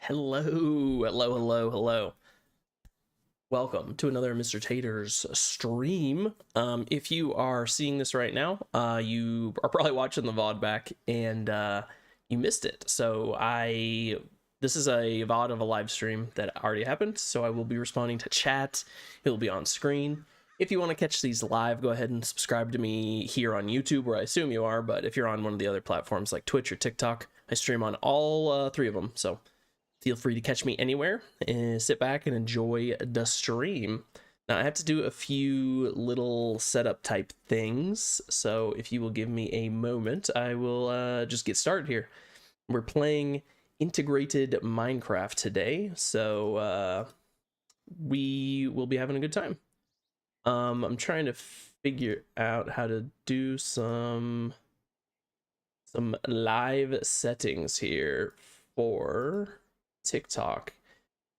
Hello, hello, hello, hello. Welcome to another Mr. Taters stream. If you are seeing this right now, you are probably watching the VOD back and you missed it. This is a VOD of a live stream that already happened, so I will be responding to chat. It will be on screen. If you want to catch these live, go ahead and subscribe to me here on YouTube, where I assume you are, but if you're on one of the other platforms like Twitch or TikTok, I stream on all three of them, so feel free to catch me anywhere and sit back and enjoy the stream. Now, I have to do a few little setup type things, so if you will give me a moment, I will just get started here. We're playing integrated Minecraft today, so we will be having a good time. I'm trying to figure out how to do some live settings here for TikTok,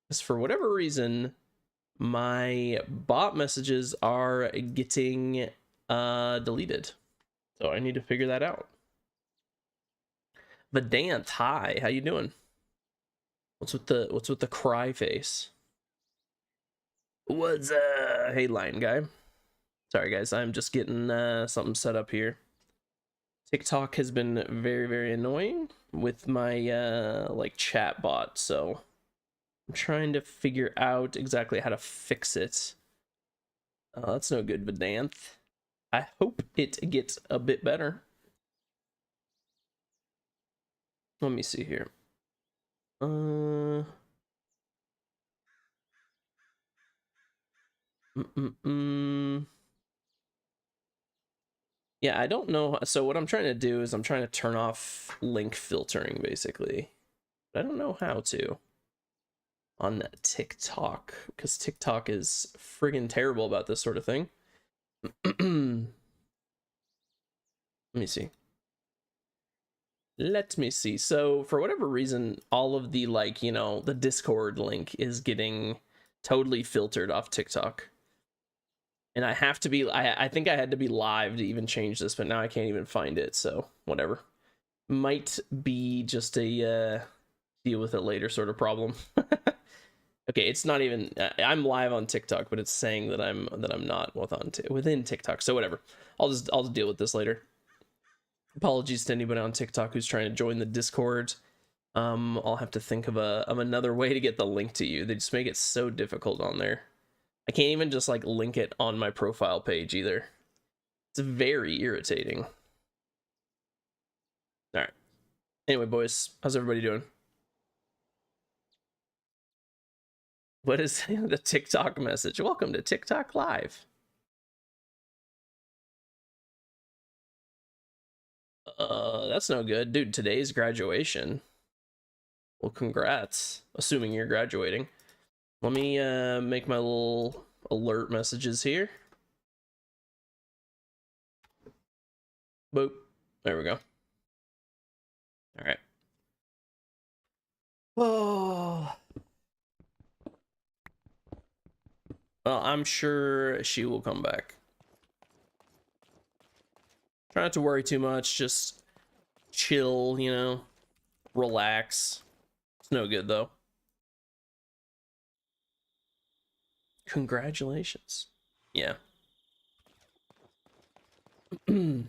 because for whatever reason my bot messages are getting deleted, so I need to figure that out. Vedant, hi, how you doing? What's with the cry face? What's hey, line guy? Sorry guys, I'm just getting something set up here. TikTok has been very annoying with my like chat bot, so I'm trying to figure out exactly how to fix it. That's no good, Vedanth. I hope it gets a bit better. Let me see here. Yeah, I don't know. So what I'm trying to do is I'm trying to turn off link filtering, basically. But I don't know how to on TikTok, because TikTok is friggin' terrible about this sort of thing. Let me see. Let me see. So for whatever reason, all of the, like, you know, the Discord link is getting totally filtered off TikTok. And I have to be, I think I had to be live to even change this, but now I can't even find it, so whatever. Might be just a deal with it later sort of problem. Okay, it's not even, I'm live on TikTok, but it's saying that I'm not within TikTok, so whatever. I'll just deal with this later. Apologies to anybody on TikTok who's trying to join the Discord. I'll have to think of another way to get the link to you. They just make it so difficult on there. I can't even just like link it on my profile page either. It's very irritating. All right. Anyway, boys, how's everybody doing? What is the TikTok message? Welcome to TikTok Live. That's no good. Dude, today's graduation. Well, congrats. Assuming you're graduating. Let me make my little alert messages here. Boop. There we go. All right. Oh. Well, I'm sure she will come back. Try not to worry too much. Just chill, you know. Relax. It's no good, though. Congratulations. Yeah. So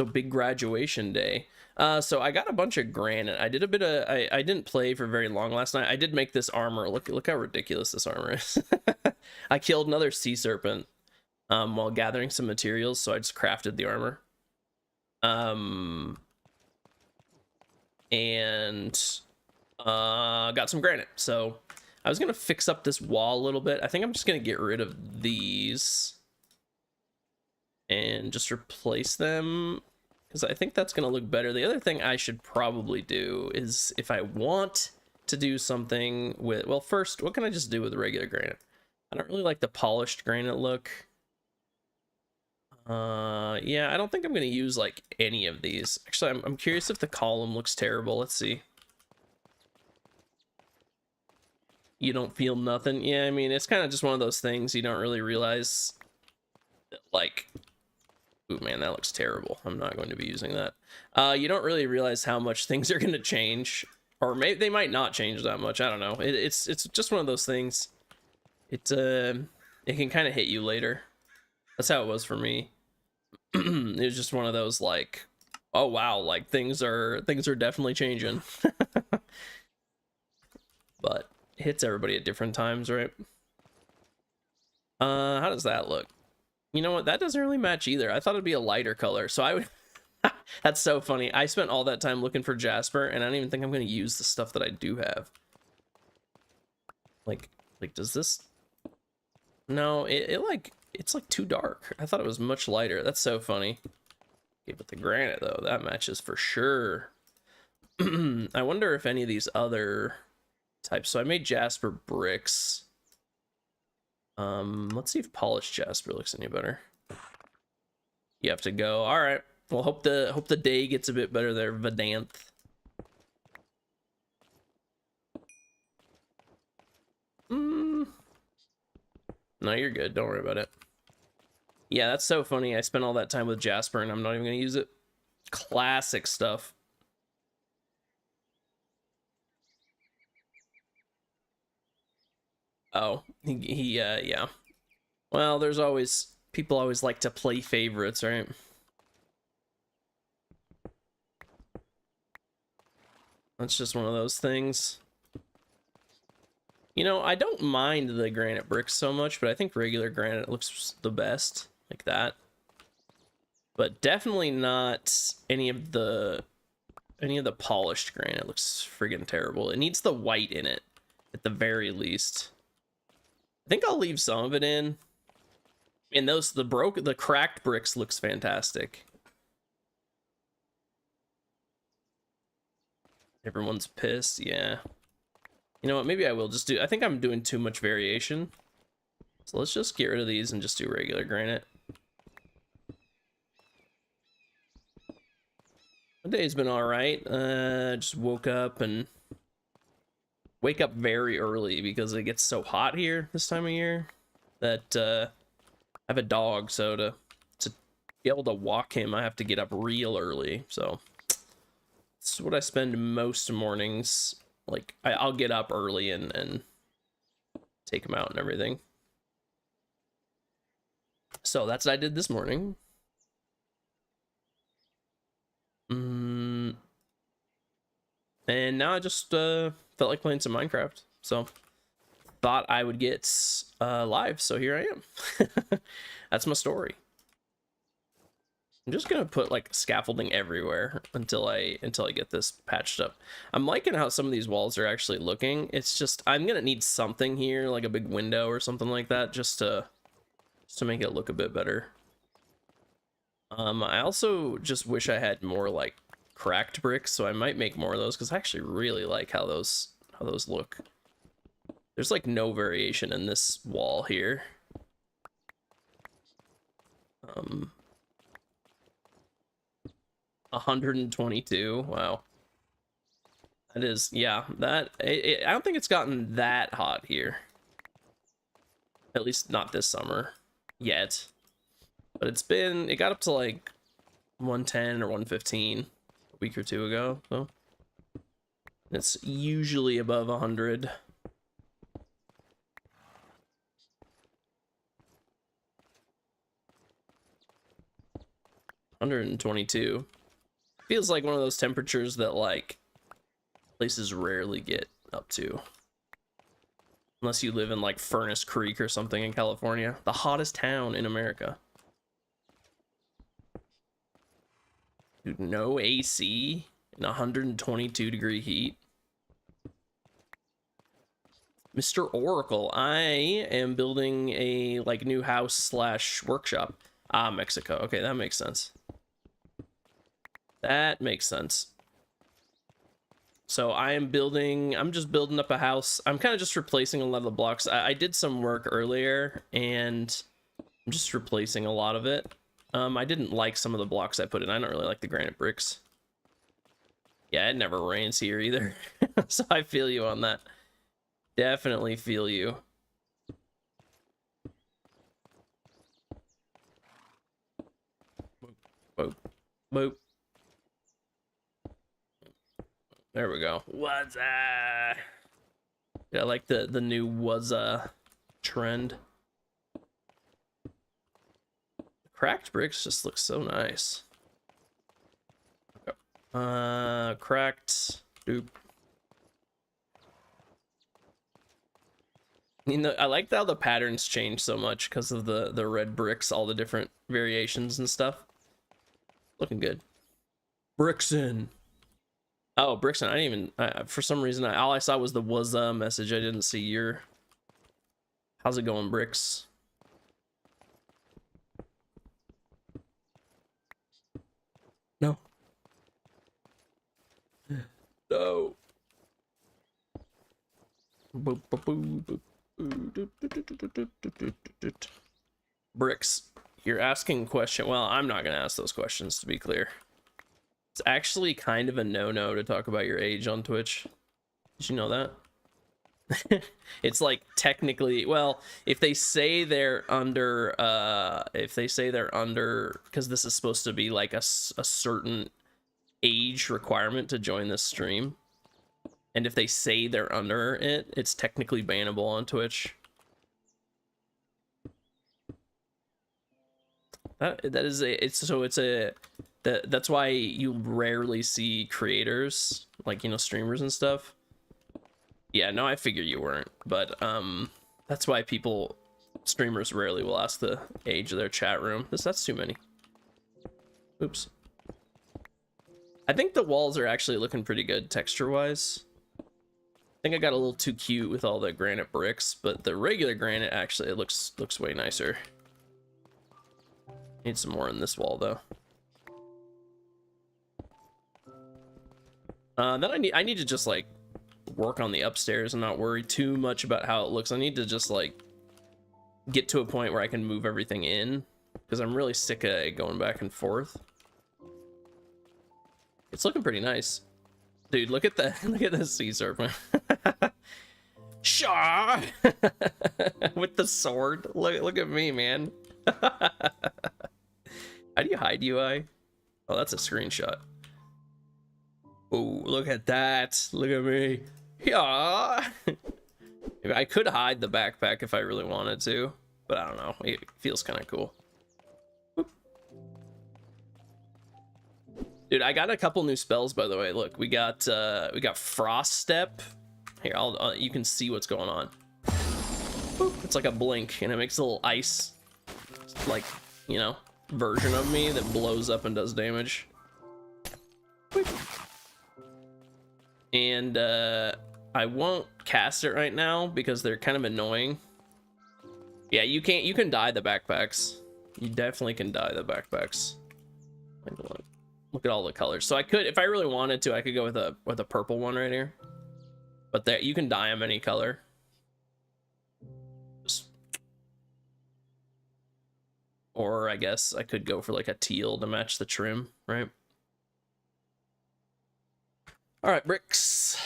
big graduation day. So I got a bunch of granite. I did a bit of, I didn't play for very long last night. I did make this armor. Look how ridiculous this armor is. I killed another sea serpent while gathering some materials, so I just crafted the armor. And got some granite. So I was gonna fix up this wall a little bit. I think I'm just gonna get rid of these and just replace them, because I think that's gonna look better. The other thing I should probably do is, if I want to do something with, well, first, what can I just do with regular granite? I don't really like the polished granite look. Yeah, I don't think I'm gonna use like any of these. Actually, I'm curious if the column looks terrible. Let's see. You don't feel nothing? Yeah, I mean, it's kind of just one of those things you don't really realize that, like, ooh, man, that looks terrible. I'm not going to be using that. You don't really realize how much things are going to change Or maybe they might not change that much. I don't know. It's just one of those things. It can kind of hit you later. That's how it was for me. It was just one of those like, oh wow, like things are definitely changing. But it hits everybody at different times, right? How does that look? You know what? That doesn't really match either. I thought it'd be a lighter color, so I would. That's so funny. I spent all that time looking for Jasper, and I don't even think I'm going to use the stuff that I do have. Like, does this? No, it's like too dark. I thought it was much lighter. That's so funny. Okay, but the granite though, that matches for sure. I wonder if any of these other types. So I made Jasper bricks. Let's see if polished Jasper looks any better. You have to go. All right. Well, hope the day gets a bit better there, Vedanth. No, you're good. Don't worry about it. Yeah, that's so funny. I spent all that time with Jasper, and I'm not even gonna use it. Classic stuff. Oh, yeah. Well, there's always people always like to play favorites, right? That's just one of those things. You know, I don't mind the granite bricks so much, but I think regular granite looks the best, like that. But definitely not any of the polished granite. Looks friggin' terrible. It needs the white in it, at the very least. I think I'll leave some of it in. And the cracked bricks looks fantastic. Everyone's pissed, yeah. You know what, maybe I will just do, I think I'm doing too much variation. So let's just get rid of these and just do regular granite. The day's been alright. Just woke up and wake up very early because it gets so hot here this time of year that I have a dog, so to be able to walk him, I have to get up real early. So it's what I spend most mornings. Like I'll get up early and take him out and everything. So that's what I did this morning. And now I just felt like playing some Minecraft, so thought I would get live, so here I am. That's my story. I'm just gonna put like scaffolding everywhere until I get this patched up. I'm liking how some of these walls are actually looking. It's just I'm gonna need something here, like a big window or something like that, just to make it look a bit better. I also just wish I had more like cracked bricks, so I might make more of those because I actually really like how those look. There's like no variation in this wall here. 122. Wow. That is, yeah, that I don't think it's gotten that hot here. At least not this summer yet. But it got up to like 110 or 115 a week or two ago, so it's usually above 100. $122 feels like one of those temperatures that like places rarely get up to, unless you live in like Furnace Creek or something in California, the hottest town in America. Dude, no AC in 122-degree heat. Mr. Oracle, I am building a like new house slash workshop. Ah, Mexico. Okay, that makes sense. That makes sense. So I'm just building up a house. I'm kind of just replacing a lot of the blocks. I did some work earlier and I'm just replacing a lot of it. I didn't like some of the blocks I put in. I don't really like the granite bricks. Yeah, it never rains here either. So I feel you on that. Definitely feel you. Boop. Boop. There we go. Wuzza. Yeah, I like the new Wuzza trend. Cracked bricks just look so nice. Cracked. Doop. You know, I like how the patterns change so much because of the red bricks, all the different variations and stuff. Looking good. Brickson. Oh, Brickson. I didn't even. For some reason, all I saw was the Wuzza message. I didn't see your. How's it going, Bricks? No. No. Bricks, you're asking a question. Well, I'm not gonna ask those questions, to be clear. It's actually kind of a no-no to talk about your age on Twitch. Did you know that? It's like technically, well, if they say they're under, because this is supposed to be like a certain age requirement to join this stream, and if they say they're under it, it's technically bannable on Twitch. That's why you rarely see creators, like, you know, streamers and stuff. Yeah, no, I figure you weren't, but that's why streamers rarely will ask the age of their chat room. That's too many. Oops. I think the walls are actually looking pretty good texture-wise. I think I got a little too cute with all the granite bricks, but the regular granite actually looks way nicer. Need some more in this wall though. Then I need to just like work on the upstairs and not worry too much about how it looks. I need to just like get to a point where I can move everything in, because I'm really sick of going back and forth. It's looking pretty nice. Dude, look at that. Look at this sea serpent. Shaw! With the sword. Look at me, man. How do you hide UI? Oh, that's a screenshot. Oh, look at that. Look at me. Yeah. I could hide the backpack if I really wanted to, but I don't know. It feels kind of cool. Dude, I got a couple new spells, by the way. Look, we got Frost Step. Here, you can see what's going on. Boop. It's like a blink, and it makes a little ice, like, you know, version of me that blows up and does damage. Boop. And I won't cast it right now because they're kind of annoying. Yeah, you can dye the backpacks. You definitely can dye the backpacks. Look at all the colors. So I could, if I really wanted to, I could go with a purple one right here. But there, you can dye them any color. Or I guess I could go for like a teal to match the trim, right? All right, bricks.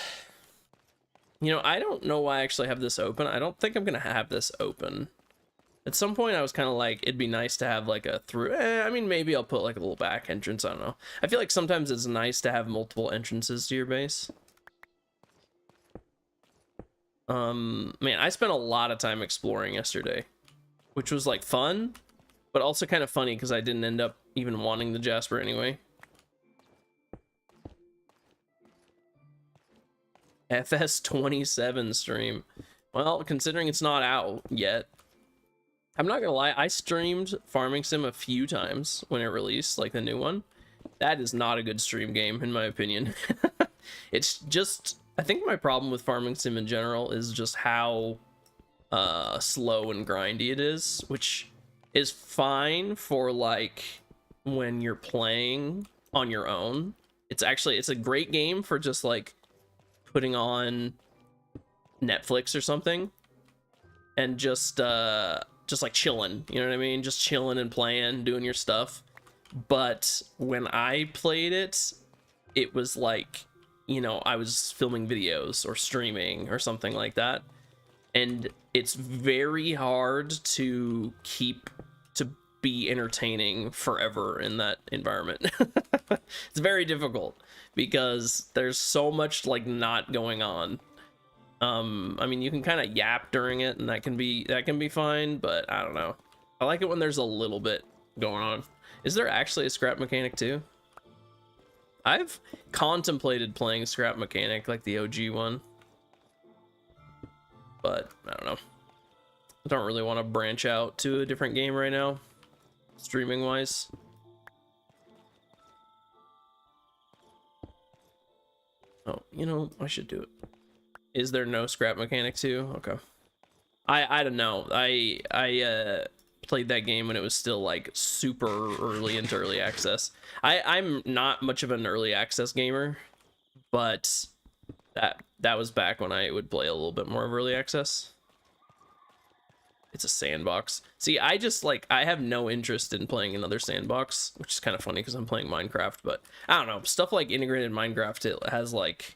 You know, I don't know why I actually have this open. I don't think I'm gonna have this open. At some point, I was kind of like, it'd be nice to have like a through. I mean, maybe I'll put like a little back entrance. I don't know. I feel like sometimes it's nice to have multiple entrances to your base. Man, I spent a lot of time exploring yesterday, which was like fun, but also kind of funny because I didn't end up even wanting the Jasper anyway. FS27 stream. Well, considering it's not out yet. I'm not gonna lie, I streamed Farming Sim a few times when it released, like the new one. That is not a good stream game, in my opinion. It's just, I think my problem with Farming Sim in general is just how slow and grindy it is, which is fine for like when you're playing on your own. It's a great game for just like putting on Netflix or something and just like chilling, you know what I mean? Just chilling and playing, doing your stuff. But when I played it, it was like, you know, I was filming videos or streaming or something like that. And it's very hard to be entertaining forever in that environment. It's very difficult because there's so much like not going on. I mean, you can kind of yap during it, and that can be fine, but I don't know. I like it when there's a little bit going on. Is there actually a scrap mechanic too? I've contemplated playing scrap mechanic, like the OG one, but I don't know. I don't really want to branch out to a different game right now, streaming wise. Oh, you know, I should do it. Is there no scrap mechanic too? Okay. I don't know. I played that game when it was still like super early into early access. I'm not much of an early access gamer, but that was back when I would play a little bit more of early access. It's a sandbox. See, I have no interest in playing another sandbox, which is kind of funny because I'm playing Minecraft, but I don't know. Stuff like integrated Minecraft, it has like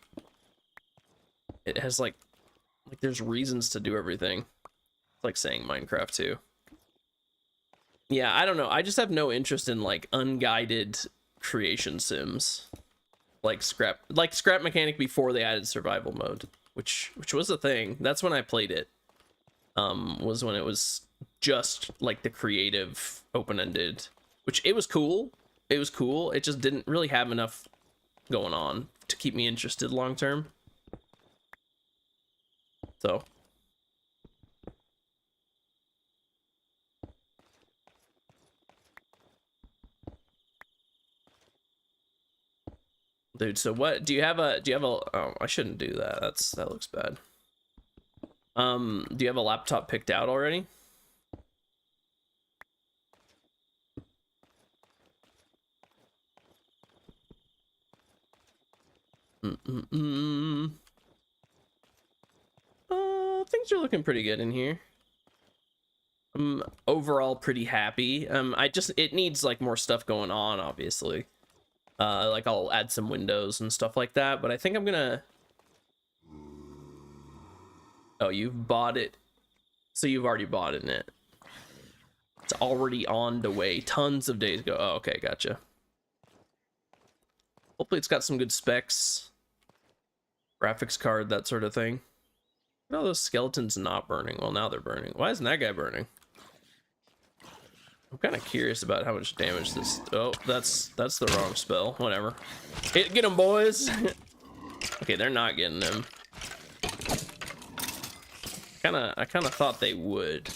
there's reasons to do everything. It's like saying Minecraft too. Yeah, I don't know. I just have no interest in like unguided creation sims. Like scrap mechanic before they added survival mode, which was a thing. That's when I played it. Was when it was just like the creative open-ended, which it was cool. It was cool. It just didn't really have enough going on to keep me interested long term. So dude, so what do you have a oh, I shouldn't do that. That looks bad. Do you have a laptop picked out already? Things are looking pretty good in here. I'm overall pretty happy. It needs like more stuff going on, obviously. Like I'll add some windows and stuff like that, but I think I'm gonna... Oh, you've bought it. So you've already bought it in it. It's already on the way. Tons of days ago. Oh, okay, gotcha. Hopefully it's got some good specs. Graphics card, that sort of thing. No, those skeletons not burning. Well, now they're burning. Why isn't that guy burning? I'm kind of curious about how much damage this... Oh, that's the wrong spell. Whatever. Get them, boys! Okay, they're not getting them. I kind of thought they would.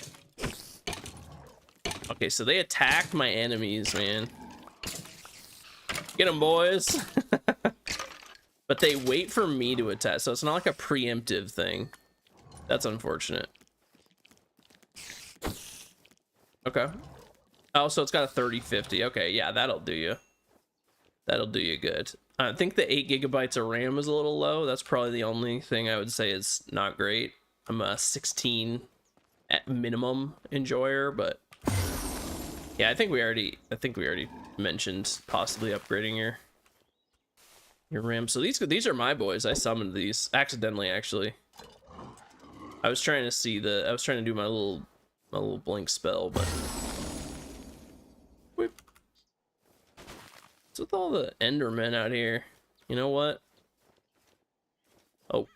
Okay, so they attack my enemies, man. Get them, boys! But they wait for me to attack, so it's not like a preemptive thing. That's unfortunate. Okay. Oh, so it's got a 3050. Okay, yeah, that'll do you. That'll do you good. I think the 8 gigabytes of RAM is a little low. That's probably the only thing I would say is not great. I'm a 16 at minimum enjoyer, but yeah, I think we already mentioned possibly upgrading your RAM. So these are my boys. I summoned these accidentally, actually. I was trying to do my little blink spell, but what's with all the Endermen out here? You know what? Oh.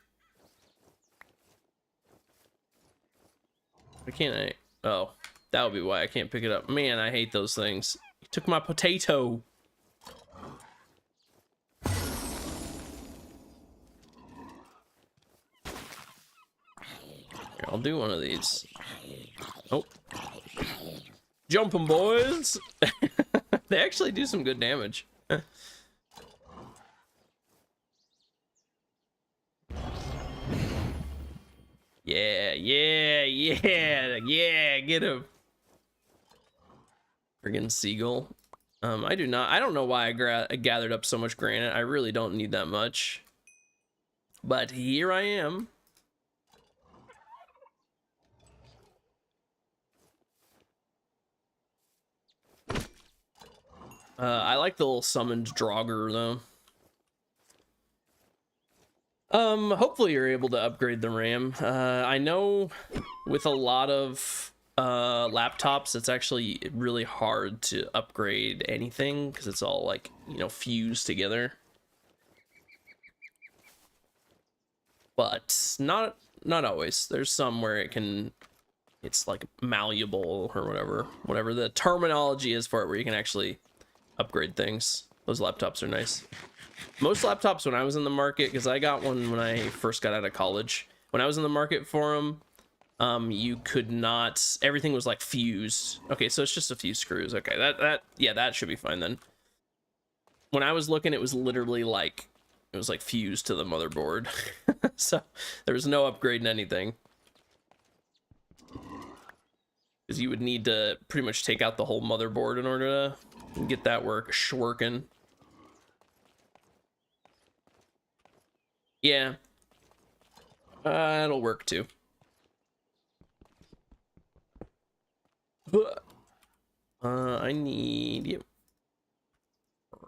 Why can't I? Oh, that would be why I can't pick it up. Man, I hate those things. You took my potato. Here, I'll do one of these. Oh. Jump 'em, boys! They actually do some good damage. Yeah, get him. Friggin' seagull. I don't know why I gathered up so much granite. I really don't need that much. But here I am. I like the little summoned Draugr though. Hopefully you're able to upgrade the RAM. I know with a lot of laptops, it's actually really hard to upgrade anything because it's all like, you know, fused together. But not always. There's some where it's like malleable or whatever the terminology is for it, where you can actually upgrade things. Those laptops are nice. Most laptops when I was in the market, because I got one when I first got out of college, when I was in the market for them, you could not, everything was like fused. Okay, so it's just a few screws. Okay, that should be fine then. When I was looking, it was literally like, it was like fused to the motherboard. So there was no upgrading anything, because you would need to pretty much take out the whole motherboard in order to get that working. Yeah, it'll work too. I need you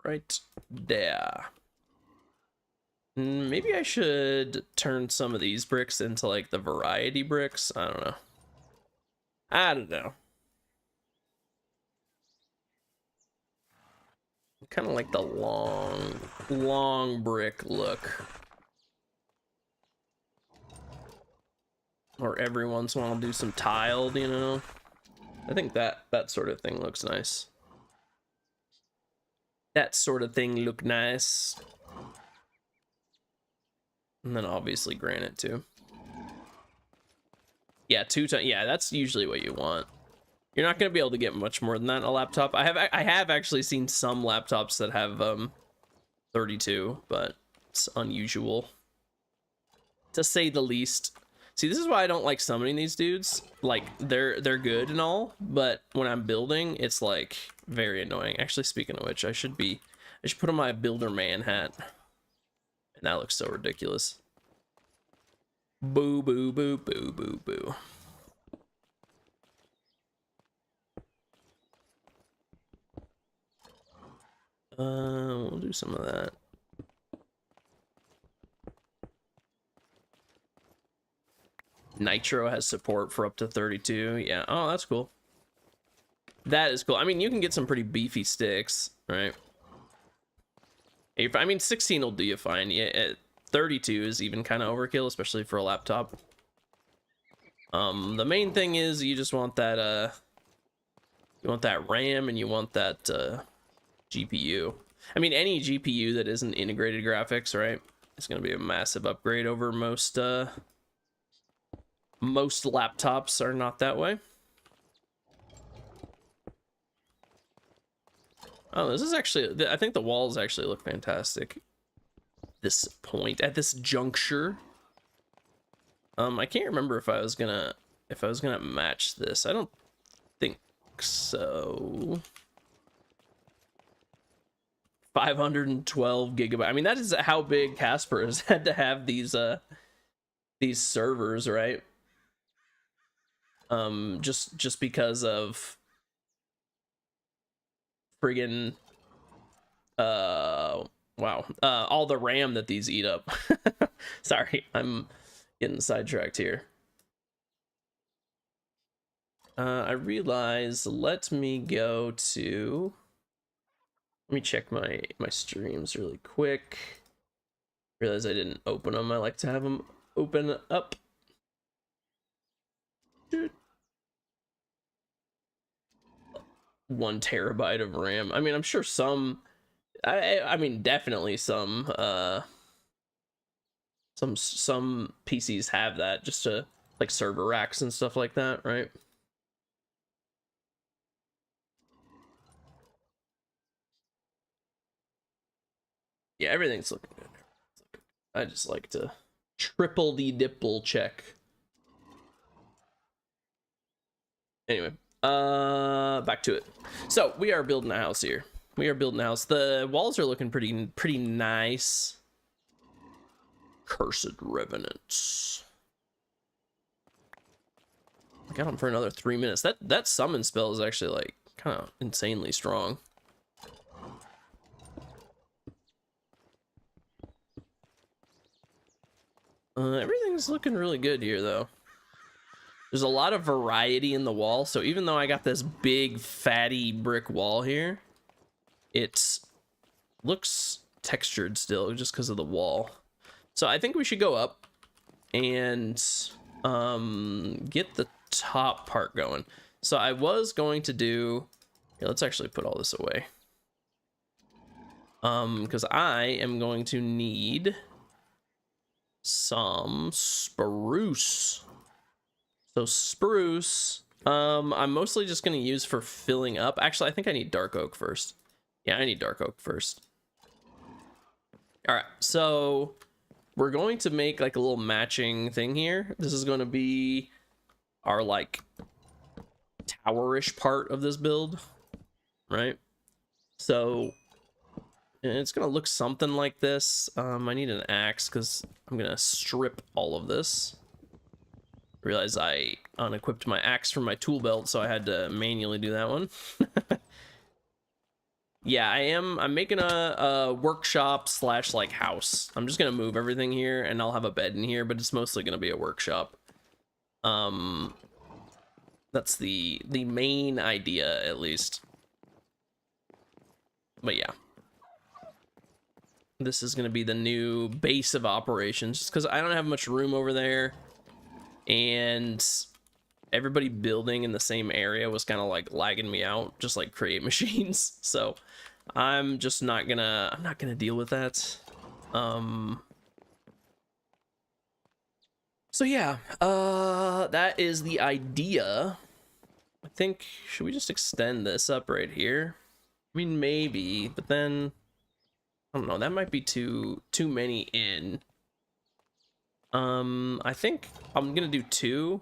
right there. Maybe I should turn some of these bricks into like the variety bricks. I don't know. Kind of like the long brick look. Or every once in a while I'll do some tiled, you know. I think that sort of thing looks nice. That sort of thing look nice. And then obviously granite too. Yeah, 2 times. Yeah, that's usually what you want. You're not going to be able to get much more than that in a laptop. I have actually seen some laptops that have 32, but it's unusual, to say the least. See, this is why I don't like summoning these dudes. Like, they're good and all, but when I'm building, it's like very annoying. Actually, speaking of which, I should put on my builder man hat. And that looks so ridiculous. Boo boo boo boo boo boo. We'll do some of that. Nitro has support for up to 32. Yeah. Oh, that's cool. That is cool. I mean, you can get some pretty beefy sticks, right? I mean, 16 will do you fine. Yeah, 32 is even kind of overkill, especially for a laptop. The main thing is you just want that RAM and you want that GPU. I mean, any GPU that isn't integrated graphics, right? It's gonna be a massive upgrade over most laptops are not that way. Oh, this is actually, I think the walls actually look fantastic. This point, at this juncture. I can't remember if I was gonna match this. I don't think so. 512 gigabyte. I mean, that is how big Casper has had to have these servers, right? Just because of friggin' wow, all the RAM that these eat up. Sorry, I'm getting sidetracked here. I realize, let me check my streams really quick. Realize I didn't open them. I like to have them open up. 1 terabyte of RAM. I mean, I'm sure some, I mean, definitely some PCs have that, just to like server racks and stuff like that, right? Yeah, everything's looking good. I just like to triple dipple check. Anyway, back to it. So we are building a house here. We are building a house. The walls are looking pretty nice. Cursed revenants. I got him for another 3 minutes. That summon spell is actually like kind of insanely strong. Everything's looking really good here, though. There's a lot of variety in the wall, so even though I got this big fatty brick wall here, it looks textured still just because of the wall. So I think we should go up and get the top part going. So I was going to do, here, let's actually put all this away, because I am going to need some spruce. So spruce, I'm mostly just going to use for filling up. Actually, I think I need dark oak first. Yeah, I need dark oak first. All right, so we're going to make like a little matching thing here. This is going to be our like towerish part of this build, right? So it's going to look something like this. I need an axe because I'm going to strip all of this. Realize I unequipped my axe from my tool belt, so I had to manually do that one. Yeah, I'm making a workshop slash like house. I'm just gonna move everything here and I'll have a bed in here, but it's mostly gonna be a workshop. That's the main idea, at least. But yeah, this is gonna be the new base of operations, just because I don't have much room over there, and everybody building in the same area was kind of like lagging me out, just like create machines. So I'm just not gonna deal with that. So yeah, that is the idea. I think, should we just extend this up right here? I mean, maybe, but then I don't know, that might be too many in. I think I'm gonna do 2,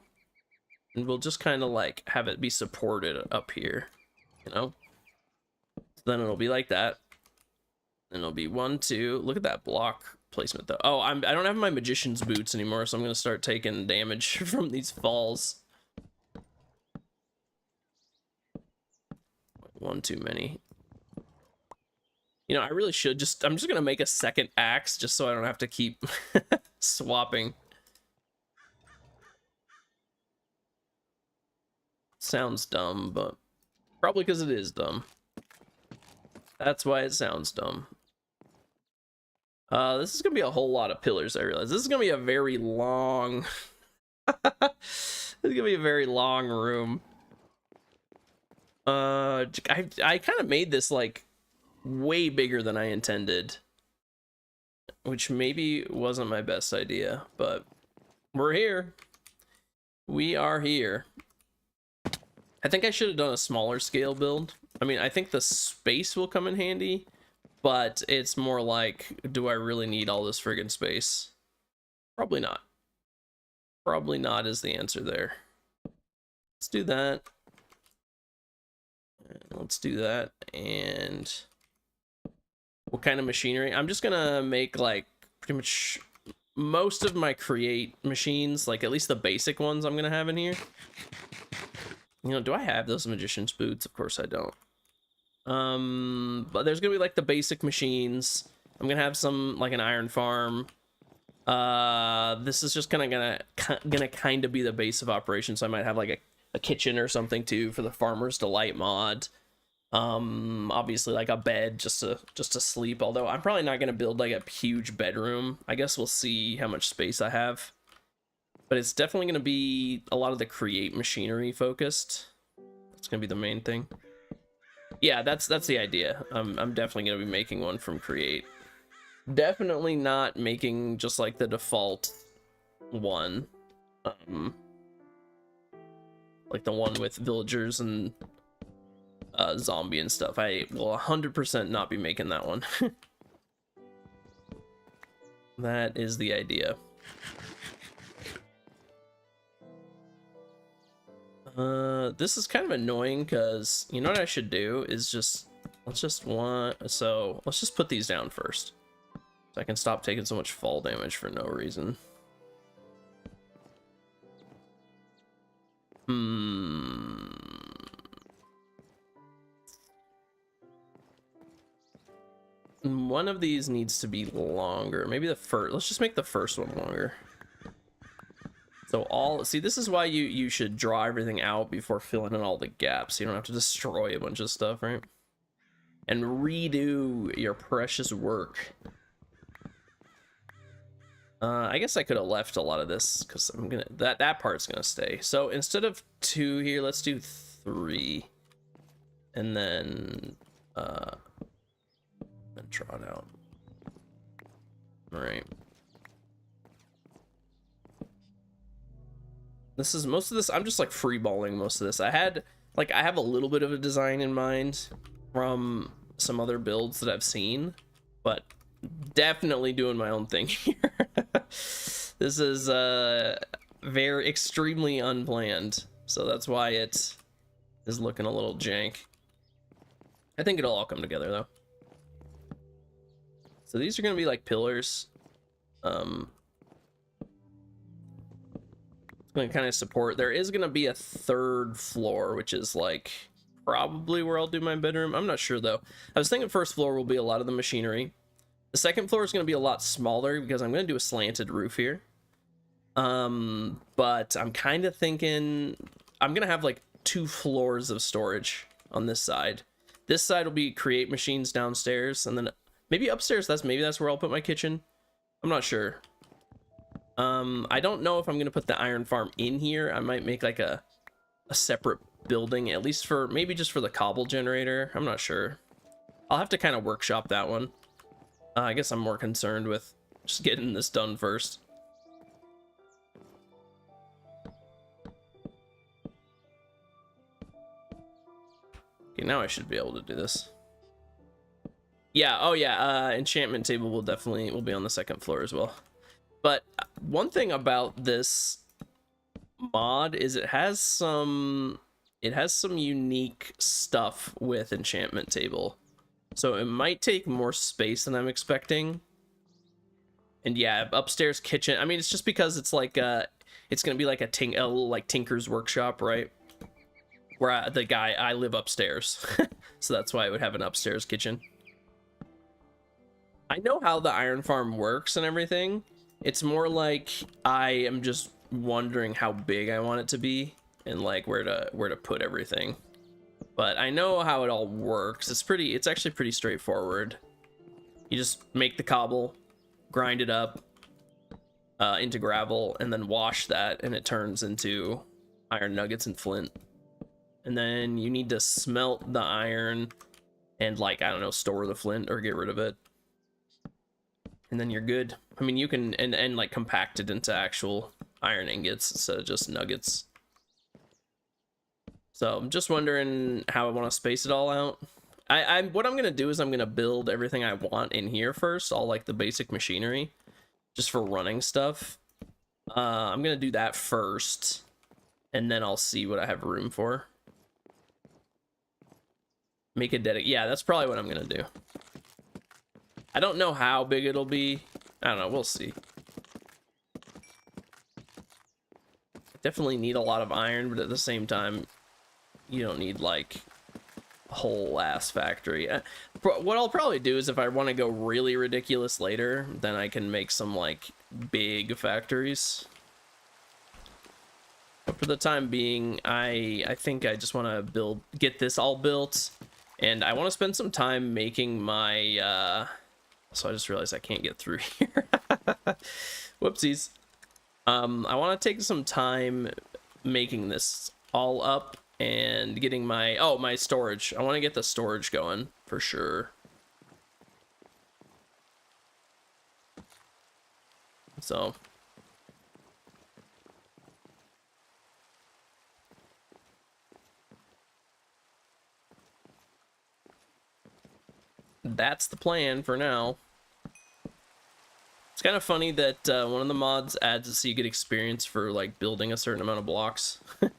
and we'll just kind of like have it be supported up here, you know? So then it'll be like that. And it'll be 1, 2. Look at that block placement though. Oh, I don't have my magician's boots anymore, so I'm gonna start taking damage from these falls. 1 too many. You know, I really should I'm just gonna make a second axe just so I don't have to keep swapping. Sounds dumb, but probably because it is dumb. That's why it sounds dumb. This is gonna be a whole lot of pillars, I realize. This is gonna be a very long this is gonna be a very long room. I kind of made this like way bigger than I intended, which maybe wasn't my best idea, but we're here. We are here. I think I should have done a smaller scale build. I mean, I think the space will come in handy, but it's more like, do I really need all this friggin' space? Probably not. Probably not is the answer there. Let's do that. Let's do that. And what kind of machinery? I'm just gonna make like pretty much most of my create machines, like at least the basic ones I'm gonna have in here. You know, do I have those magician's boots? Of course I don't. But there's gonna be like the basic machines. I'm gonna have some like an iron farm. This is just gonna kind of be the base of operations. So I might have like a kitchen or something too for the Farmer's Delight mod. Obviously like a bed just to sleep, although I'm probably not gonna build like a huge bedroom. I guess we'll see how much space I have, but it's definitely gonna be a lot of the create machinery focused. That's gonna be the main thing. Yeah, that's the idea. I'm definitely gonna be making one from create. Definitely not making just like the default one, like the one with villagers and zombie and stuff. I will 100% not be making that one. That is the idea. This is kind of annoying because you know what I should do is let's just put these down first so I can stop taking so much fall damage for no reason. One of these needs to be longer. Maybe the first. Let's just make the first one longer. So see, this is why you should draw everything out before filling in all the gaps. You don't have to destroy a bunch of stuff, right? And redo your precious work. I guess I could have left a lot of this because I'm gonna that part's gonna stay. So instead of 2 here, let's do 3, and then draw it out. All right. This is most of this. I'm just like freeballing most of this. I have a little bit of a design in mind from some other builds that I've seen, but definitely doing my own thing here. This is very extremely unplanned, so that's why it is looking a little jank. I think it'll all come together though. So these are gonna be like pillars. Going to kind of support. There is going to be a 3rd floor, which is like probably where I'll do my bedroom. I'm not sure though. I was thinking 1st floor will be a lot of the machinery. The 2nd floor is going to be a lot smaller because I'm going to do a slanted roof here. But I'm kind of thinking I'm going to have like 2 floors of storage on this side. This side will be create machines downstairs, and then maybe upstairs maybe that's where I'll put my kitchen. I'm not sure. I don't know if I'm gonna put the iron farm in here. I might make like a separate building, at least for maybe just for the cobble generator. I'm not sure. I'll have to kind of workshop that one. I guess I'm more concerned with just getting this done first. Okay, now I should be able to do this. Yeah, oh yeah, enchantment table will be on the 2nd floor as well. But one thing about this mod is it has some unique stuff with enchantment table. So it might take more space than I'm expecting. And yeah, upstairs kitchen. I mean, it's just because it's like it's gonna be like a little like Tinker's workshop, right? Where I live upstairs, so that's why I would have an upstairs kitchen. I know how the iron farm works and everything. It's more like I am just wondering how big I want it to be and like where to put everything. But I know how it all works. It's actually pretty straightforward. You just make the cobble, grind it up into gravel, and then wash that, and it turns into iron nuggets and flint. And then you need to smelt the iron and, like, I don't know, store the flint or get rid of it. And then you're good. I mean, you can and like compact it into actual iron ingots instead of just nuggets. So I'm just wondering how I want to space it all out. What I'm gonna do is I'm gonna build everything I want in here first, all like the basic machinery, just for running stuff. I'm gonna do that first, and then I'll see what I have room for. Make a dedicated. Yeah, that's probably what I'm gonna do. I don't know how big it'll be. I don't know. We'll see. Definitely need a lot of iron, but at the same time, you don't need like a whole ass factory. What I'll probably do is if I want to go really ridiculous later, then I can make some like big factories. But for the time being, I think I just want to get this all built, and I want to spend some time making my so I just realized I can't get through here. Whoopsies. I want to take some time making this all up and getting my storage. I want to get the storage going for sure. So that's the plan for now. It's kind of funny that one of the mods adds it so you get experience for like building a certain amount of blocks. Kind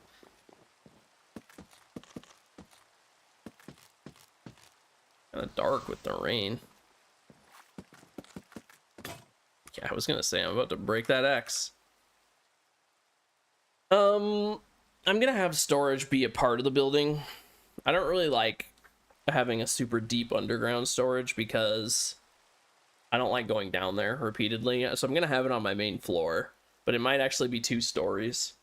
of dark with the rain. Yeah, I was gonna say I'm about to break that X. I'm gonna have storage be a part of the building. I don't really like having a super deep underground storage because I don't like going down there repeatedly, so I'm gonna have it on my main floor. but it might actually be 2 stories.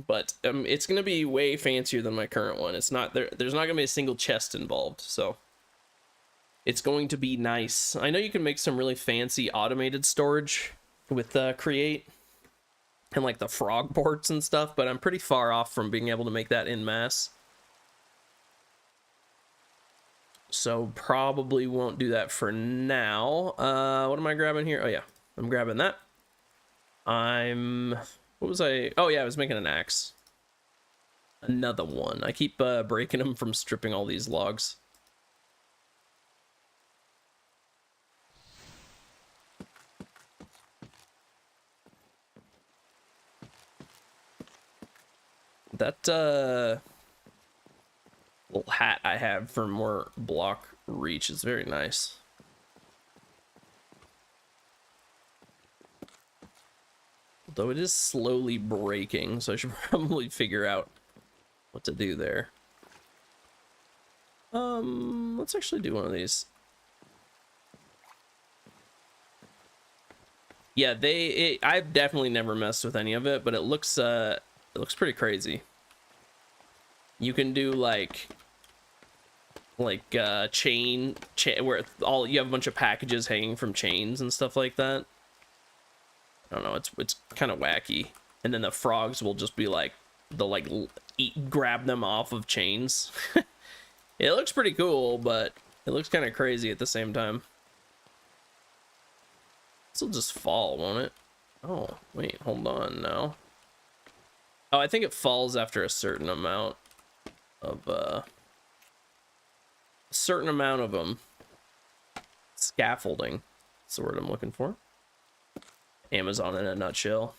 But it's gonna be way fancier than my current one. It's not there's not gonna be a single chest involved, so it's going to be nice. I know you can make some really fancy automated storage with Create and like the frog ports and stuff, but I'm pretty far off from being able to make that in mass. So probably won't do that for now. What am I grabbing here? Oh yeah, I'm grabbing that. What was I? Oh yeah, I was making an axe. Another one. I keep breaking them from stripping all these logs. That little hat I have for more block reach is very nice. Though it is slowly breaking, so I should probably figure out what to do there. Let's actually do one of these. Yeah, I've definitely never messed with any of it, but it looks pretty crazy. You can do like chain where you have a bunch of packages hanging from chains and stuff like that. I don't know, it's kind of wacky. And then the frogs will just be like, they'll grab them off of chains. It looks pretty cool, but it looks kind of crazy at the same time. This will just fall, won't it? Oh, wait, hold on now. Oh, I think it falls after a certain amount of them. Scaffolding. That's the word I'm looking for. Amazon in a nutshell.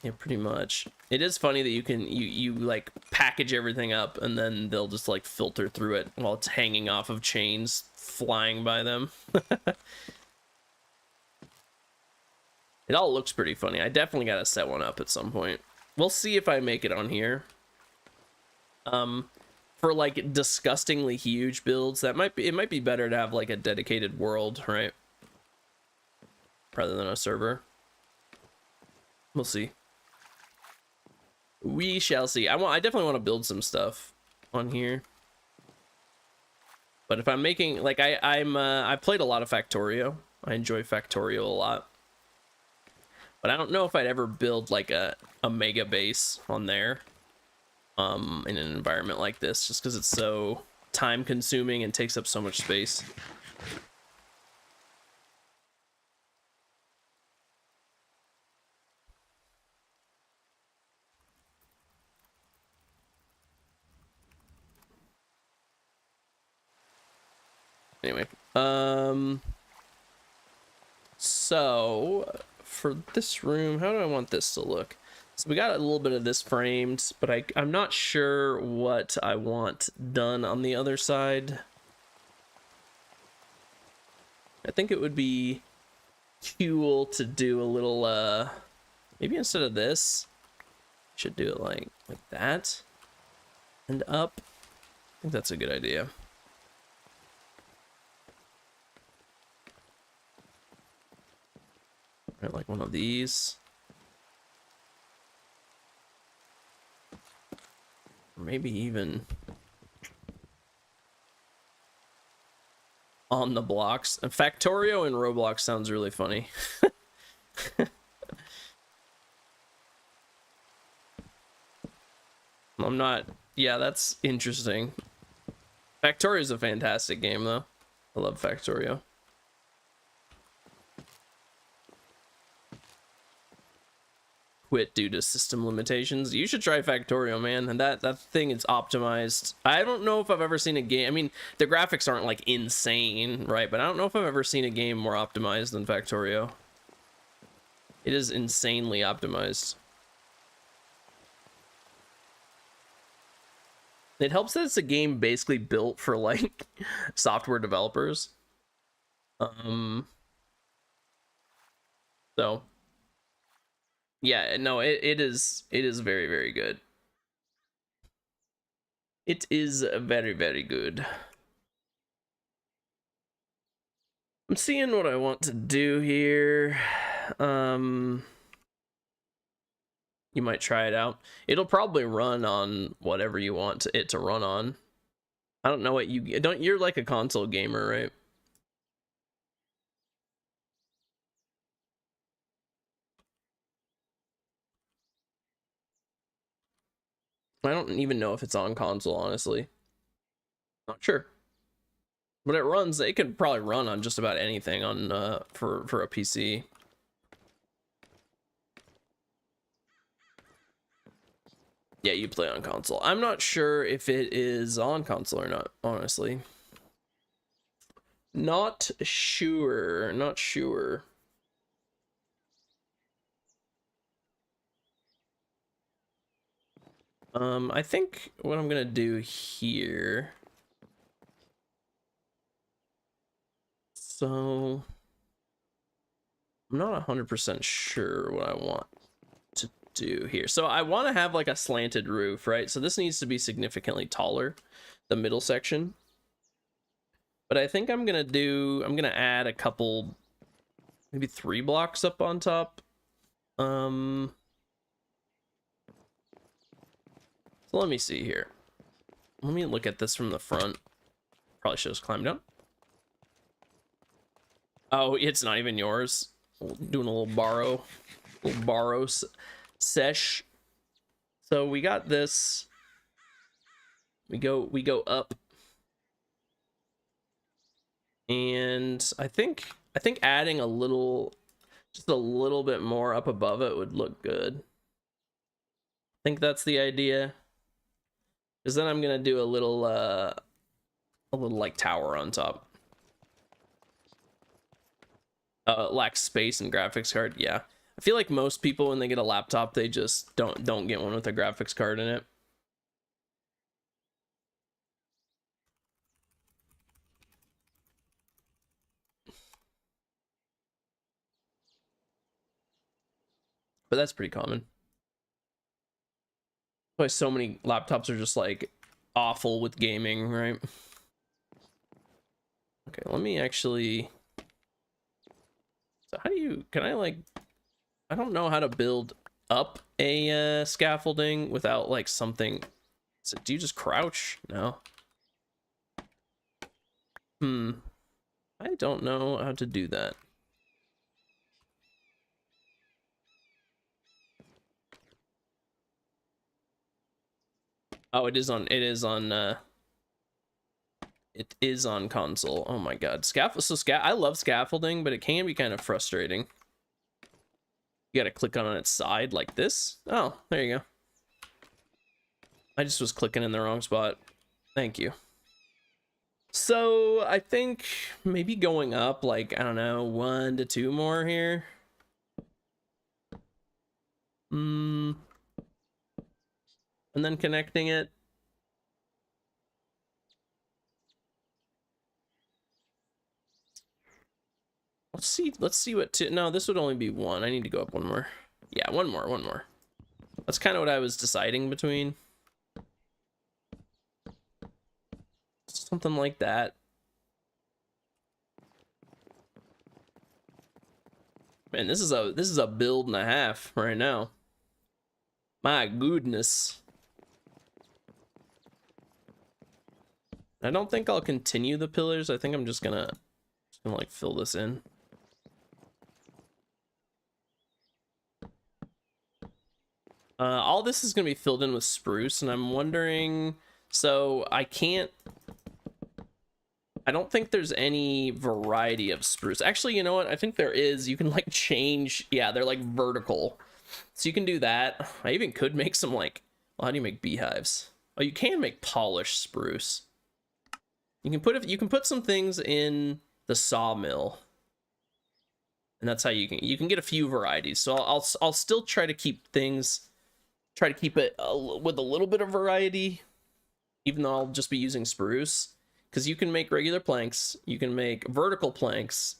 Yeah, pretty much. It is funny that you like package everything up and then they'll just like filter through it while it's hanging off of chains flying by them. It all looks pretty funny. I definitely gotta set one up at some point. We'll see if I make it on here. For like disgustingly huge builds, it might be better to have like a dedicated world, right? Rather than a server. We'll see. We shall see. I definitely want to build some stuff on here. But if I'm making like I've played a lot of Factorio. I enjoy Factorio a lot. But I don't know if I'd ever build like a mega base on there. In an environment like this, just because it's so time consuming and takes up so much space. Anyway, so for this room, how do I want this to look? So we got a little bit of this framed, but I'm not sure what I want done on the other side. I think it would be cool to do a little, maybe instead of this, should do it like that and up. I think that's a good idea. Right, like one of these. Or maybe even on the blocks. And Factorio in Roblox sounds really funny. I'm not... Yeah, that's interesting. Factorio is a fantastic game, though. I love Factorio. Quit due to system limitations. You should try Factorio, man. And that thing is optimized. I don't know if I've ever seen a game... I mean, the graphics aren't, like, insane, right? But I don't know if I've ever seen a game more optimized than Factorio. It is insanely optimized. It helps that it's a game basically built for, like, software developers. So... Yeah, no, it is very, very good. It is very, very good. I'm seeing what I want to do here. You might try it out. It'll probably run on whatever you want it to run on. I don't know what you don't. You're like a console gamer, right? I don't even know if it's on console, honestly. Not sure. But it runs. It could probably run on just about anything on for a PC. Yeah, you play on console. I'm not sure if it is on console or not, honestly. Not sure. Not sure. I think what I'm gonna do here. So I'm not 100% sure what I want to do here. So I want to have like a slanted roof, right? So this needs to be significantly taller, the middle section. But I think I'm gonna add a couple, maybe 3 blocks up on top. So let me see here. Let me look at this from the front. Probably should have climbed down. Oh, it's not even yours. Doing a little borrow sesh. So we got this. We go up. And I think adding a little, just a little bit more up above it would look good. I think that's the idea. Because then I'm gonna do a little like tower on top. Lacks space and graphics card. Yeah, I feel like most people when they get a laptop, they just don't get one with a graphics card in it. But that's pretty common. Why so many laptops are just like awful with gaming, right? Okay, let me actually. So how do you? Can I like? I don't know how to build up a scaffolding without like something. So do you just crouch? No. I don't know how to do that. Oh, it is on console. Oh my god. I love scaffolding, but it can be kind of frustrating. You gotta click on its side like this. Oh, there you go. I just was clicking in the wrong spot. Thank you. So I think maybe going up like, I don't know, 1 to 2 more here. And then connecting it. Let's see what no, this would only be 1. I need to go up 1 more. Yeah, 1 more. That's kind of what I was deciding between. Something like that. Man, this is a build and a half right now. My goodness. I don't think I'll continue the pillars. I think I'm just gonna like fill this in. All this is gonna be filled in with spruce, and I'm wondering, so I don't think there's any variety of spruce. Actually, you know what? I think there is. You can like change, yeah, they're like vertical. So you can do that. I even could make some like, well, how do you make beehives? Oh, you can make polished spruce. You can put some things in the sawmill. And that's how you can get a few varieties. So I'll still try to keep it with a little bit of variety, even though I'll just be using spruce, because you can make regular planks, you can make vertical planks,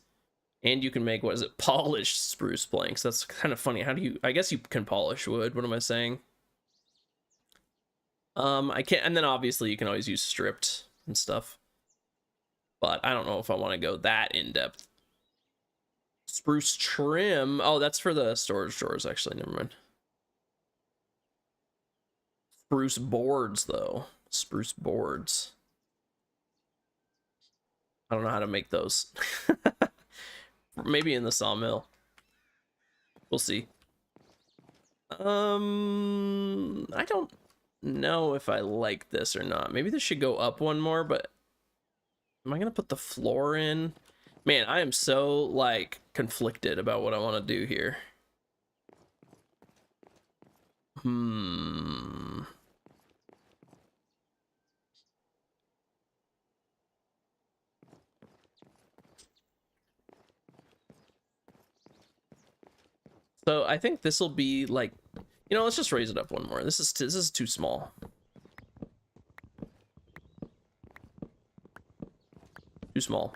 and you can make, what is it, polished spruce planks. That's kind of funny. How do you, I guess you can polish wood. What am I saying? I can't, and then obviously you can always use stripped and stuff, but I don't know if I want to go that in depth. Spruce trim. Oh, that's for the storage drawers, actually. Never mind. Spruce boards, though. Spruce boards. I don't know how to make those. Maybe in the sawmill. We'll see. I don't know if I like this or not. Maybe this should go up one more, but am I gonna put the floor in? Man, I am so, like, conflicted about what I want to do here. So I think this will be like, you know, let's just raise it up one more. This is too small. Too small.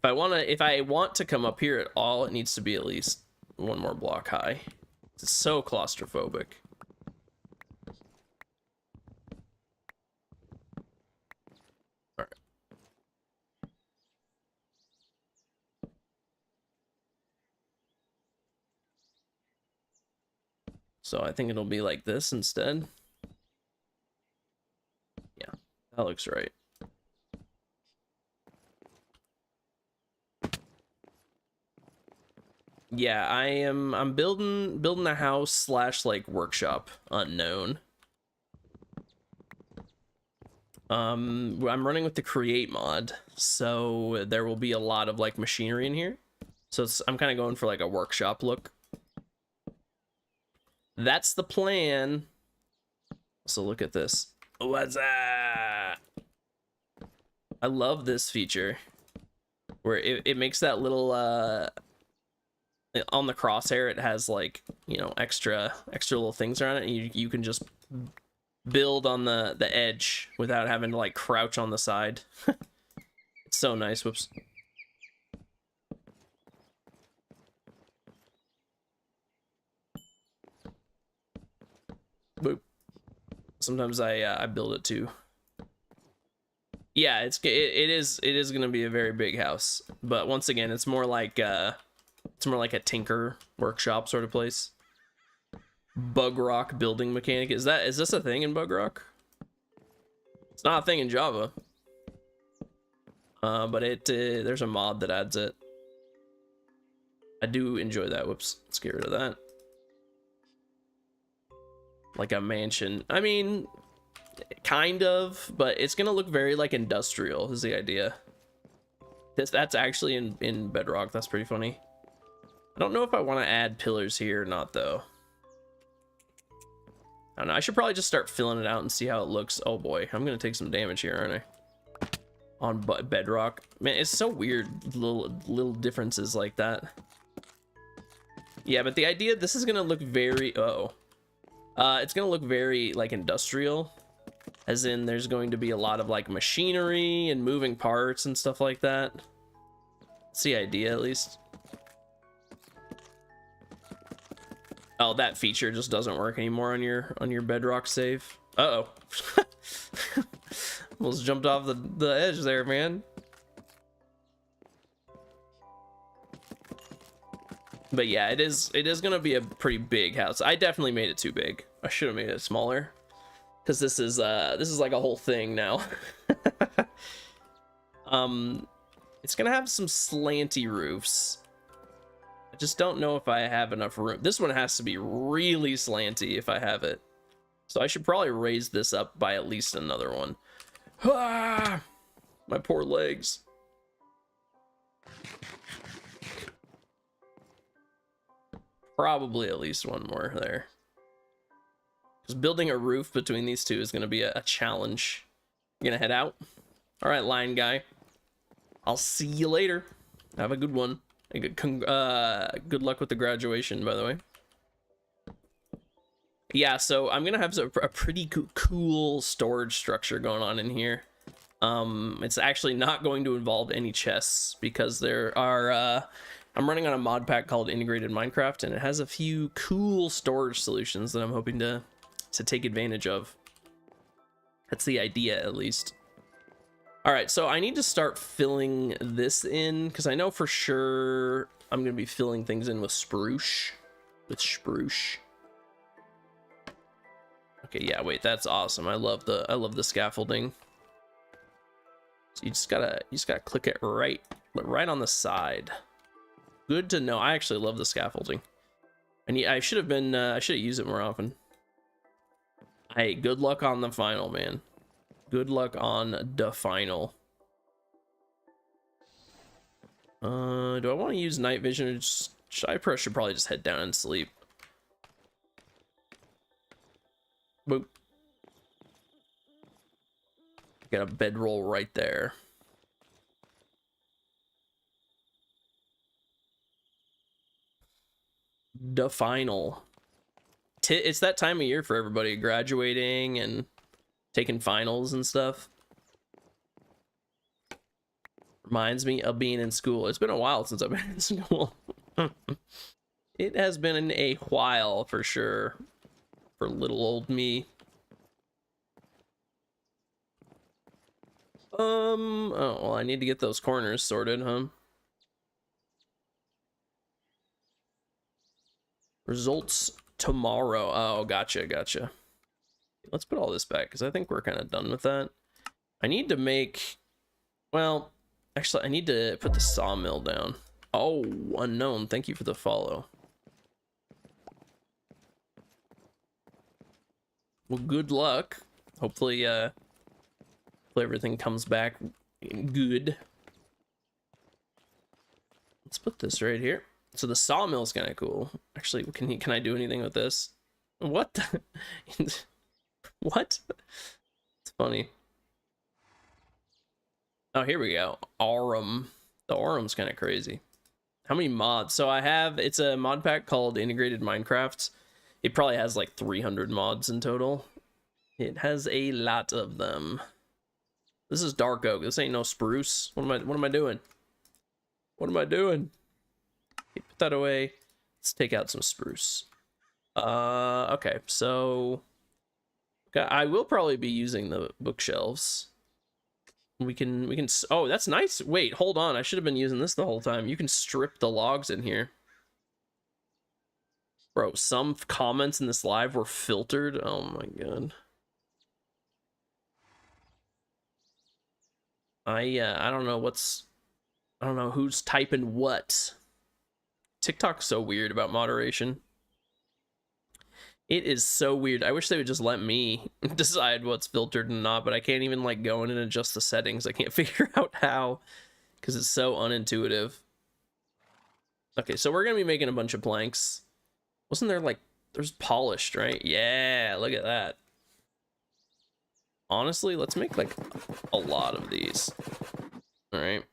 If I want to come up here at all, it needs to be at least one more block high. It's so claustrophobic. All right. So I think it'll be like this instead. Yeah, that looks right. Yeah, I'm building a house slash like workshop unknown. I'm running with the create mod, so there will be a lot of like machinery in here. So I'm kind of going for like a workshop look. That's the plan. So look at this. What's that? I love this feature where it makes that little on the crosshair, it has like, you know, extra little things around it, and you can just build on the edge without having to like crouch on the side. It's so nice. Whoops. Boop. Sometimes I build it too. Yeah, it is gonna be a very big house, but once again, it's more like a tinker workshop sort of place. Bug rock building mechanic. Is this a thing in Bug rock? It's not a thing in Java. But there's a mod that adds it. I do enjoy that. Whoops, let's get rid of that. Like a mansion. I mean, kind of, but it's gonna look very like industrial is the idea. That's actually in Bedrock. That's pretty funny. I don't know if I want to add pillars here or not, though. I don't know. I should probably just start filling it out and see how it looks. Oh boy, I'm gonna take some damage here, aren't I? On Bedrock, man, it's so weird. Little differences like that. Yeah, but the idea, this is gonna look very it's gonna look very like industrial, as in there's going to be a lot of like machinery and moving parts and stuff like that. That's the idea, at least. Oh, that feature just doesn't work anymore on your Bedrock save. Uh-oh. Almost jumped off the edge there, man. But yeah, it is gonna be a pretty big house. I definitely made it too big. I should have made it smaller, because this is like a whole thing now. It's gonna have some slanty roofs. I just don't know if I have enough room. This one has to be really slanty if I have it. So I should probably raise this up by at least another one. Ah, my poor legs. Probably at least one more there. Because building a roof between these two is going to be a challenge. You're going to head out? All right, line guy. I'll see you later. Have a good one. Good luck with the graduation, by the way. Yeah, so I'm gonna have a pretty cool storage structure going on in here. It's actually not going to involve any chests, because there are I'm running on a mod pack called Integrated Minecraft, and it has a few cool storage solutions that I'm hoping to take advantage of. That's the idea, at least. All right, so I need to start filling this in, because I know for sure I'm gonna be filling things in with spruce. Okay, yeah, wait, that's awesome. I love the scaffolding. So you just gotta click it right on the side. Good to know. I actually love the scaffolding. I should have used it more often. Hey, good luck on the final, man. Good luck on the final. Do I want to use night vision, or should probably just head down and sleep? Boop. Got a bedroll right there. The final. It's that time of year for everybody, graduating and taking finals and stuff. Reminds me of being in school. It's been a while since I've been in school. It has been a while for sure for little old me. Oh, well, I need to get those corners sorted, huh? Results tomorrow. Oh, gotcha. Let's put all this back because I think we're kind of done with that. I need to make, well, actually, I need to put the sawmill down. Oh, unknown. Thank you for the follow. Well, good luck. Hopefully, everything comes back good. Let's put this right here. So the sawmill's kind of cool. Actually, can I do anything with this? What? What? It's funny. Oh, here we go. Aurum. The Aurum's kind of crazy. How many mods? So it's a mod pack called Integrated Minecraft. It probably has like 300 mods in total. It has a lot of them. This is dark oak. This ain't no spruce. What am I doing? What am I doing? Okay, put that away. Let's take out some spruce. Okay, so I will probably be using the bookshelves. We can oh, that's nice. Wait, hold on. I should have been using this the whole time. You can strip the logs in here. Bro, some comments in this live were filtered. Oh my god. I don't know who's typing what. TikTok's so weird about moderation. It is so weird. I wish they would just let me decide what's filtered and not, but I can't even like go in and adjust the settings. I can't figure out how because it's so unintuitive. Okay, so we're gonna be making a bunch of planks. Wasn't there like, there's polished, right? Yeah, look at that. Honestly, let's make like a lot of these. All right.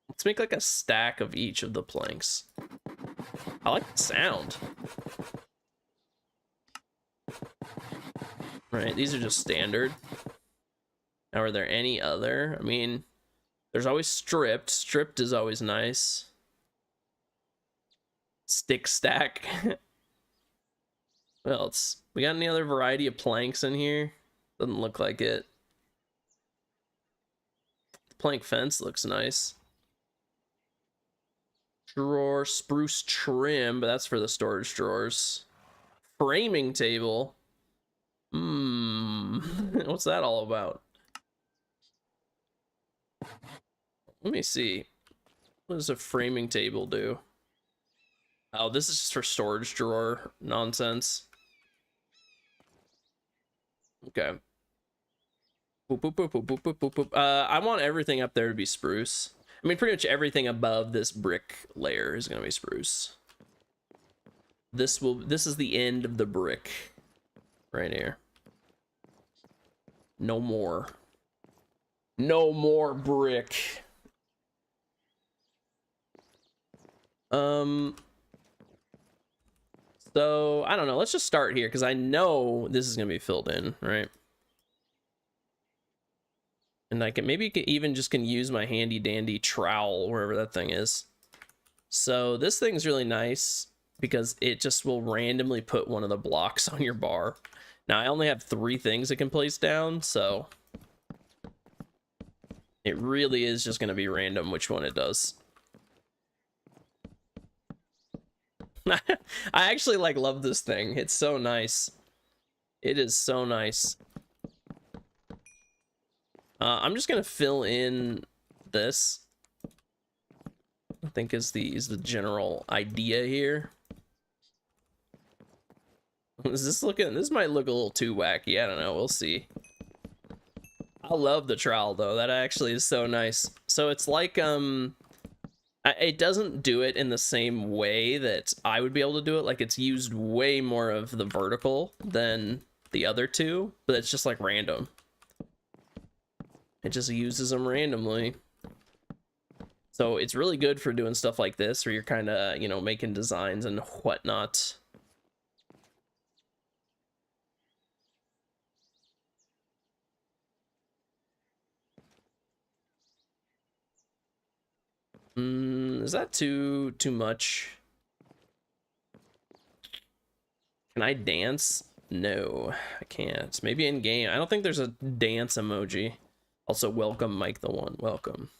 Let's make like a stack of each of the planks. I like the sound. Right, these are just standard. Now, are there any other? I mean, there's always stripped. Stripped is always nice. Stick stack. What else? We got any other variety of planks in here? Doesn't look like it. The plank fence looks nice. Drawer, spruce trim, but that's for the storage drawers. Framing table. What's that all about? Let me see. What does a framing table do? Oh, this is just for storage drawer nonsense. Okay. Boop, boop, boop, boop, boop, boop, boop, boop. I want everything up there to be spruce. I mean, pretty much everything above this brick layer is gonna be spruce. This is the end of the brick. Right here. No more. No more brick. So, I don't know. Let's just start here, because I know this is going to be filled in, right? And I can maybe even just can use my handy dandy trowel, wherever that thing is. So this thing's really nice, because it just will randomly put one of the blocks on your bar. Now, I only have 3 things it can place down, so it really is just going to be random which one it does. I actually like love this thing. It's so nice. It is so nice. I'm just gonna fill in this. I think is the general idea here. Is this looking? This might look a little too wacky. I don't know. We'll see. I love the trowel though. That actually is so nice. So it's like it doesn't do it in the same way that I would be able to do it. Like it's used way more of the vertical than the other two, but it's just like random. It just uses them randomly. So it's really good for doing stuff like this where you're kind of, you know, making designs and whatnot. Is that too much? Can I dance? No, I can't. Maybe in game. I don't think there's a dance emoji. Also, welcome Mike the One. Welcome.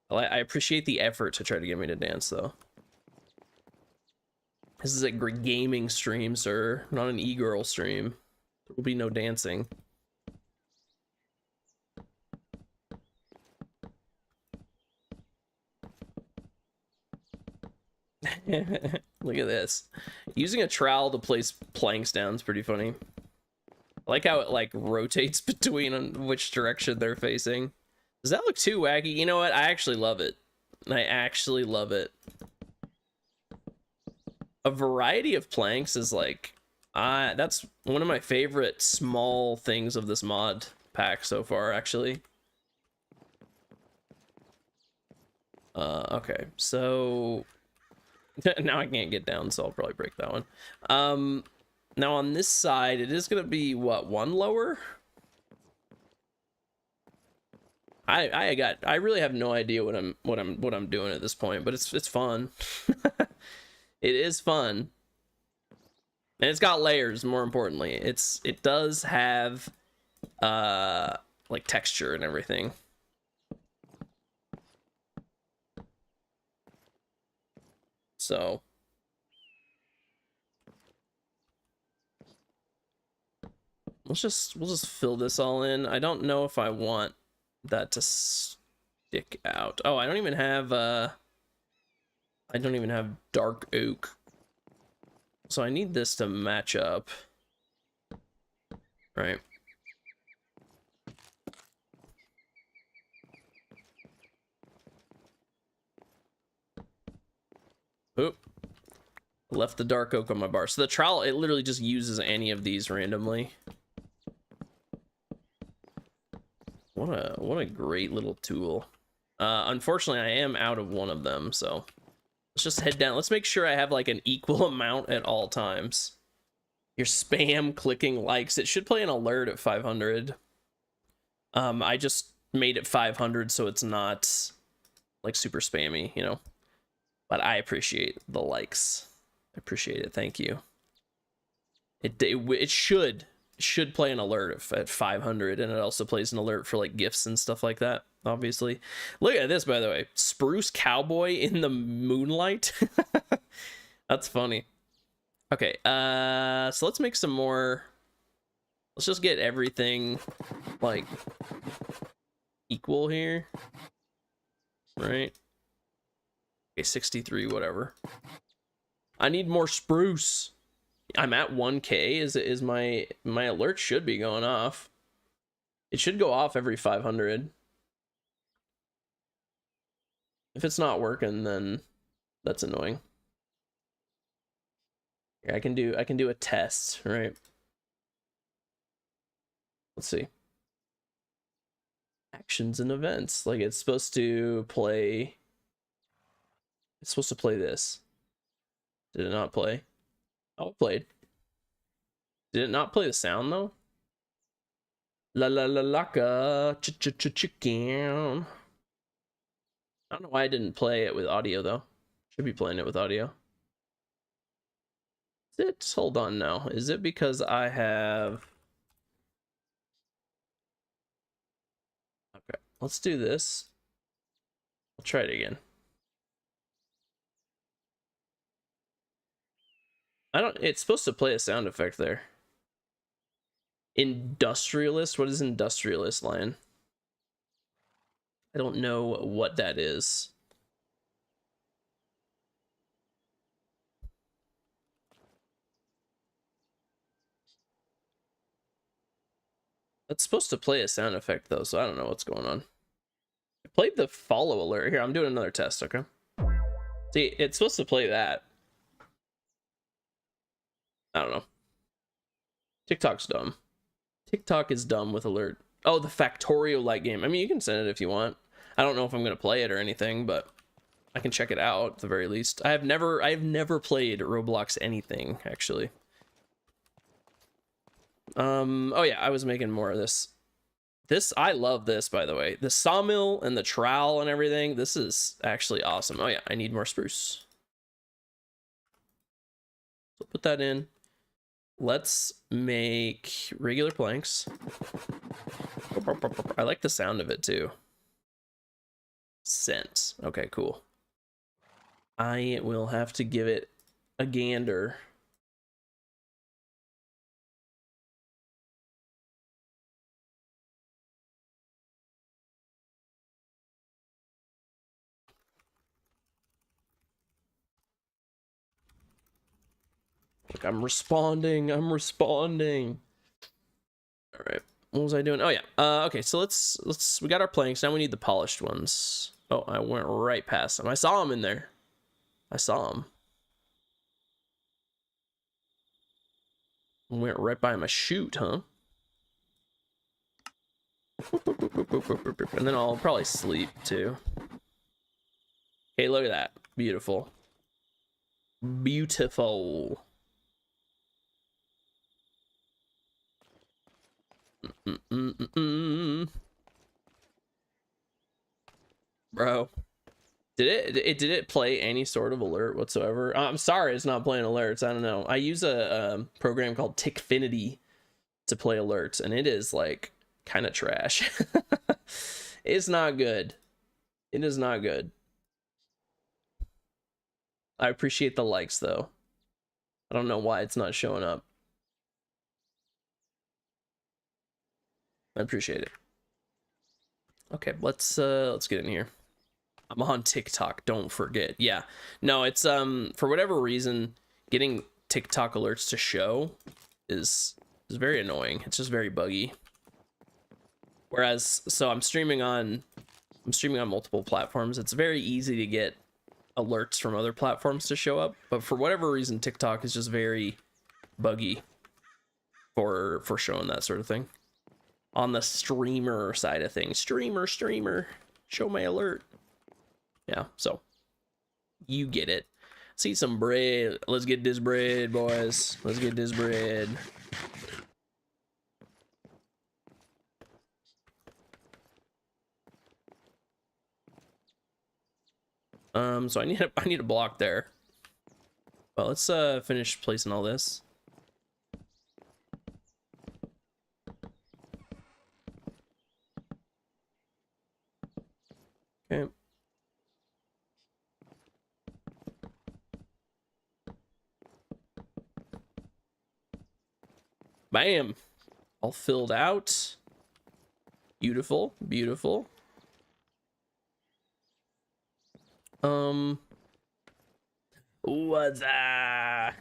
I appreciate the effort to try to get me to dance, though. This is a gaming stream, sir, not an e-girl stream. There will be no dancing. Look at this. Using a trowel to place planks down is pretty funny. I like how it like rotates between which direction they're facing. Does that look too wacky? You know what? I actually love it. I actually love it. A variety of planks is like, that's one of my favorite small things of this mod pack so far, actually. Okay, so now I can't get down, so I'll probably break that one. Now on this side, it is gonna be what, one lower? I really have no idea what I'm doing at this point, but it's fun. It is fun. And it's got layers, more importantly. It does have like texture and everything. So we'll just fill this all in. I don't know if I want that to stick out. Oh, I don't even have dark oak. So I need this to match up. Right. Oop. Left the dark oak on my bar. So the trowel, it literally just uses any of these randomly. What a great little tool. Unfortunately, I am out of one of them, so let's just head down. Let's make sure I have like an equal amount at all times. Your spam clicking likes. It should play an alert at 500. I just made it 500 so it's not like super spammy, you know. But I appreciate the likes. I appreciate it. Thank you. It should play an alert at 500, and it also plays an alert for like gifts and stuff like that, obviously. Look at this, by the way. Spruce cowboy in the moonlight. That's funny. Okay, so let's make some more. Let's just get everything like equal here, right? Okay, 63, whatever. I need more spruce. I'm at 1K. Is my alert should be going off. It should go off every 500. If it's not working, then that's annoying. I can do a test, right? Let's see. Actions and events. Like it's supposed to play. It's supposed to play this. Did it not play? Oh, it played. Did it not play the sound though? La la la laka chicken. I don't know why I didn't play it with audio though. Should be playing it with audio. Is it? Hold on now. Is it because I have? Okay, let's do this. I'll try it again. It's supposed to play a sound effect there. Industrialist? What is industrialist, Lion? I don't know what that is. It's supposed to play a sound effect though, so I don't know what's going on. I played the follow alert. Here, I'm doing another test, okay? See, it's supposed to play that. I don't know. TikTok's dumb. TikTok is dumb with alert. Oh, the Factorio light game. I mean, you can send it if you want. I don't know if I'm going to play it or anything, but I can check it out at the very least. I've never played Roblox anything, actually. Oh yeah, I was making more of this. I love this, by the way. The sawmill and the trowel and everything. This is actually awesome. Oh yeah, I need more spruce. So put that in. Let's make regular planks. I like the sound of it too. Scent. Okay, cool. I will have to give it a gander. Look, I'm responding. I'm responding. All right. What was I doing? Oh yeah. Okay. So we got our planks. Now we need the polished ones. Oh, I went right past them. I saw them in there. I saw them. Went right by my chute, huh? And then I'll probably sleep too. Hey, look at that. Beautiful. Beautiful. Bro, did it play any sort of alert whatsoever? I'm sorry, it's not playing alerts. I don't know. I use a program called Tickfinity to play alerts, and it is like kind of trash. It's not good. It is not good. I appreciate the likes though. I don't know why it's not showing up. I appreciate it. Okay, let's get in here. I'm on TikTok, don't forget. Yeah. No, it's for whatever reason, getting TikTok alerts to show is very annoying. It's just very buggy. Whereas, so I'm streaming on multiple platforms. It's very easy to get alerts from other platforms to show up, but for whatever reason, TikTok is just very buggy for showing that sort of thing. On the streamer side of things, streamer, show my alert. Yeah, so you get it. See some bread. Let's get this bread, boys. Let's get this bread. So I need a block there. Well, let's finish placing all this. Okay. Bam. All filled out. Beautiful, beautiful. What's that?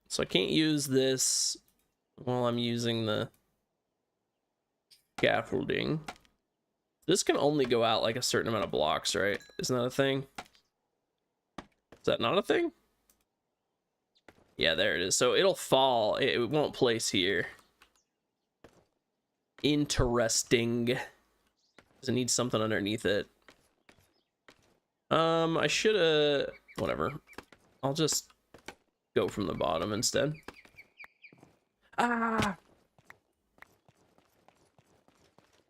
So I can't use this while I'm using the scaffolding. This can only go out like a certain amount of blocks, right? Isn't that a thing? Is that not a thing? Yeah, there it is. So it'll fall. It won't place here. Interesting. Does it need something underneath it? I should have... Whatever. I'll just go from the bottom instead. Ah!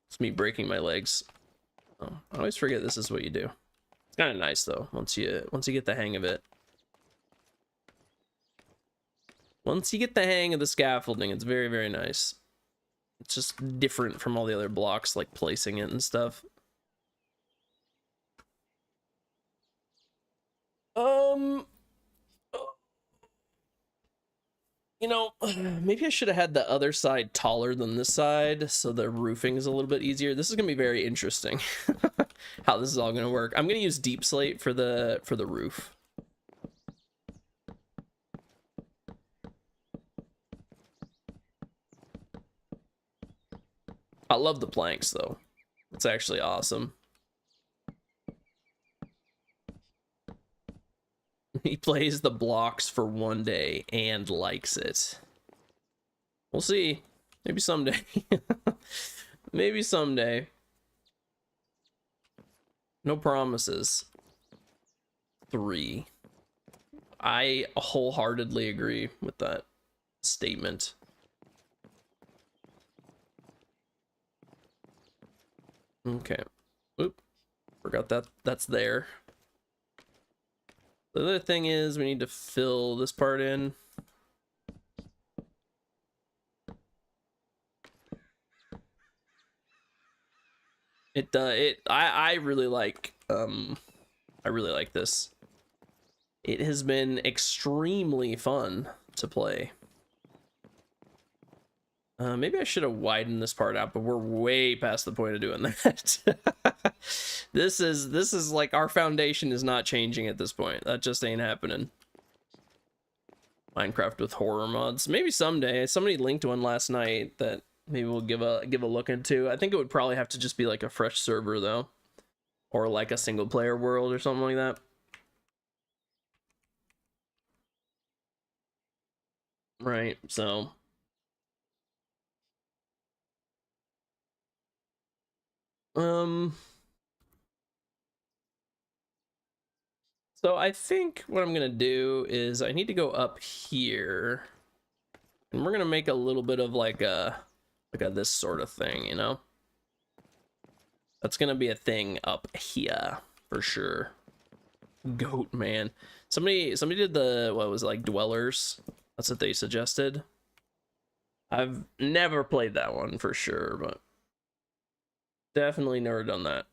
It's me breaking my legs. Oh, I always forget this is what you do. It's kind of nice though, once you get the hang of it. Once you get the hang of the scaffolding, it's very, very nice. It's just different from all the other blocks, like placing it and stuff. Um, you know, maybe I should have had the other side taller than this side, so the roofing is a little bit easier. This is gonna be very interesting, how this is all gonna work. I'm gonna use deep slate for the roof. I love the planks though. It's actually awesome. He plays the blocks for one day and likes it. We'll see. Maybe someday. Maybe someday. No promises. 3. I wholeheartedly agree with that statement. Okay. Oop. Forgot that that's there. The other thing is we need to fill this part in. I really like this. It has been extremely fun to play. Maybe I should have widened this part out, but we're way past the point of doing that. This is like our foundation is not changing at this point. That just ain't happening. Minecraft with horror mods. Maybe someday. Somebody linked one last night that maybe we'll give a look into. I think it would probably have to just be like a fresh server though, or like a single player world or something like that. Right. So so I think what I'm gonna do is I need to go up here, and we're gonna make a little bit of like a this sort of thing, you know. That's gonna be a thing up here for sure. Goat man. Somebody did the, what was it, like dwellers? That's what they suggested. I've never played that one for sure, but definitely never done that.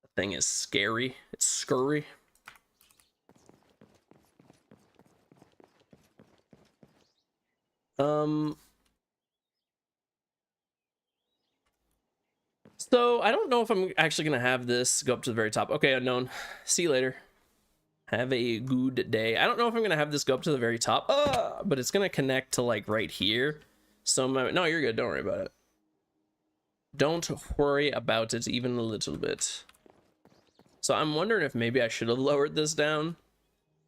The thing is scary. It's scurry. So I don't know if I'm actually gonna have this go up to the very top. Okay, unknown. See you later. Have a good day. I don't know if I'm gonna have this go up to the very top, but it's gonna connect to like right here. So no, you're good. Don't worry about it. Don't worry about it even a little bit. So I'm wondering if maybe I should have lowered this down.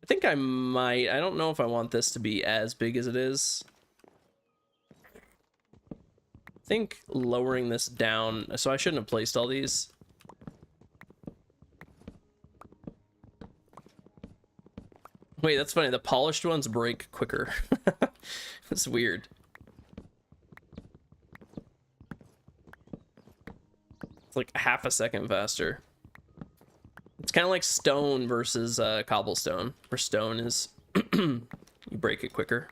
I think I might. I don't know if I want this to be as big as it is. I think lowering this down, so I shouldn't have placed all these. Wait, that's funny. The polished ones break quicker. That's weird. It's like half a second faster. It's kind of like stone versus cobblestone, where stone is you break it quicker.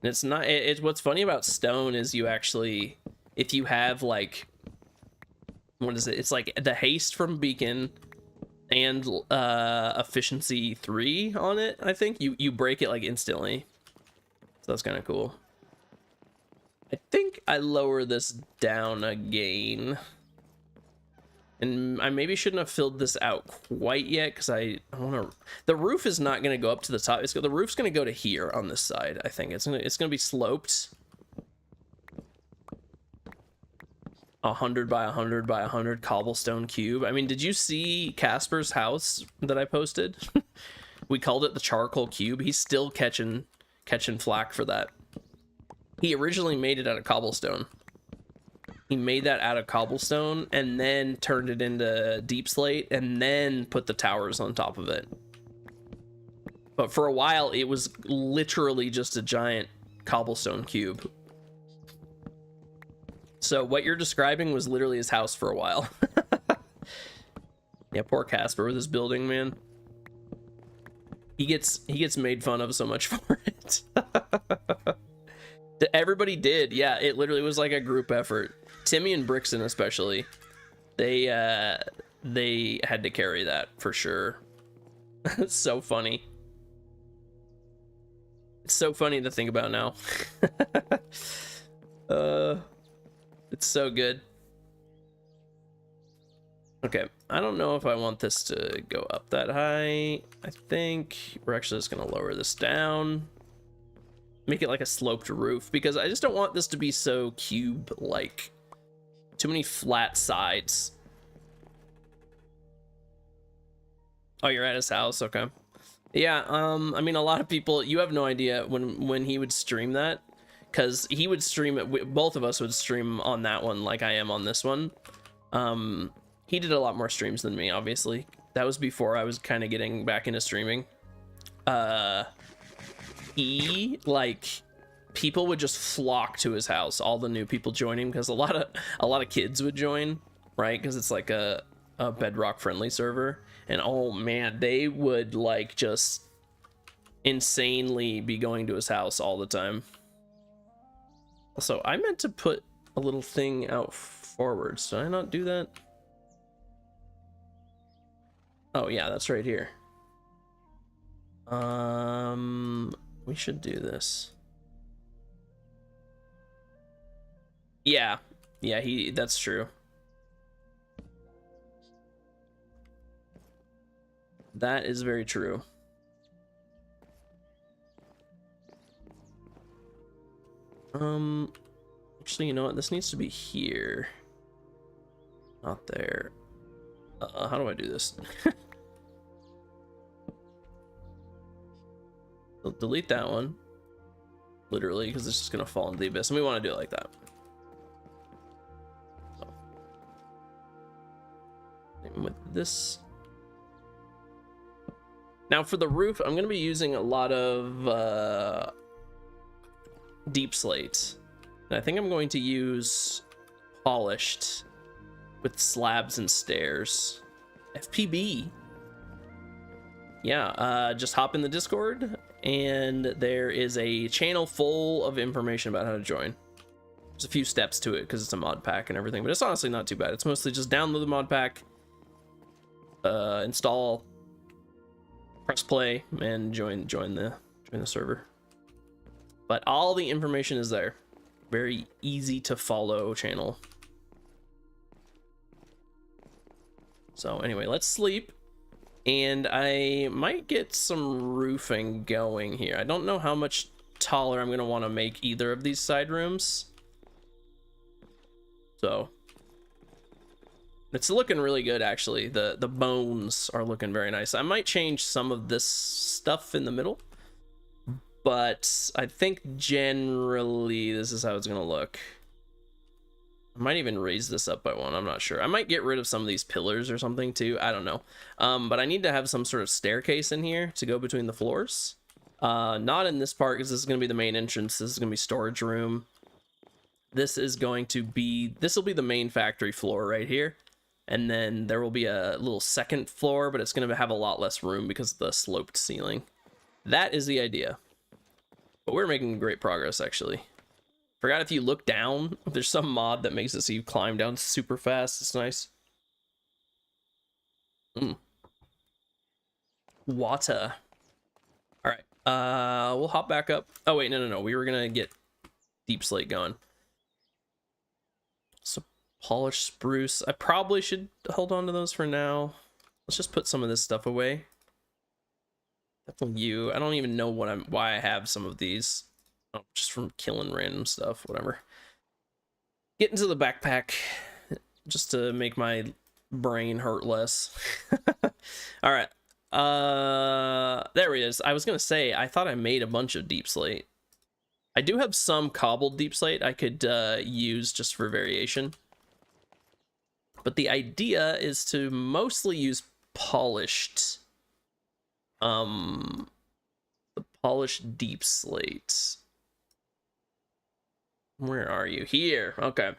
And it's not, it's what's funny about stone is you actually, if you have like, what is it? It's like the haste from beacon and efficiency 3 on it. I think you break it like instantly. So that's kind of cool. I think I lower this down again. And I maybe shouldn't have filled this out quite yet because I want to. The roof is not going to go up to the top. The roof's going to go to here on this side. I think it's gonna be sloped. 100 by 100 by 100 cobblestone cube. I mean, did you see Casper's house that I posted? We called it the charcoal cube. He's still catching flack for that. He originally made it out of cobblestone. He made that out of cobblestone and then turned it into deep slate and then put the towers on top of it. But for a while, it was literally just a giant cobblestone cube. So what you're describing was literally his house for a while. Yeah, poor Casper with his building, man. He gets made fun of so much for it. Everybody did. Yeah, it literally was like a group effort. Timmy and Brixton especially. They had to carry that for sure. It's so funny. It's so funny to think about now. It's so good. Okay, I don't know if I want this to go up that high. I think we're actually just gonna lower this down. Make it like a sloped roof, because I just don't want this to be so cube-like. Too many flat sides. Oh, you're at his house? Okay. Yeah, I mean, a lot of people, you have no idea when he would stream that, because he would stream it, both of us would stream on that one like I am on this one. He did a lot more streams than me, obviously. That was before I was kind of getting back into streaming. People would just flock to his house, all the new people joining, because a lot of kids would join, right? Because it's like a Bedrock friendly server, and oh man, they would like just insanely be going to his house all the time. So I meant to put a little thing out forwards. Did I not do that? Oh yeah, that's right here. We should do this. Yeah, that's true. That is very true. Actually, you know what? This needs to be here. Not there. How do I do this? I'll delete that one. Literally, because it's just gonna fall into the abyss, and we want to do it like that. So. And with this. Now for the roof, I'm gonna be using a lot of deep slate. And I think I'm going to use polished with slabs and stairs. FPB. Yeah, just hop in the Discord, and there is a channel full of information about how to join. There's a few steps to it because it's a mod pack and everything, but it's honestly not too bad. It's mostly just download the mod pack, install, press play, and join the server. But all the information is there. Very easy to follow channel. So anyway, let's sleep. And I might get some roofing going here. I don't know how much taller I'm going to want to make either of these side rooms. So it's looking really good, actually. The bones are looking very nice. I might change some of this stuff in the middle, but I think generally this is how it's going to look. I might even raise this up by one. I'm not sure. I might get rid of some of these pillars or something too. I don't know. But I need to have some sort of staircase in here to go between the floors. Not in this part, because this is going to be the main entrance. This is going to be storage room. This will be the main factory floor right here. And then there will be a little second floor, but it's going to have a lot less room because of the sloped ceiling. That is the idea. But we're making great progress, actually. Forgot if you look down, there's some mod that makes it so you climb down super fast. It's nice. Water. All right. We'll hop back up. Oh wait, no. We were gonna get deep slate going. So polished spruce. I probably should hold on to those for now. Let's just put some of this stuff away. Definitely you. I don't even know why I have some of these. Oh, just from killing random stuff, whatever. Get into the backpack just to make my brain hurt less. All right. There he is. I was gonna say, I thought I made a bunch of deep slate. I do have some cobbled deep slate I could use just for variation. But the idea is to mostly use polished the polished deep slate. Where are you? Here. Okay.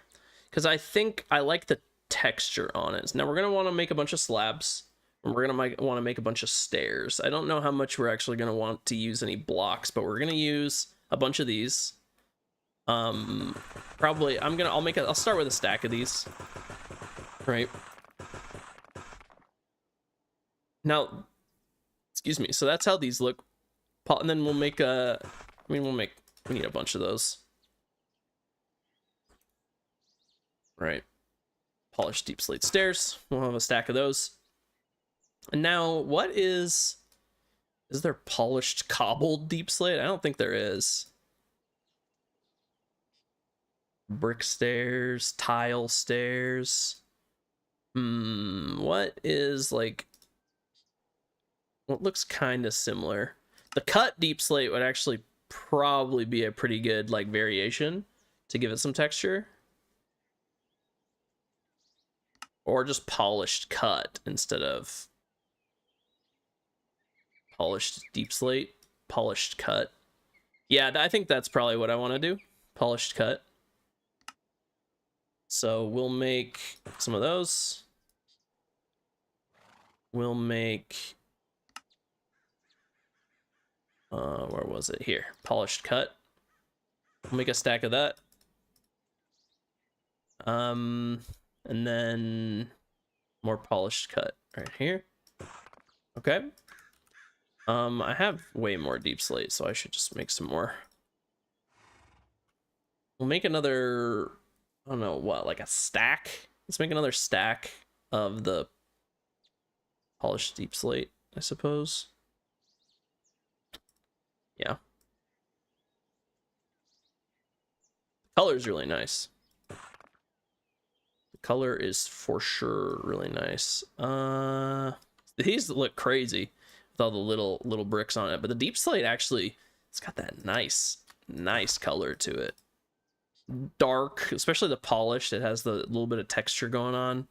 Because I think I like the texture on it. Now we're going to want to make a bunch of slabs. And we're going to want to make a bunch of stairs. I don't know how much we're actually going to want to use any blocks, but we're going to use a bunch of these. Probably I'll start with a stack of these. Right. Now, excuse me. So that's how these look. And then we'll make we need a bunch of those. Right. Polished deep slate stairs. We'll have a stack of those. And now, what is there polished cobbled deep slate? I don't think there is. Brick stairs, tile stairs. What is like what looks kind of similar? The cut deep slate would actually probably be a pretty good like variation to give it some texture. Or just polished cut instead of polished deep slate, polished cut. Yeah, I think that's probably what I want to do. Polished cut. So we'll make some of those. We'll make where was it? Here. Polished cut. We'll make a stack of that. And then more polished cut right here. Okay. I have way more deep slate, so I should just make some more. We'll make another, I don't know what, like a stack? Let's make another stack of the polished deep slate, I suppose. Yeah. The color is really nice. The color is for sure really nice. These look crazy with all the little bricks on it, but the deep slate actually, it's got that nice color to it. Dark, especially the polished. It has the little bit of texture going on.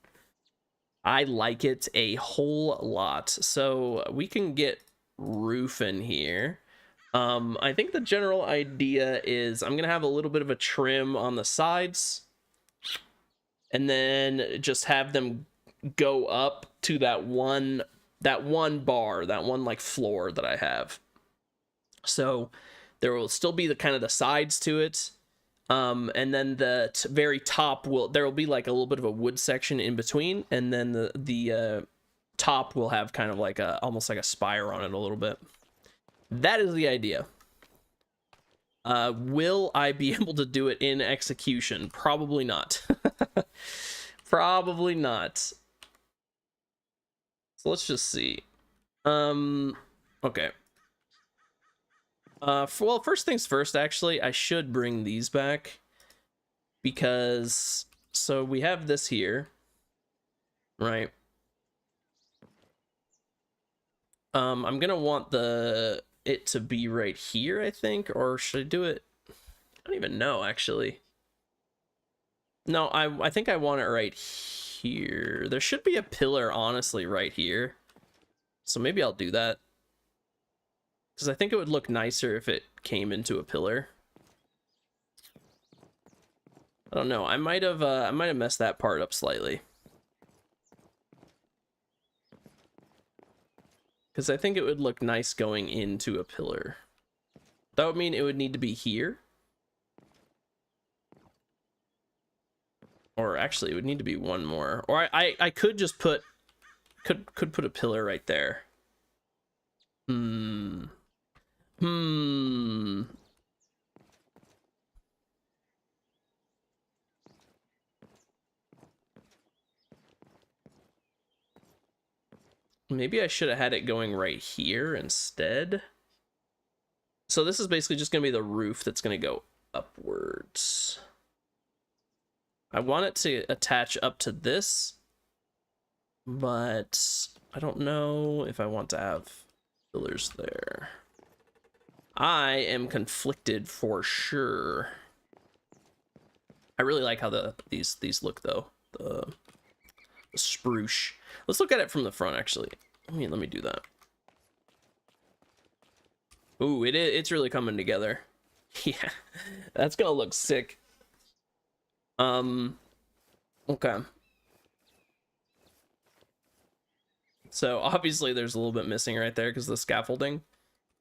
I like it a whole lot. So we can get roof in here. I think the general idea is I'm gonna have a little bit of a trim on the sides, and then just have them go up to that one bar, that one like floor that I have. So there will still be the kind of the sides to it. And then the very top there will be like a little bit of a wood section in between, and then the top will have kind of like almost like a spire on it a little bit. That is the idea. Will I be able to do it in execution? Probably not. Probably not. So let's just see. Okay. Well, first things first, actually, I should bring these back. Because, so we have this here. Right. I'm gonna want it to be right here, I think, or should I do it? I don't even know, actually. No, I think I want it right here. There should be a pillar, honestly, right here. So maybe I'll do that. Because I think it would look nicer if it came into a pillar. I don't know. I might have messed that part up slightly. Because I think it would look nice going into a pillar. That would mean it would need to be here. Or actually, it would need to be one more. Or I could just put... Could put a pillar right there. Maybe I should have had it going right here instead. So this is basically just going to be the roof that's going to go upwards. I want it to attach up to this, but I don't know if I want to have pillars there. I am conflicted for sure. I really like how these look though. The spruce. Let's look at it from the front, actually. Let me do that. Ooh, it's really coming together. Yeah, that's gonna look sick. Okay. So obviously there's a little bit missing right there because of the scaffolding.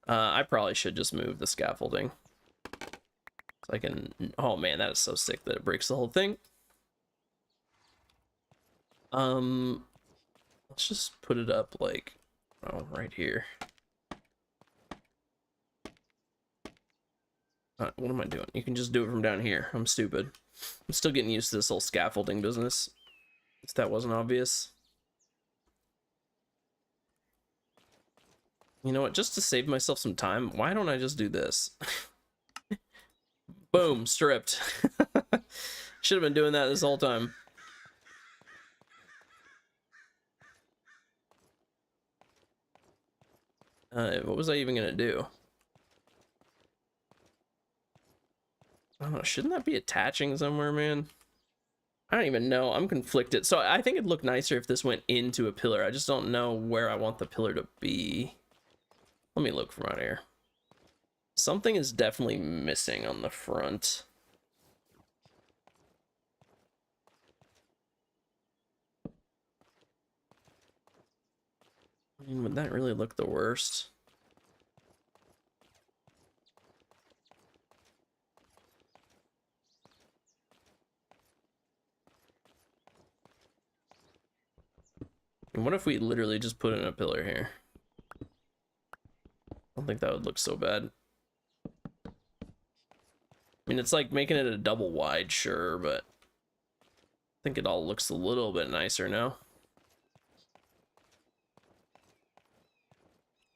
I probably should just move the scaffolding. So I can, oh man, that is so sick that it breaks the whole thing. Let's just put it up like, oh, right here. What am I doing? You can just do it from down here. I'm stupid. I'm still getting used to this whole scaffolding business. If that wasn't obvious. You know what? Just to save myself some time, why don't I just do this? Boom, stripped. Should have been doing that this whole time. What was I even gonna do? I don't know. Shouldn't that be attaching somewhere, man? I don't even know. I'm conflicted. So I think it'd look nicer if this went into a pillar. I just don't know where I want the pillar to be. Let me look from out here. Something is definitely missing on the front. I mean, would that really look the worst? And what if we literally just put in a pillar here? I don't think that would look so bad. I mean, it's like making it a double wide, sure, but I think it all looks a little bit nicer now.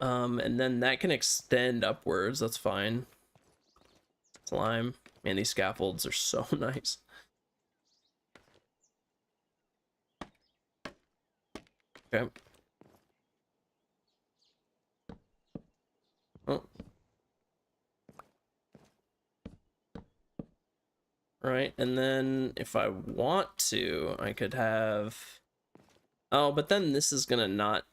And then that can extend upwards, that's fine. Slime. Man, these scaffolds are so nice. Okay. Oh. Right, and then if I want to, I could have... Oh, but then this is gonna not...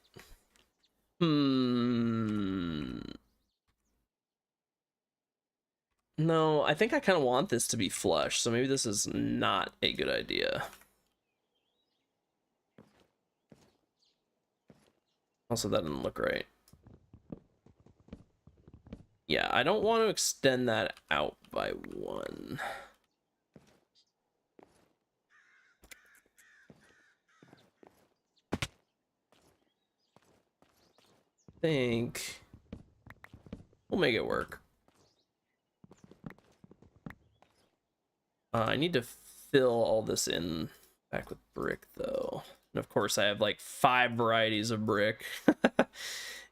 No, I think I kind of want this to be flush, so maybe this is not a good idea. Also, that didn't look right. Yeah, I don't want to extend that out by one. I think we'll make it work. I need to fill all this in back with brick, though. And of course, I have like 5 varieties of brick.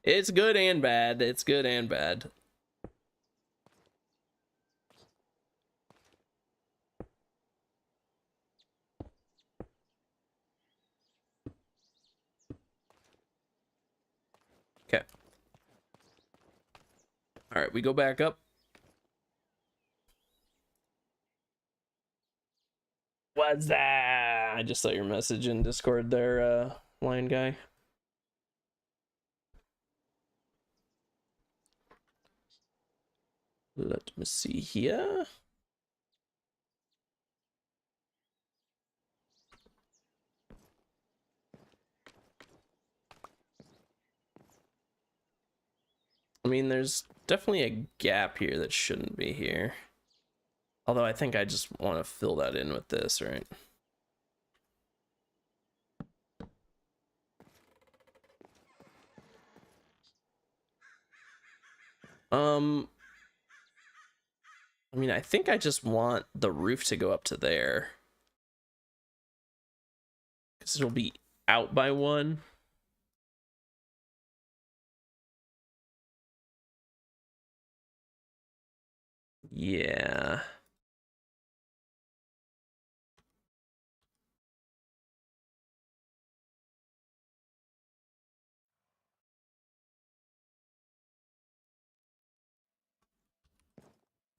It's good and bad. It's good and bad. Okay. All right, we go back up. What's that? I just saw your message in Discord there, line guy. Let me see here. I mean, there's definitely a gap here that shouldn't be here. Although I think I just want to fill that in with this, right? I mean, I think I just want the roof to go up to there. Because it'll be out by one. Yeah.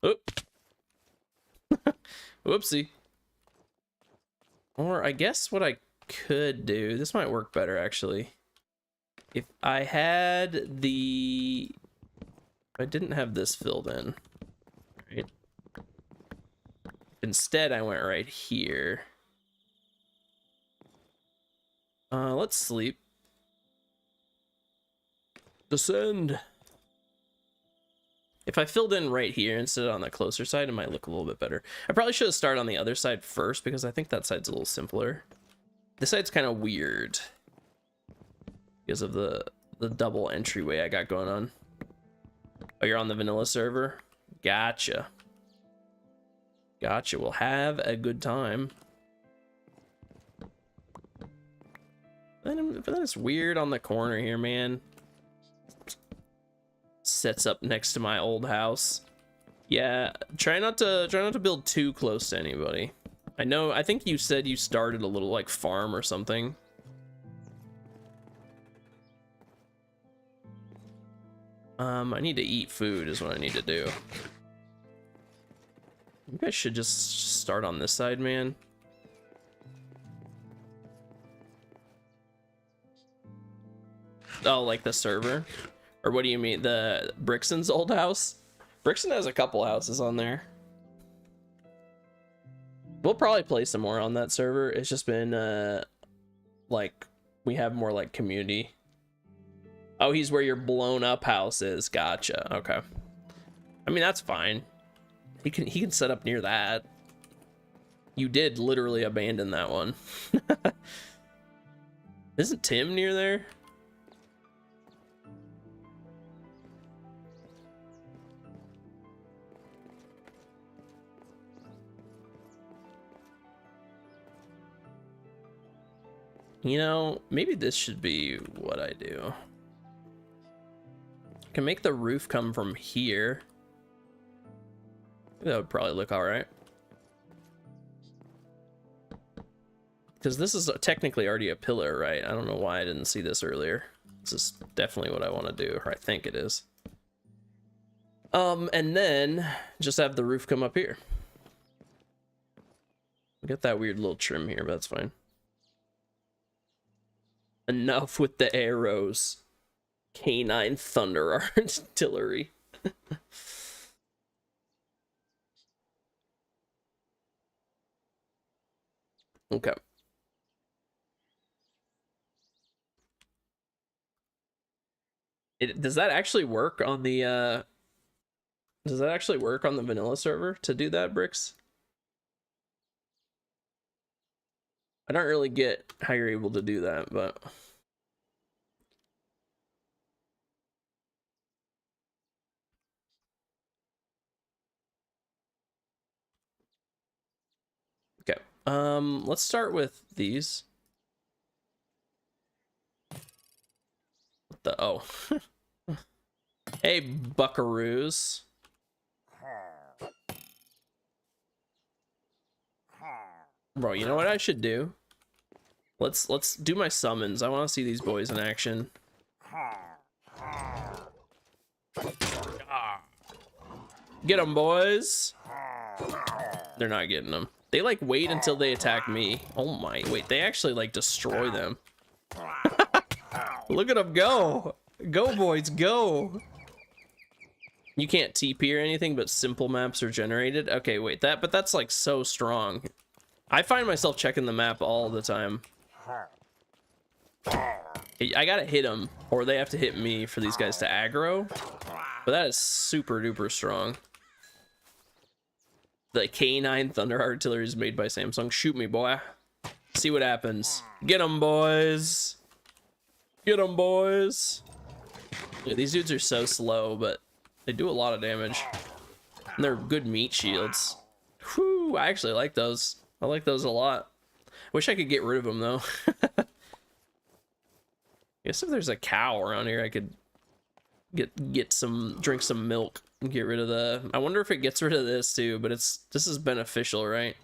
Oop. Whoopsie. Or I guess what I could do, this might work better actually. If I had the... I didn't have this filled in. Right? Instead, I went right here. Let's sleep. Descend. If I filled in right here instead of on the closer side, it might look a little bit better. I probably should have started on the other side first because I think that side's a little simpler. This side's kind of weird because of the double entryway I got going on. Oh, you're on the vanilla server? Gotcha. Gotcha. We'll have a good time. But then it's weird on the corner here, man. Sets up next to my old house. Yeah, try not to build too close to anybody. I think you said you started a little like farm or something. I need to eat food is what I need to do. You guys should just start on this side, man. Oh, like the server? Or what do you mean? The Brixton's old house? Brixton has a couple houses on there. We'll probably play some more on that server. It's just been, like, we have more, like, community. Oh, he's where your blown up house is. Gotcha. Okay. I mean, that's fine. He can set up near that. You did literally abandon that one. Isn't Tim near there? You know, maybe this should be what I do. I can make the roof come from here. That would probably look all right. Because this is technically already a pillar, right? I don't know why I didn't see this earlier. This is definitely what I want to do, or I think it is. And then just have the roof come up here. Get that weird little trim here, but that's fine. Enough with the arrows. Canine Thunder Artillery. Okay. Does that actually work on the does that actually work on the vanilla server to do that, Bricks? I don't really get how you're able to do that, but okay. Let's start with these. What the oh. Hey, buckaroos. Bro, you know what I should do? Let's do my summons. I want to see these boys in action. Get them, boys. They're not getting them. They like wait until they attack me. Oh my, wait, they actually like destroy them. Look at them go. Go, boys, go. You can't TP or anything, but simple maps are generated. Okay, wait, but that's like so strong. I find myself checking the map all the time. I gotta hit them, or they have to hit me for these guys to aggro. But that is super duper strong. The K9 Thunder Artillery is made by Samsung. Shoot me, boy. See what happens. Get them, boys. Get them, boys. Yeah, these dudes are so slow, but they do a lot of damage. And they're good meat shields. Whew, I actually like those. I like those a lot. Wish I could get rid of them, though. Guess if there's a cow around here, I could drink some milk and get rid of the... I wonder if it gets rid of this, too, but this is beneficial, right?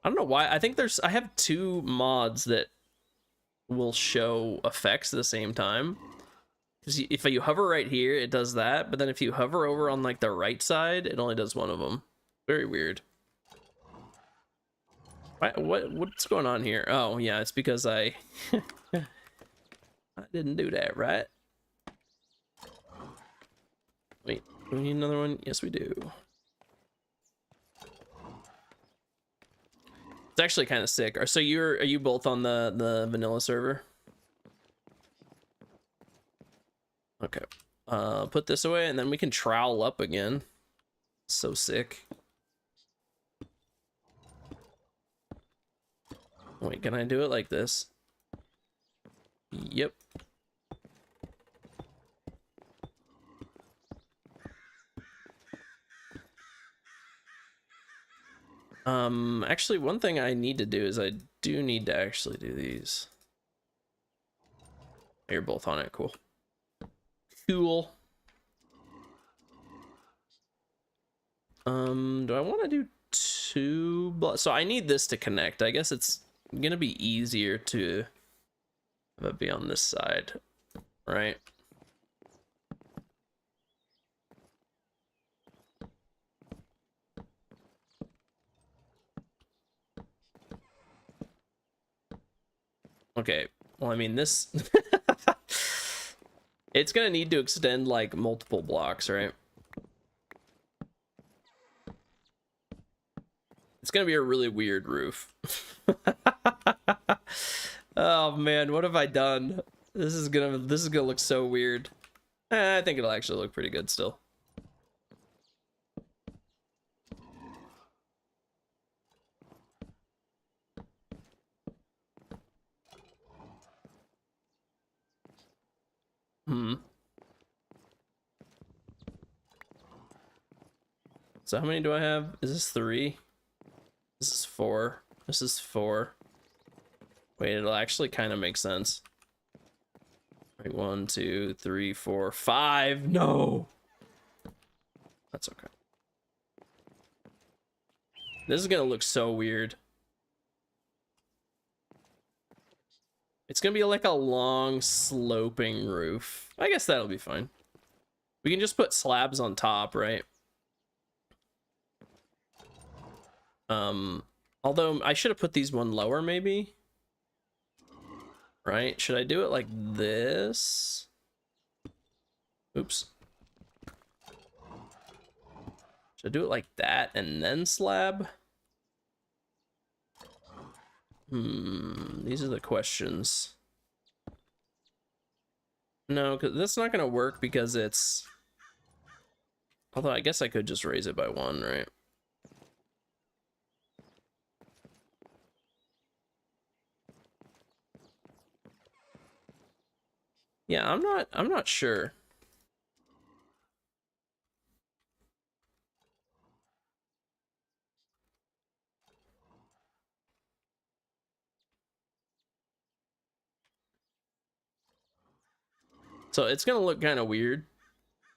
I don't know why. I think I have 2 mods that will show effects at the same time. Because if you hover right here, it does that, but then if you hover over on like the right side, it only does one of them. Very weird. What's going on here? Oh yeah, it's because I I didn't do that, right? Wait, do we need another one? Yes, we do. It's actually kind of sick. So are you both on the vanilla server? Okay. put this away, and then we can trowel up again. So sick. Wait, can I do it like this? Yep. Actually, one thing I need to do is I do need to actually do these. You're both on it, cool. Cool. Do I want to do two? So I need this to connect. I guess it's gonna be easier to have it be on this side, right? Okay, well, I mean, this... It's gonna need to extend, like, multiple blocks, right? It's gonna be a really weird roof. Oh, man, what have I done? This is gonna look so weird. I think it'll actually look pretty good still. So how many do I have? Is this 3? This is 4. This is 4. Wait, it'll actually kind of make sense. Like 1, 2, 3, 4, 5. No! That's okay. This is gonna look so weird. It's gonna be like a long sloping roof. I guess that'll be fine. We can just put slabs on top, right? Although I should have put these one lower, maybe. Right? Should I do it like this? Oops. Should I do it like that and then slab? These are the questions. No, because that's not gonna work because it's... Although I guess I could just raise it by 1, right? Yeah, I'm not sure. So it's gonna look kind of weird.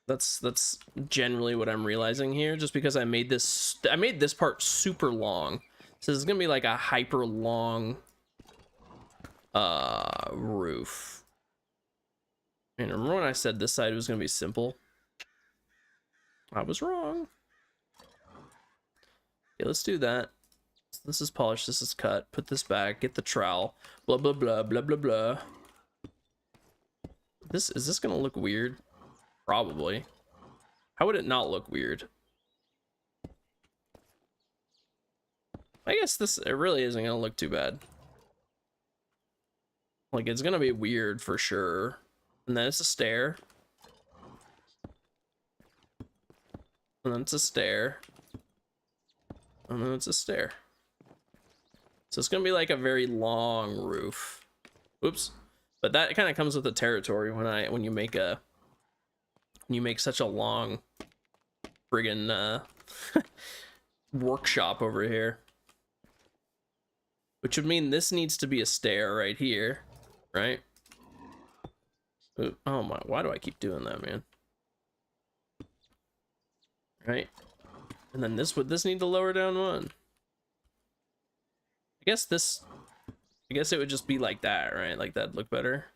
That's generally what I'm realizing here, just because I made this part super long. So this is gonna be like a hyper long roof. And remember when I said this side was gonna be simple? I was wrong. Okay, let's do that. This is polished, this is cut. Put this back, get the trowel. Blah blah blah blah blah blah. Is this gonna look weird? Probably. How would it not look weird? I guess it really isn't gonna look too bad. Like, it's gonna be weird for sure. And then it's a stair. And then it's a stair. And then it's a stair. So it's gonna be like a very long roof. Oops. But that kind of comes with the territory when you make such a long friggin' workshop over here. Which would mean this needs to be a stair right here, right? Ooh, oh my, why do I keep doing that, man? Right? And then would this need to lower down 1? I guess it would just be like that, right? Like that'd look better.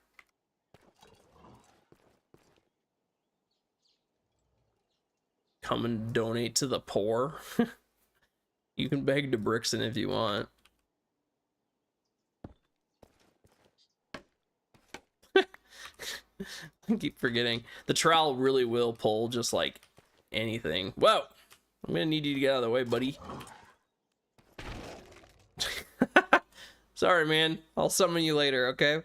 Come and donate to the poor. You can beg to Brixton if you want. I keep forgetting. The trowel really will pull just like anything. Whoa! I'm gonna need you to get out of the way, buddy. Sorry, man. I'll summon you later, okay?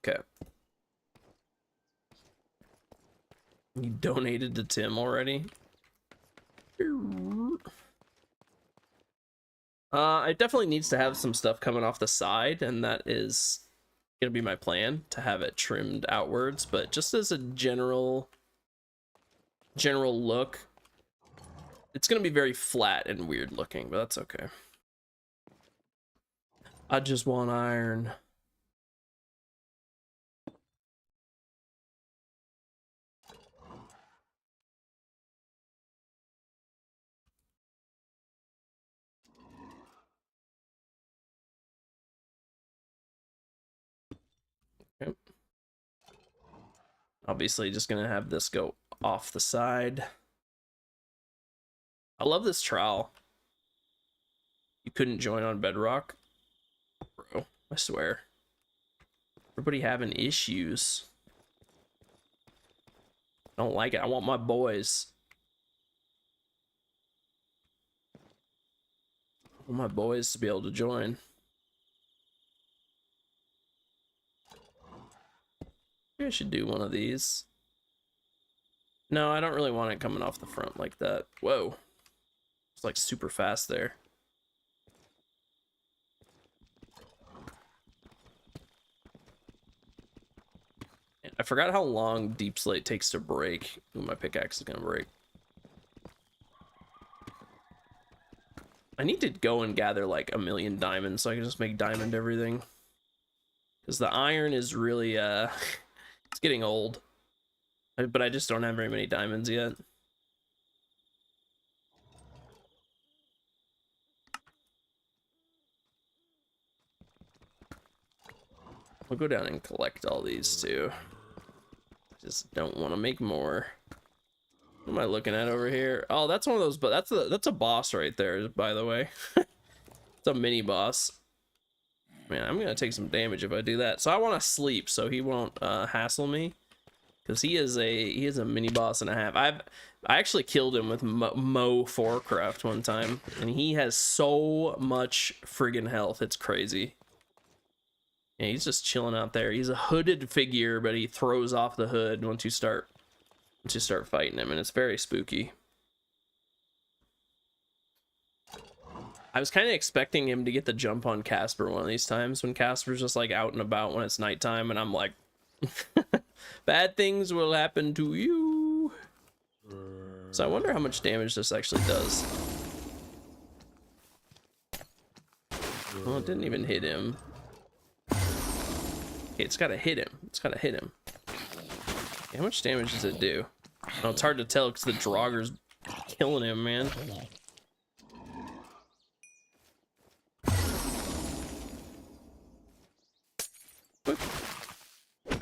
Okay. You donated to Tim already? It definitely needs to have some stuff coming off the side, and that is gonna be my plan, to have it trimmed outwards. But just as a general look, it's gonna be very flat and weird looking, but that's okay. I just want iron. Yep. Obviously just gonna have this go off the side. I love this trowel. You couldn't join on Bedrock? Bro, I swear. Everybody having issues. I don't like it. I want my boys. I want my boys to be able to join. Maybe I should do one of these. No, I don't really want it coming off the front like that. Whoa. It's like super fast there. I forgot how long Deep Slate takes to break. Ooh, my pickaxe is gonna break. I need to go and gather like 1,000,000 diamonds so I can just make diamond everything. Because the iron is really, it's getting old. But I just don't have very many diamonds yet. I'll go down and collect all these too. Just don't want to make more. What am I looking at over here? Oh, that's one of those, but that's a boss right there, by the way. It's a mini boss. Man, I'm gonna take some damage if I do that. So I want to sleep so he won't hassle me, because he is a mini boss and a half. I actually killed him with Mo Forecraft one time, and he has so much friggin' health. It's crazy. Yeah, he's just chilling out there. He's a hooded figure, but he throws off the hood once you start fighting him, and it's very spooky. I was kind of expecting him to get the jump on Casper one of these times, when Casper's just like out and about when it's nighttime, and I'm like, bad things will happen to you. So I wonder how much damage this actually does. Well, it didn't even hit him. Okay, it's gotta hit him. It's gotta hit him. Okay, how much damage does it do? Oh, it's hard to tell because the Draugr's killing him, man.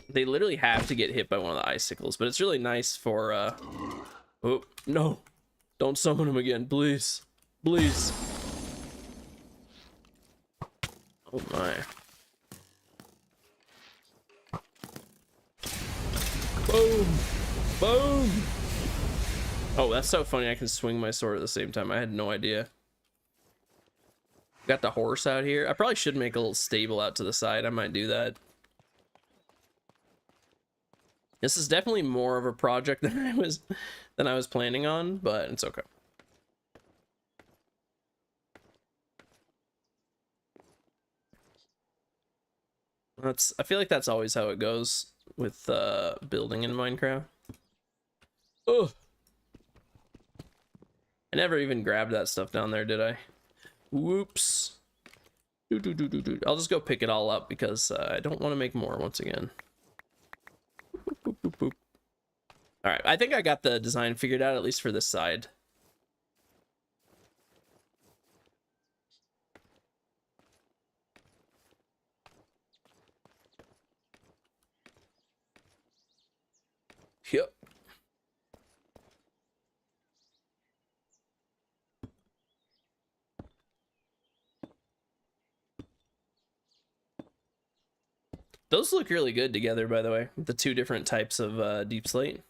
They literally have to get hit by one of the icicles, but it's really nice for, oh, no. Don't summon him again, please. Please. Oh, my. Boom! Boom! Oh, that's so funny. I can swing my sword at the same time. I had no idea. Got the horse out here. I probably should make a little stable out to the side. I might do that. This is definitely more of a project than I was planning on, but it's okay. I feel like that's always how it goes with building in Minecraft. Oh, I never even grabbed that stuff down there, did I? Whoops. I'll just go pick it all up because I don't want to make more once again. Boop, boop, boop. All right, I think I got the design figured out, at least for this side. Yep. Those look really good together, by the way. The two different types of deep slate.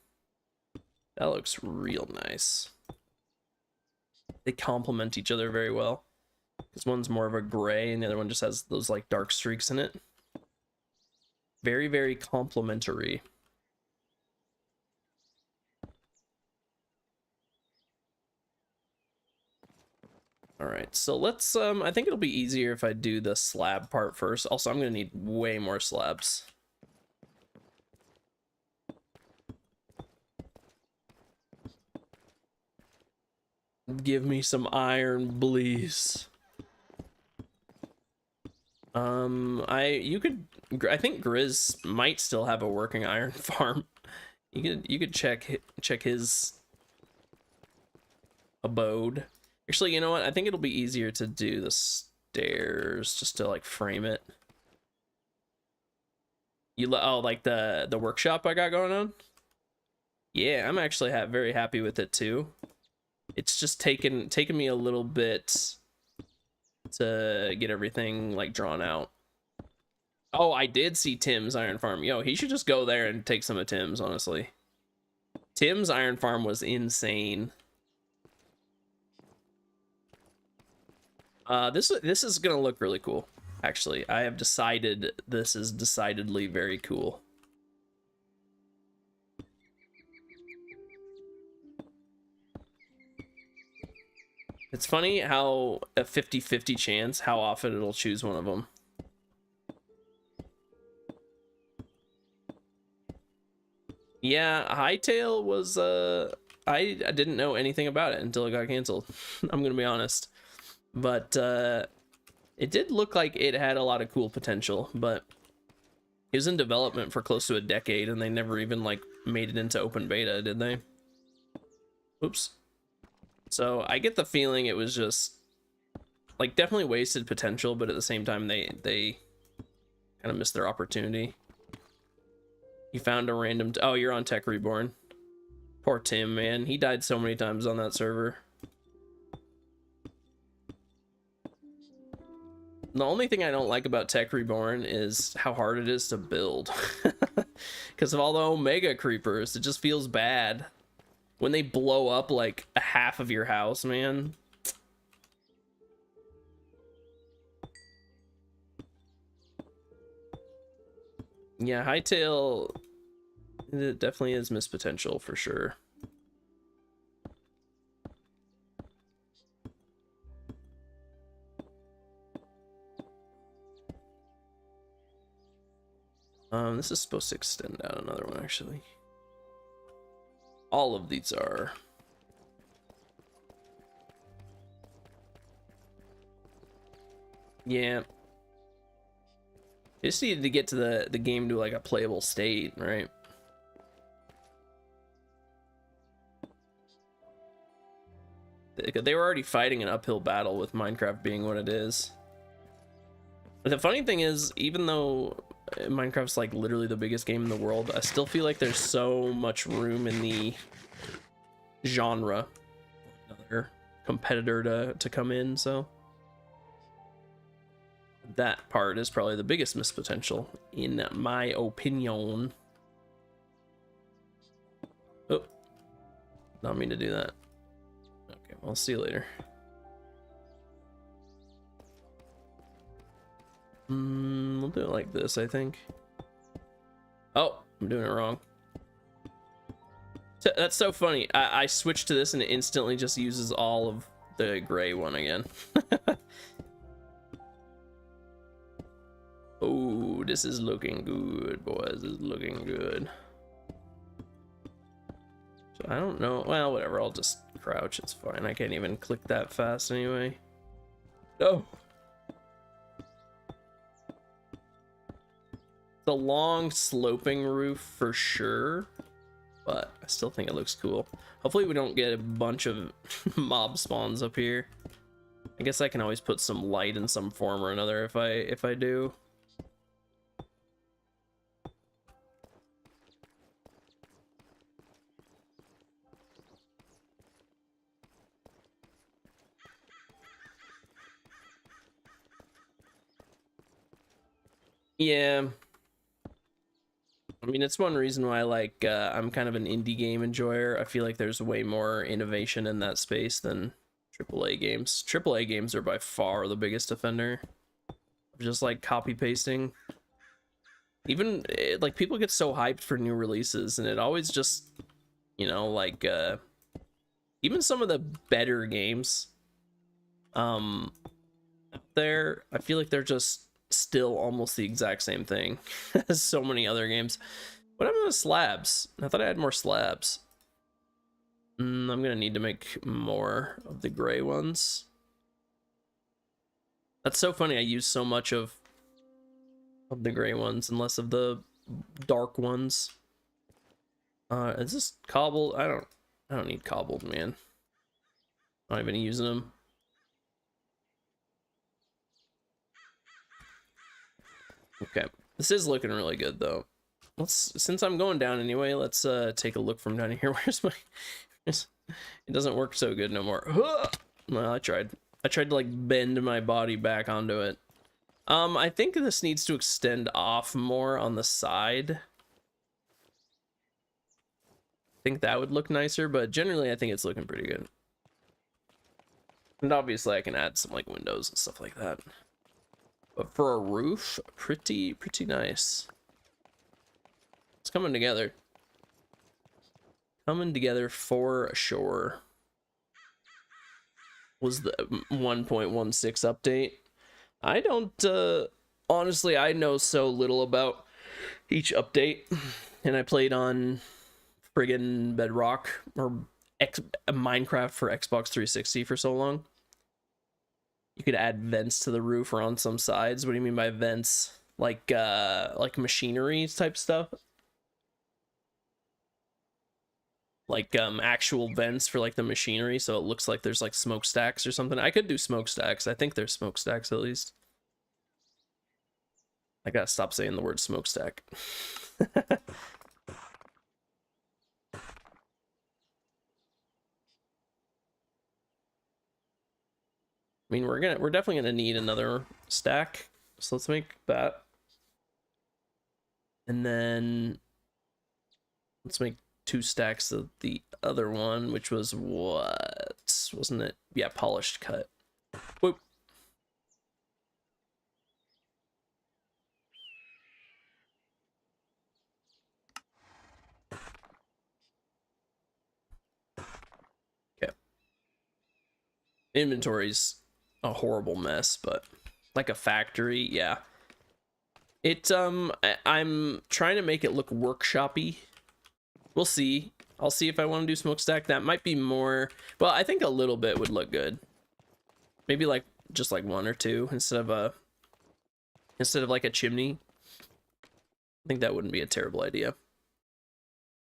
That looks real nice. They complement each other very well. Because one's more of a gray and the other one just has those like dark streaks in it. Very, very complimentary. All right, so let's, I think it'll be easier if I do the slab part first. Also, I'm gonna need way more slabs. Give me some iron, please. I think Grizz might still have a working iron farm. You could check his abode. Actually, you know what? I think it'll be easier to do the stairs just to like frame it. Oh, like the workshop I got going on? Yeah, I'm actually very happy with it too. It's just taken me a little bit to get everything like drawn out. Oh, I did see Tim's iron farm. Yo, he should just go there and take some of Tim's, honestly. Tim's iron farm was insane. This is gonna look really cool. Actually, I have decided this is decidedly very cool. It's funny how a 50-50 chance how often it'll choose one of them. Yeah, Hightail was I didn't know anything about it until it got canceled. I'm gonna be honest. But it did look like it had a lot of cool potential, but it was in development for close to a decade and they never even like made it into open beta, did they? Oops. So I get the feeling it was just like definitely wasted potential, but at the same time they kind of missed their opportunity. You found a random oh, you're on Tech Reborn. Poor Tim, man. He died so many times on that server. The only thing I don't like about Tech Reborn is how hard it is to build. Because of all the Omega creepers, it just feels bad. When they blow up like a half of your house, man. Yeah, Hightail, it definitely is missed potential for sure. This is supposed to extend out another one, actually. All of these are. Yeah. You just needed to get to the game to like a playable state, right? They were already fighting an uphill battle with Minecraft being what it is. But the funny thing is, even though Minecraft's like literally the biggest game in the world, I still feel like there's so much room in the genre for another competitor to come in, so that part is probably the biggest missed potential in my opinion. Oh, not mean to do that. Okay, well, I'll see you later. We'll do it like this, I think. Oh, I'm doing it wrong. That's so funny. I switched to this and it instantly just uses all of the gray one again. Oh, this is looking good, boys. This is looking good. So I don't know. Well, whatever. I'll just crouch. It's fine. I can't even click that fast anyway. No. The long sloping roof for sure, but I still think it looks cool. Hopefully we don't get a bunch of mob spawns up here. I guess I can always put some light in some form or another if I do. Yeah. I mean, it's one reason why, like, I'm kind of an indie game enjoyer. I feel like there's way more innovation in that space than AAA games. AAA games are by far the biggest offender of just, like, copy-pasting. Even like people get so hyped for new releases, and it always just, you know, like even some of the better games out there, I feel like they're just still almost the exact same thing as so many other games. What happened to slabs? I thought I had more slabs. I'm gonna need to make more of the gray ones. That's so funny. I use so much of the gray ones and less of the dark ones. Is this cobbled? I don't need cobbled, man. I'm not even using them. Okay, this is looking really good though. Since I'm going down anyway, let's take a look from down here. Where's my it doesn't work so good no more. Well, I tried to like bend my body back onto it. I think this needs to extend off more on the side. I think that would look nicer, but generally I think it's looking pretty good. And obviously I can add some like windows and stuff like that. But for a roof, pretty nice. It's coming together. Coming together for sure. Was the 1.16 update. I don't, honestly, I know so little about each update. And I played on friggin' Bedrock or Minecraft for Xbox 360 for so long. You could add vents to the roof or on some sides. What do you mean by vents? Like machinery type stuff? Like actual vents for like the machinery, so it looks like there's like smokestacks or something. I could do smokestacks. I think there's smokestacks at least. I gotta stop saying the word smokestack. I mean, we're definitely gonna need another stack, so let's make that, and then let's make 2 stacks of the other one, which was what, wasn't it? Yeah, polished cut. Whoop. Okay. Inventory's a horrible mess, but like a factory, yeah. It I'm trying to make it look workshoppy. We'll see. I'll see if I want to do smokestack. That might be more, well, I think a little bit would look good. Maybe like just like 1 or 2 instead of like a chimney. I think that wouldn't be a terrible idea.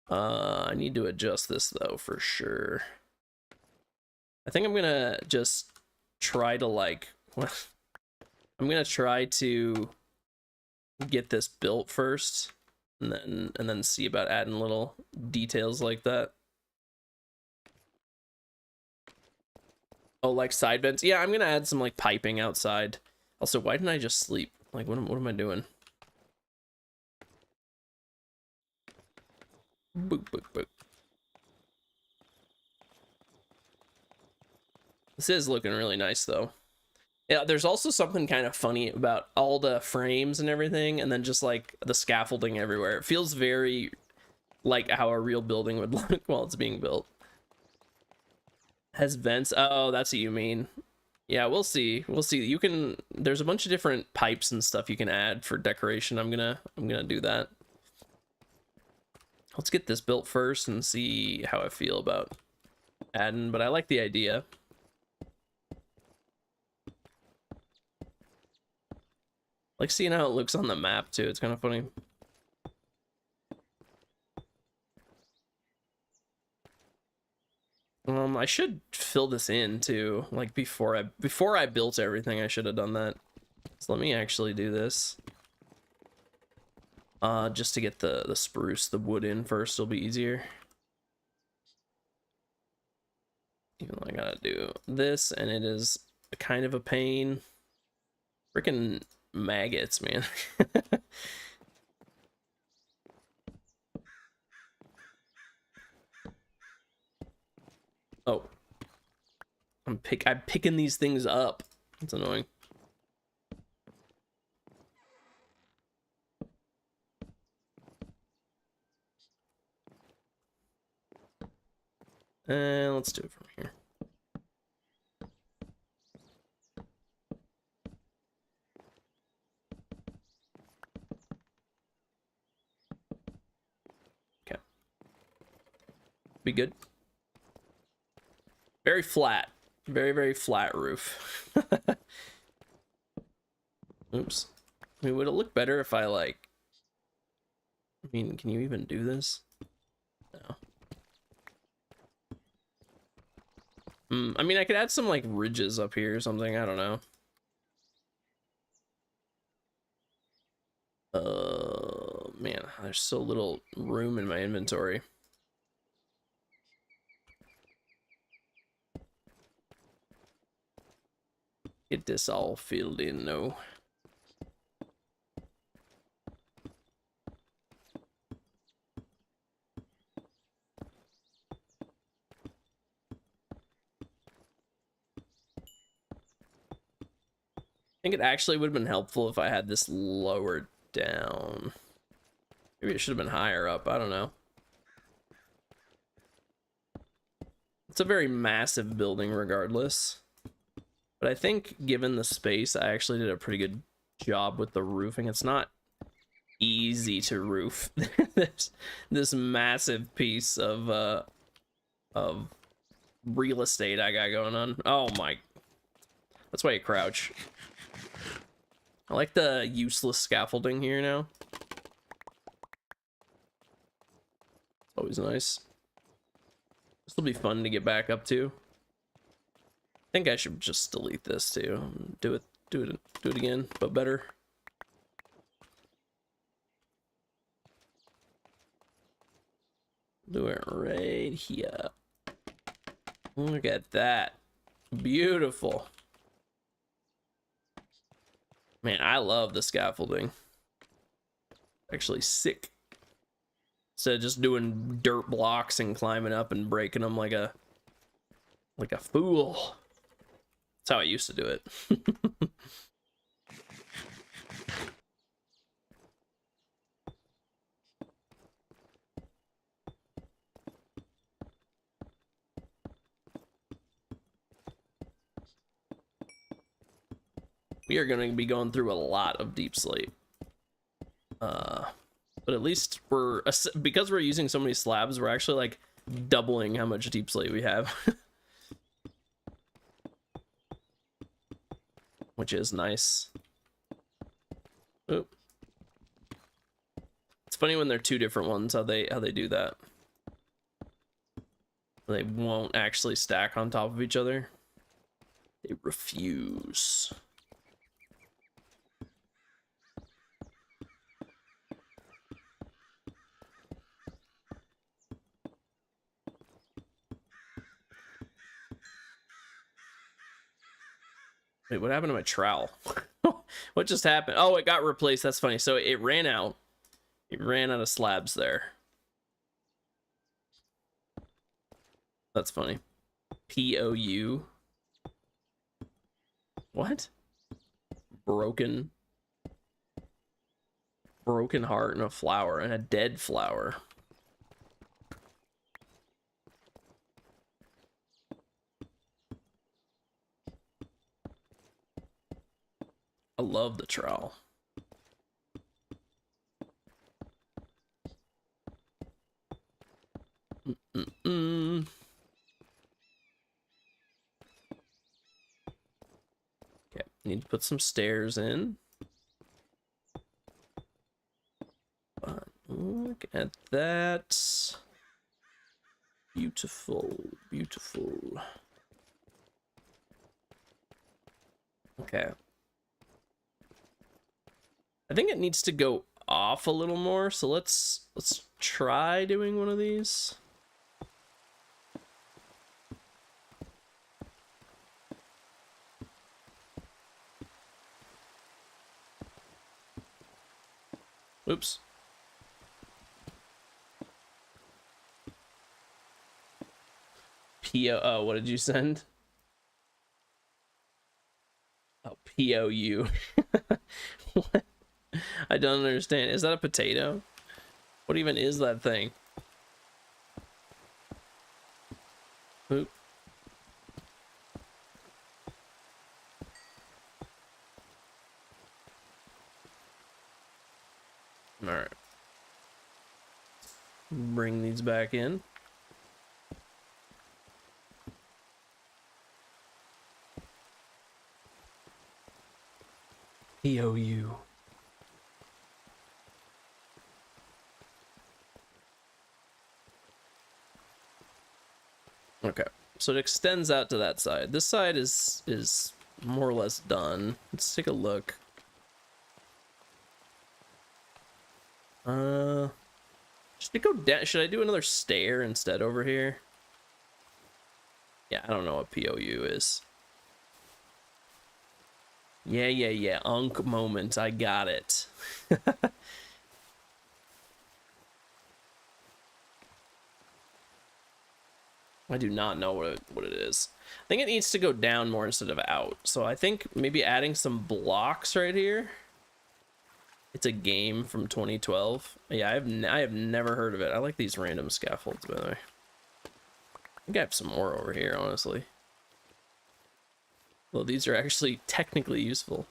I need to adjust this though for sure. I think I'm gonna just try to like I'm gonna try to get this built first. And then see about adding little details like that. Oh, like side vents? Yeah, I'm gonna add some like piping outside. Also, why didn't I just sleep? Like, what am I doing? Boop, boop, boop. This is looking really nice though. Yeah, there's also something kind of funny about all the frames and everything, and then just like the scaffolding everywhere. It feels very like how a real building would look while it's being built. Has vents? Oh, that's what you mean. Yeah, we'll see. We'll see. You can, there's a bunch of different pipes and stuff you can add for decoration. I'm gonna do that. Let's get this built first and see how I feel about adding, but I like the idea. Like seeing how it looks on the map too. It's kind of funny. I should fill this in too. Like before I built everything, I should have done that. So let me actually do this. Just to get the spruce, the wood in first, will be easier. Even though I gotta do this, and it is kind of a pain. Freaking maggots, man. Oh, I'm picking these things up. It's annoying. And let's do it from here. Okay. Be good. Very flat. Very, very flat roof. Oops. I mean, would it look better if I, like... I mean, can you even do this? No. I mean, I could add some, like, ridges up here or something. I don't know. Man, there's so little room in my inventory. Get this all filled in, though. I think it actually would have been helpful if I had this lowered down. Maybe it should have been higher up. I don't know. It's a very massive building regardless. But I think given the space, I actually did a pretty good job with the roofing. It's not easy to roof this massive piece of real estate I got going on. Oh my. That's why you crouch. I like the useless scaffolding here now. It's always nice. This will be fun to get back up to. I think I should just delete this too. Do it again, but better. Do it right here. Look at that. Beautiful. Man, I love the scaffolding. Actually sick. Instead of just doing dirt blocks and climbing up and breaking them like a fool. That's how I used to do it. We are going to be going through a lot of deep slate. But at least because we're using so many slabs, we're actually like doubling how much deep slate we have. Which is nice. Oop. It's funny when they're two different ones, how they do that. They won't actually stack on top of each other. They refuse. Wait, what happened to my trowel? What just happened? Oh, it got replaced. That's funny. So it ran out. It ran out of slabs there. That's funny. POU. What? Broken heart and a flower and a dead flower. I love the trowel. Okay, need to put some stairs in. Look at that. Beautiful, beautiful. Okay. I think it needs to go off a little more, so let's try doing one of these. Oops. Oh, what did you send? Oh, POU. What? I don't understand. Is that a potato? What even is that thing? All right. Bring these back in. EOU. Okay, so it extends out to that side. This side is more or less done. Let's take a look. Should it go down? Should I do another stair instead over here? Yeah, I don't know what POU is. Yeah. Unk moment. I got it. I do not know what it is. I think it needs to go down more instead of out. So I think maybe adding some blocks right here. It's a game from 2012. Yeah, I have never heard of it. I like these random scaffolds, by the way. I think I have some more over here, honestly. Well, these are actually technically useful.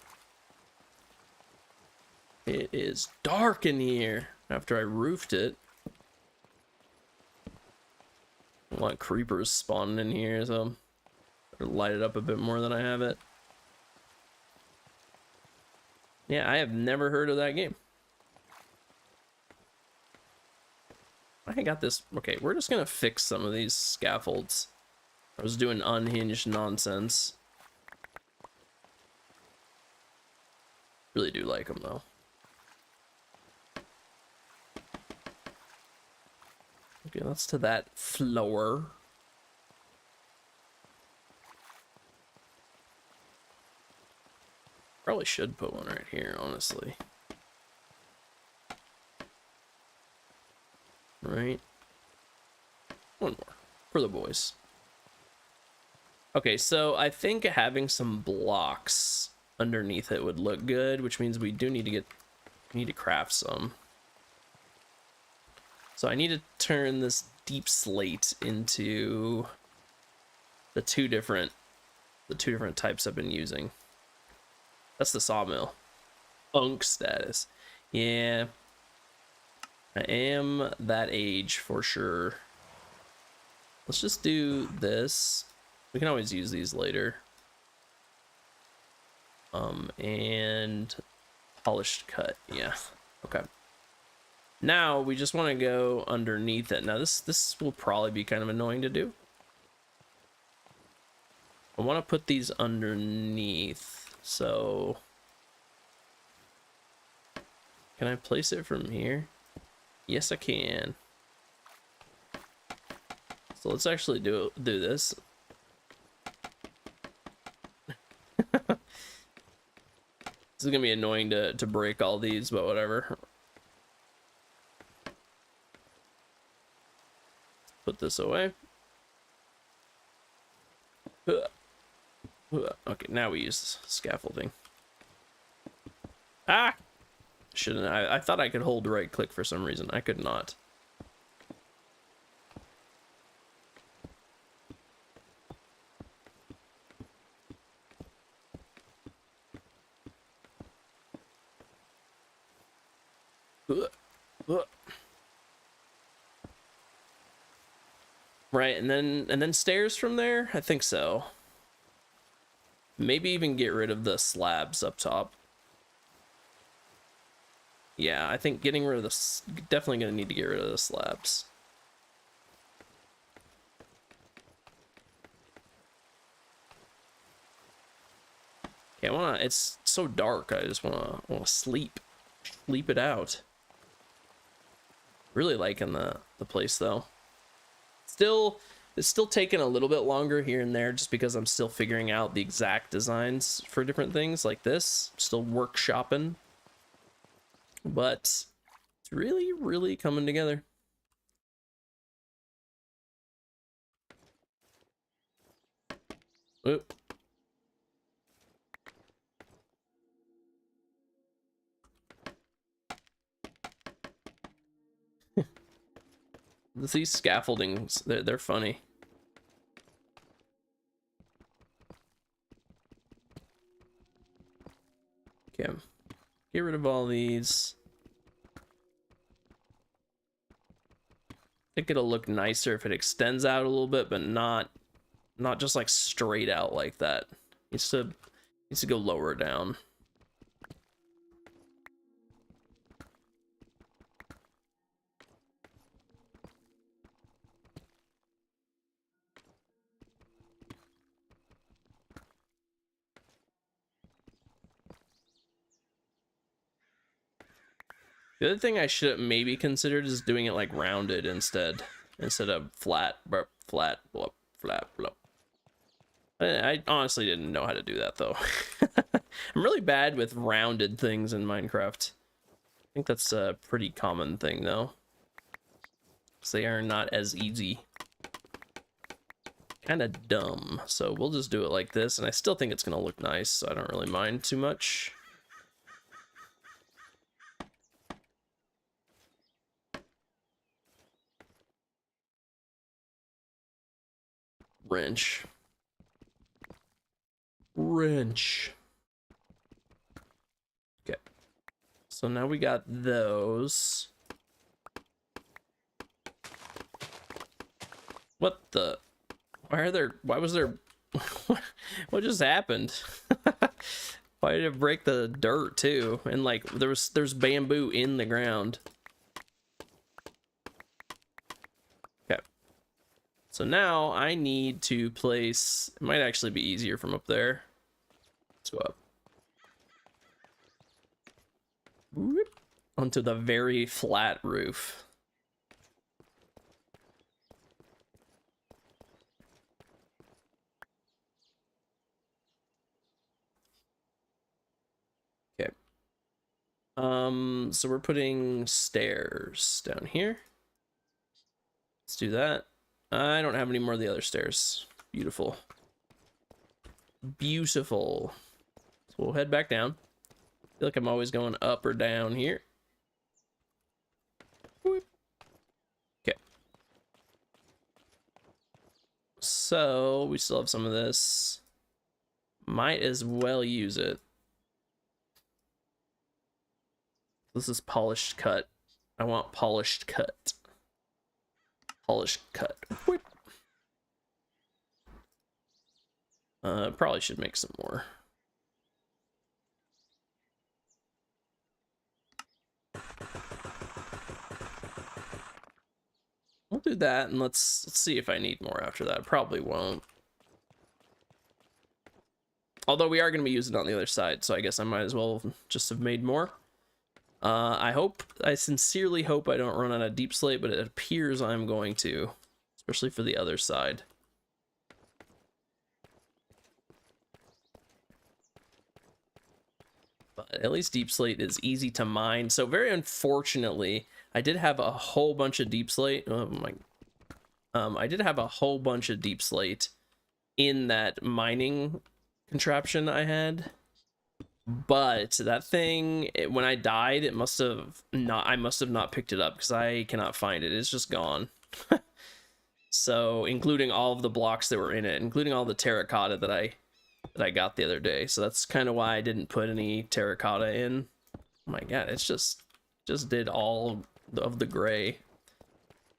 It is dark in here after I roofed it. I want creepers spawning in here, so I'll light it up a bit more than I have it. Yeah, I have never heard of that game. I got this. Okay, we're just gonna fix some of these scaffolds. I was doing unhinged nonsense. Really do like them though. Okay, that's to that floor. Probably should put one right here, honestly. Right. One more for the boys. Okay, so I think having some blocks underneath it would look good, which means we do need to craft some. So I need to turn this deep slate into the two different types I've been using. That's the sawmill. Unk status. Yeah. I am that age for sure. Let's just do this. We can always use these later. And polished cut. Yeah. Okay. Now we just want to go underneath it. Now this will probably be kind of annoying to do. I want to put these underneath. So can I place it from here? Yes, I can. So let's actually do this. This is gonna be annoying to break all these, but whatever. Put this away. Okay, now we use scaffolding. Ah! Shouldn't I thought I could hold right click for some reason. I could not. Right, and then stairs from there? I think so. Maybe even get rid of the slabs up top. Yeah, I think getting rid of this, definitely gonna need to get rid of the slabs. Okay, it's so dark, I just wanna sleep it out. Really liking the place though. It's still taking a little bit longer here and there just because I'm still figuring out the exact designs for different things like this. Still workshopping. But it's really coming together. Oop. These scaffoldings, they're funny. Okay, get rid of all these. think it'll look nicer if it extends out a little bit, but not just like straight out like that. Needs to go lower down. The other thing I should maybe considered is doing it like rounded instead of flat, flat, blah, flat, blah. I honestly didn't know how to do that though. I'm really bad with rounded things in Minecraft. I think that's a pretty common thing though, because they are not as easy. Kind of dumb. So we'll just do it like this, and I still think it's gonna look nice, so I don't really mind too much. Wrench. Okay, so now we got those. What the? Why was there? What just happened? Why did it break the dirt too? And like there's bamboo in the ground. Okay. So now I need to place, it might actually be easier from up there. Let's go up. Whoop, onto the very flat roof. Okay. So we're putting stairs down here. Let's do that. I don't have any more of the other stairs. Beautiful. Beautiful. So we'll head back down. I feel like I'm always going up or down here. Whoop. Okay. So we still have some of this. Might as well use it. This is polished cut. I want polished cut. Polished cut. Whoop. Probably should make some more. We'll do that, and let's see if I need more after that. Probably won't. Although we are going to be using it on the other side, so I guess I might as well just have made more. I sincerely hope I don't run out of deep slate, but it appears I'm going to, especially for the other side. But at least deep slate is easy to mine. So very unfortunately, I did have a whole bunch of deep slate. Oh my, I did have a whole bunch of deep slate in that mining contraption I had. But that thing, when I died, it must have not, I must have not picked it up because I cannot find it. It's just gone. So, including all of the blocks that were in it, including all the terracotta that I got the other day. So that's kind of why I didn't put any terracotta in. Oh my god, it's just did all of the gray.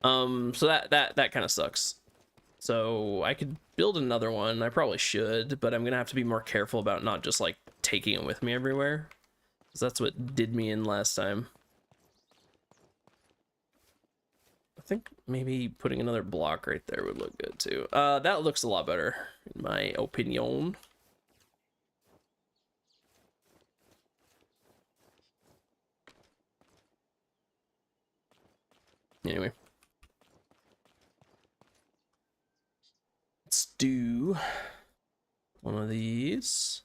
So that kind of sucks. So I could build another one. I probably should, but I'm gonna have to be more careful about not just like taking it with me everywhere, because that's what did me in last time. I think maybe putting another block right there would look good too. That looks a lot better in my opinion. Anyway, let's do one of these.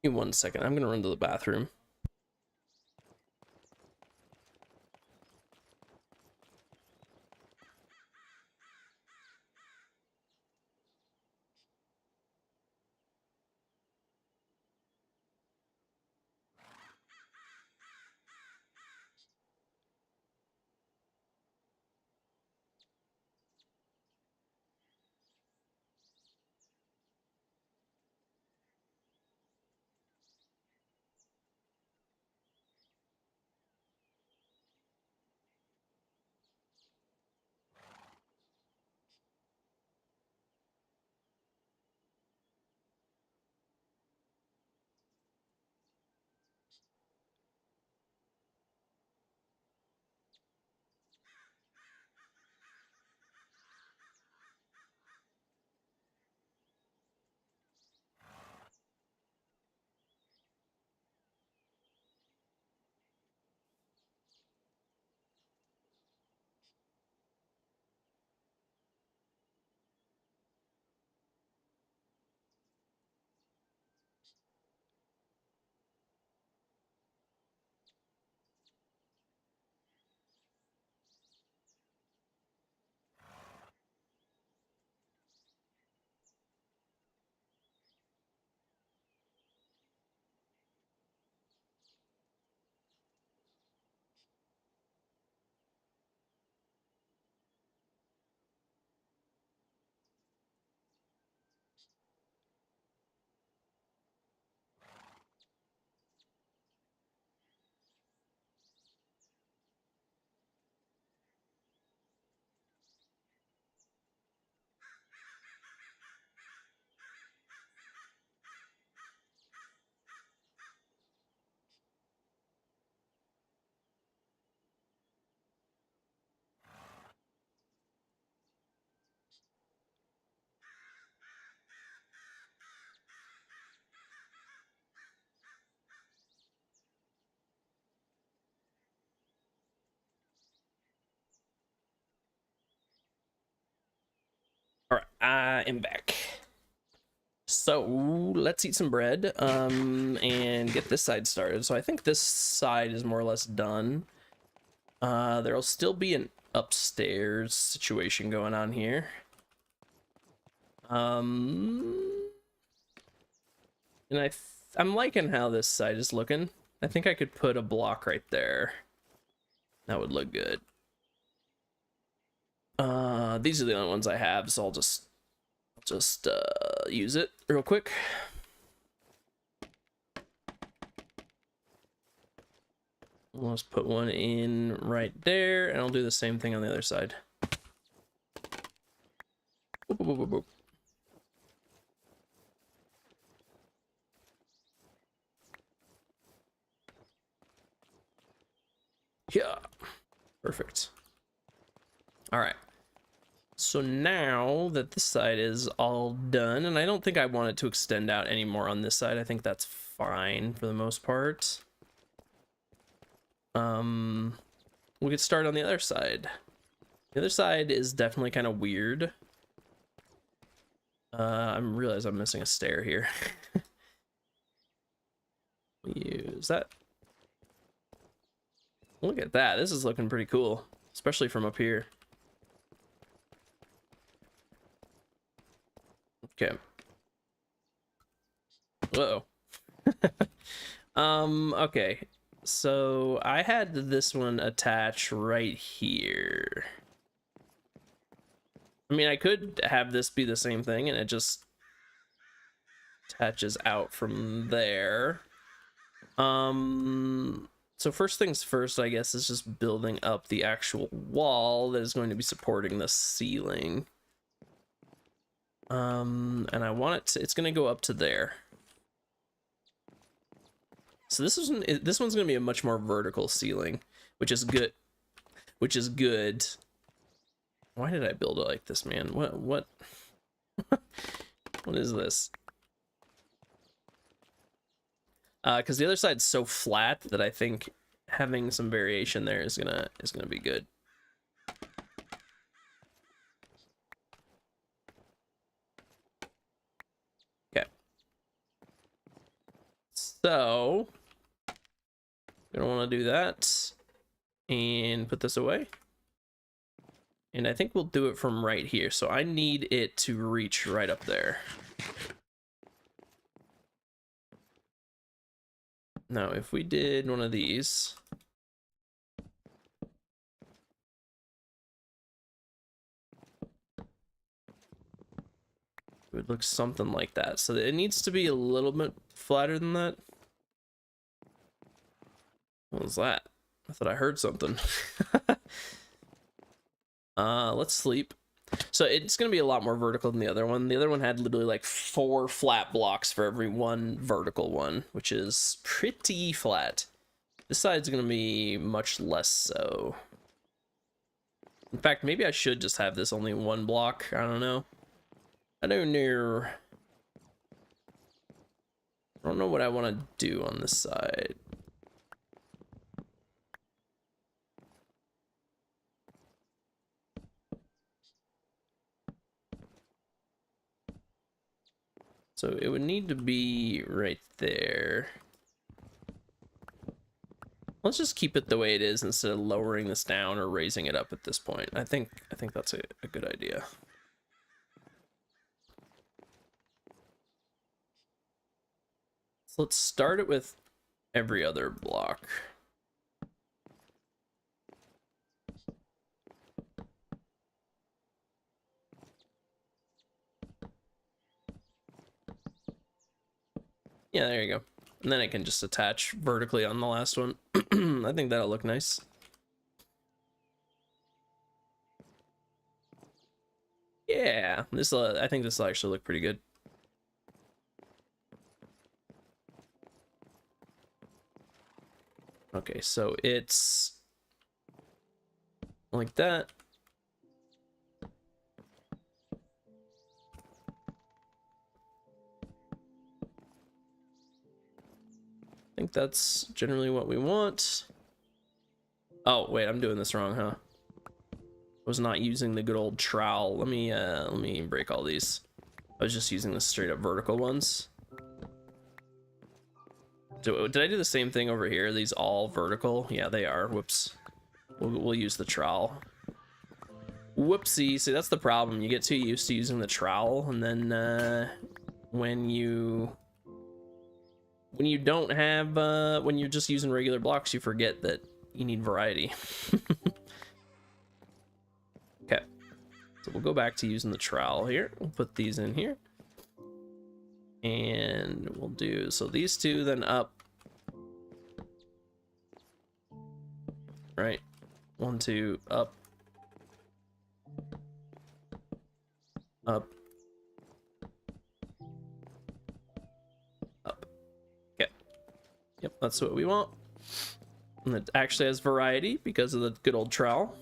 Give me 1 second. I'm gonna run to the bathroom. I am back. So let's eat some bread and get this side started. So I think this side is more or less done. There'll still be an upstairs situation going on here. And I'm liking how this side is looking. I think I could put a block right there. That would look good. These are the only ones I have, so I'll just use it real quick. Let's put one in right there, and I'll do the same thing on the other side. Boop, boop, boop, boop. Yeah, perfect. All right. So now that this side is all done, and I don't think I want it to extend out anymore on this side. I think that's fine for the most part. We'll get started on the other side. The other side is definitely kind of weird. I realize I'm missing a stair here. Use that. Look at that. This is looking pretty cool, especially from up here. Okay. Whoa. Okay. So I had this one attach right here. I mean, I could have this be the same thing and it just attaches out from there. So first things first, I guess, is just building up the actual wall that is going to be supporting the ceiling. And I want it to, it's going to go up to there. So this one's going to be a much more vertical ceiling, which is good. Why did I build it like this, man? What what is this? Because the other side's so flat that I think having some variation there is gonna be good. Okay. So gonna want to do that and put this away. And I think we'll do it from right here. So I need it to reach right up there. Now, if we did one of these, it would look something like that. So it needs to be a little bit flatter than that. What was that? I thought I heard something. Let's sleep. So it's going to be a lot more vertical than the other one. The other one had literally like 4 flat blocks for every one vertical one, which is pretty flat. This side's going to be much less so. In fact, maybe I should just have this only 1 block. I don't know. I don't know what I want to do on this side. So it would need to be right there. Let's just keep it the way it is instead of lowering this down or raising it up at this point. I think that's a good idea. So let's start it with every other block. Yeah, there you go. And then I can just attach vertically on the last one. I think that'll look nice. Yeah, I think this will actually look pretty good. Okay, so it's like that. I think that's generally what we want. Oh, wait, I'm doing this wrong, huh? was not using the good old trowel. Let me break all these. I was just using the straight up vertical ones. Did I do the same thing over here? Are these all vertical? Yeah, they are. Whoops. We'll use the trowel. Whoopsie. See, that's the problem. You get too used to using the trowel, and then when you don't have when you're just using regular blocks, you forget that you need variety. Okay, so we'll go back to using the trowel here. We'll put these in here, and we'll do so these two, then up. Right, 1, 2, up, up, up. Okay. Yep, that's what we want. And it actually has variety because of the good old trowel.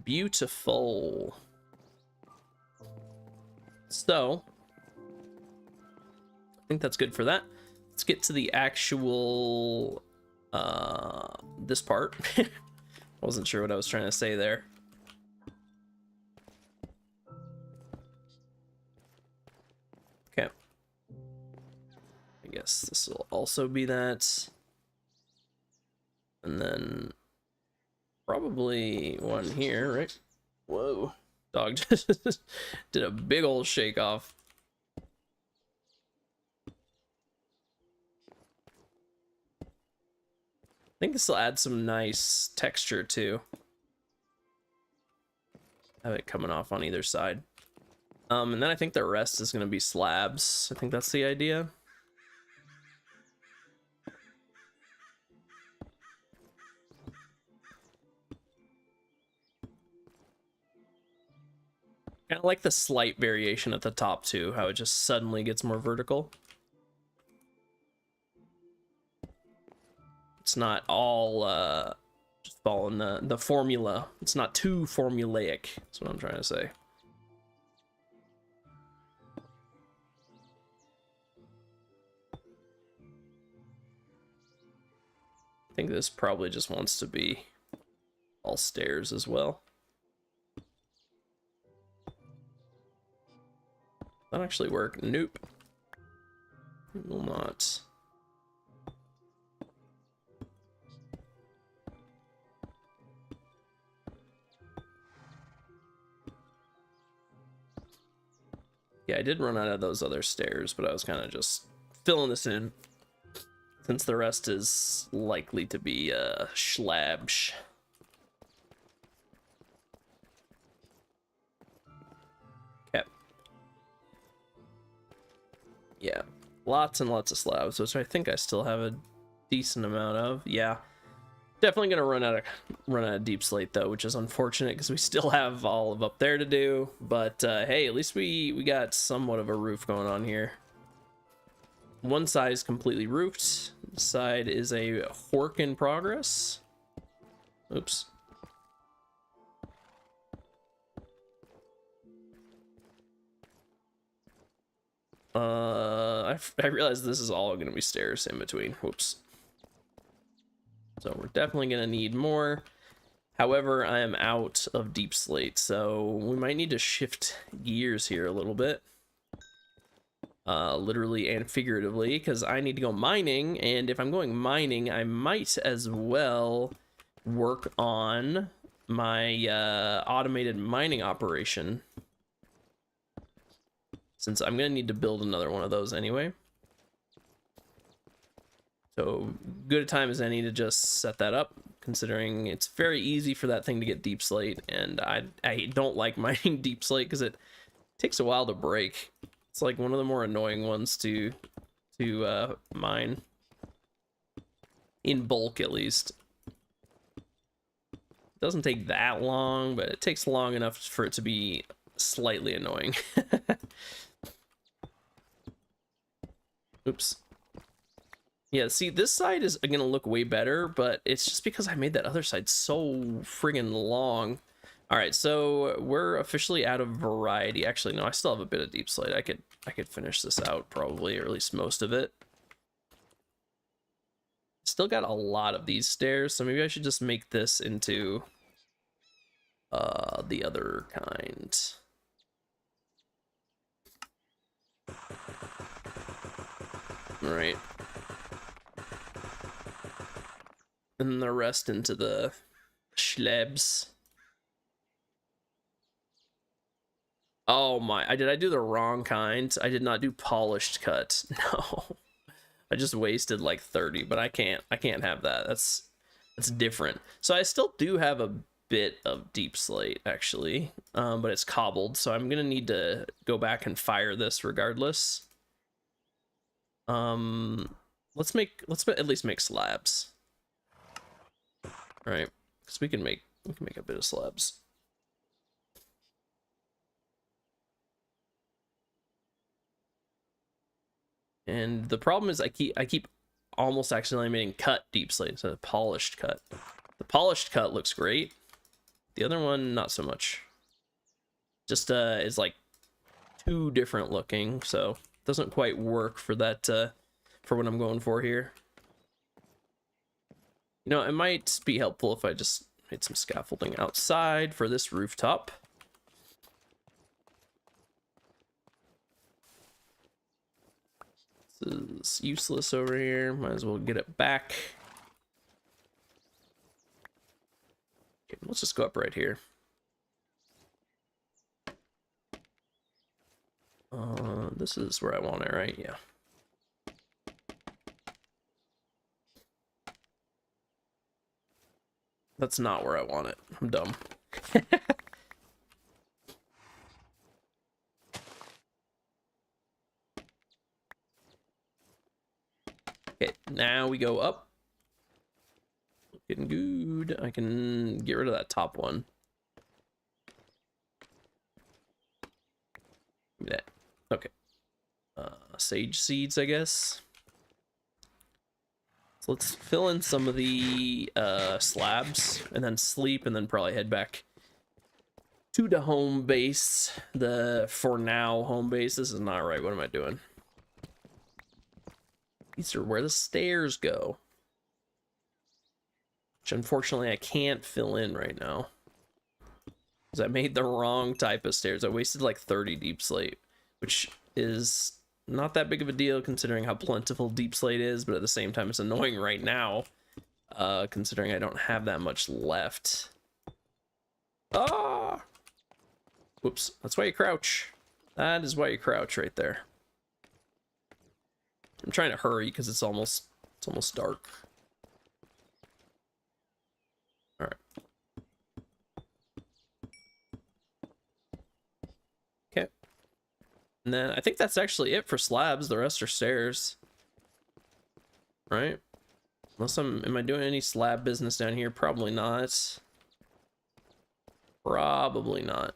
Beautiful. So I think that's good for that. Let's get to the actual this part. Wasn't sure what I was trying to say there. Okay, I guess this will also be that, and then probably one here, right? Whoa, dog just did a big old shake off. I think this will add some nice texture too. Have it coming off on either side. And then I think the rest is going to be slabs. I think that's the idea. Kind of like the slight variation at the top too, how it just suddenly gets more vertical. It's not all just following the formula. It's not too formulaic. That's what I'm trying to say. I think this probably just wants to be all stairs as well. That actually work? Nope. It will not. Yeah, I did run out of those other stairs, but I was kind of just filling this in since the rest is likely to be schlabs. Okay. Yeah, lots and lots of slabs, which I think I still have a decent amount of. Yeah, definitely gonna run out of deep slate though, which is unfortunate because we still have all of up there to do. But hey, at least we got somewhat of a roof going on here. One side is completely roofed. This side is a work in progress. Oops. I realize this is all going to be stairs in between. Whoops. So we're definitely going to need more. However, I am out of deep slate, so we might need to shift gears here a little bit. Literally and figuratively, because I need to go mining, and if I'm going mining, I might as well work on my automated mining operation, since I'm gonna need to build another one of those anyway. So good a time as any to just set that up, considering it's very easy for that thing to get deep slate, and I don't like mining deep slate because it takes a while to break. It's like one of the more annoying ones to mine, in bulk at least. It doesn't take that long, but it takes long enough for it to be slightly annoying. Oops. Yeah, see, this side is gonna look way better, but it's just because I made that other side so friggin' long. All right, so we're officially out of variety. Actually, no, I still have a bit of deep slate. I could finish this out probably, or at least most of it. Still got a lot of these stairs, so maybe I should just make this into the other kind. All right. And the rest into the schlebs. Oh my, did I do the wrong kind? I did not do polished cut. No. I just wasted like 30, but I can't have that. That's different. So I still do have a bit of deep slate actually, but it's cobbled, so I'm gonna need to go back and fire this regardless. Let's at least make slabs. All right, because we can make a bit of slabs. And the problem is I keep almost accidentally making cut deep slate instead of polished cut. The polished cut looks great. The other one, not so much. Just is like too different looking, so it doesn't quite work for that for what I'm going for here. You know, it might be helpful if I just made some scaffolding outside for this rooftop. This is useless over here. Might as well get it back. Okay, let's just go up right here. This is where I want it, right? Yeah. That's not where I want it. I'm dumb. Okay, now we go up. Getting good. I can get rid of that top one. Give me that. Okay. Sage seeds, I guess. So let's fill in some of the slabs and then sleep and then probably head back to the home base. The for now home base. This is not right. What am I doing? These are where the stairs go. Which unfortunately I can't fill in right now. Because I made the wrong type of stairs. I wasted like 30 deep slate, which is not that big of a deal considering how plentiful deep slate is, but at the same time it's annoying right now, considering I don't have that much left. Ah! Whoops, that's why you crouch. That is why you crouch right there. I'm trying to hurry because it's almost dark. All right. Okay. And then I think that's actually it for slabs. The rest are stairs. Right? Unless am I doing any slab business down here? Probably not. Probably not.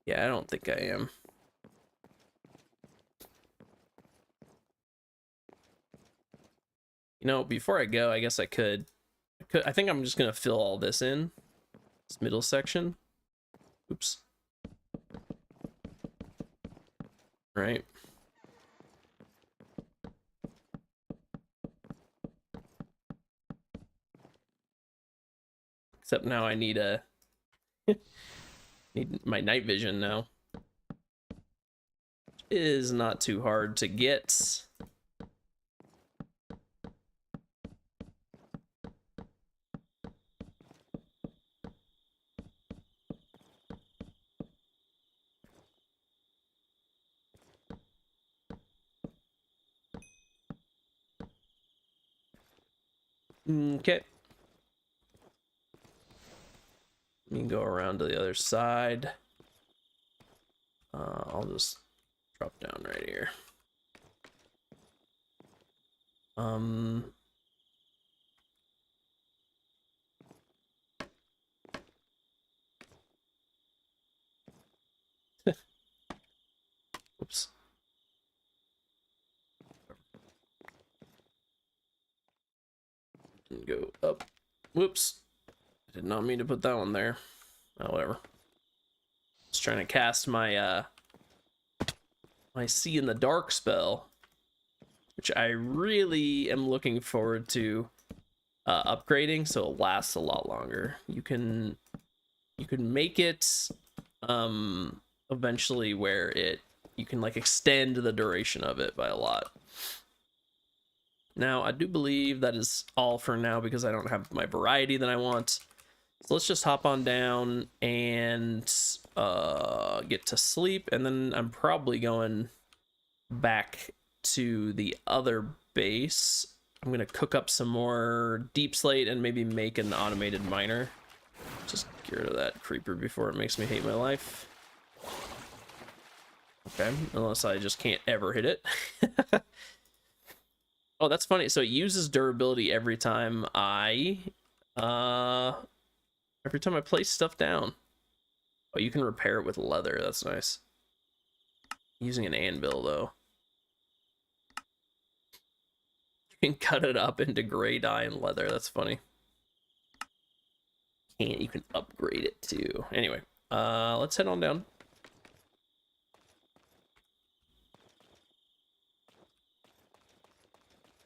Yeah, I don't think I am. You know, before I go, I guess I think I'm just gonna fill all this in. This middle section. Oops. Right. Except now I need a need my night vision now. Is not too hard to get. Okay. You can go around to the other side. I'll just drop down right here. Oops. Oh, whoops. I did not mean to put that one there. Oh, whatever. Just trying to cast my my See in the Dark spell, which I really am looking forward to upgrading, so it lasts a lot longer. You can make it eventually where you can like extend the duration of it by a lot. Now, I do believe that is all for now because I don't have my variety that I want. So let's just hop on down and get to sleep, and then I'm probably going back to the other base. I'm gonna cook up some more deep slate and maybe make an automated miner. Just get rid of that creeper before it makes me hate my life. Okay, unless I just can't ever hit it. Oh, that's funny. So it uses durability every time I place stuff down. Oh, you can repair it with leather. That's nice. Using an anvil though. You can cut it up into gray dye and leather. That's funny. And you can upgrade it too. Anyway, let's head on down.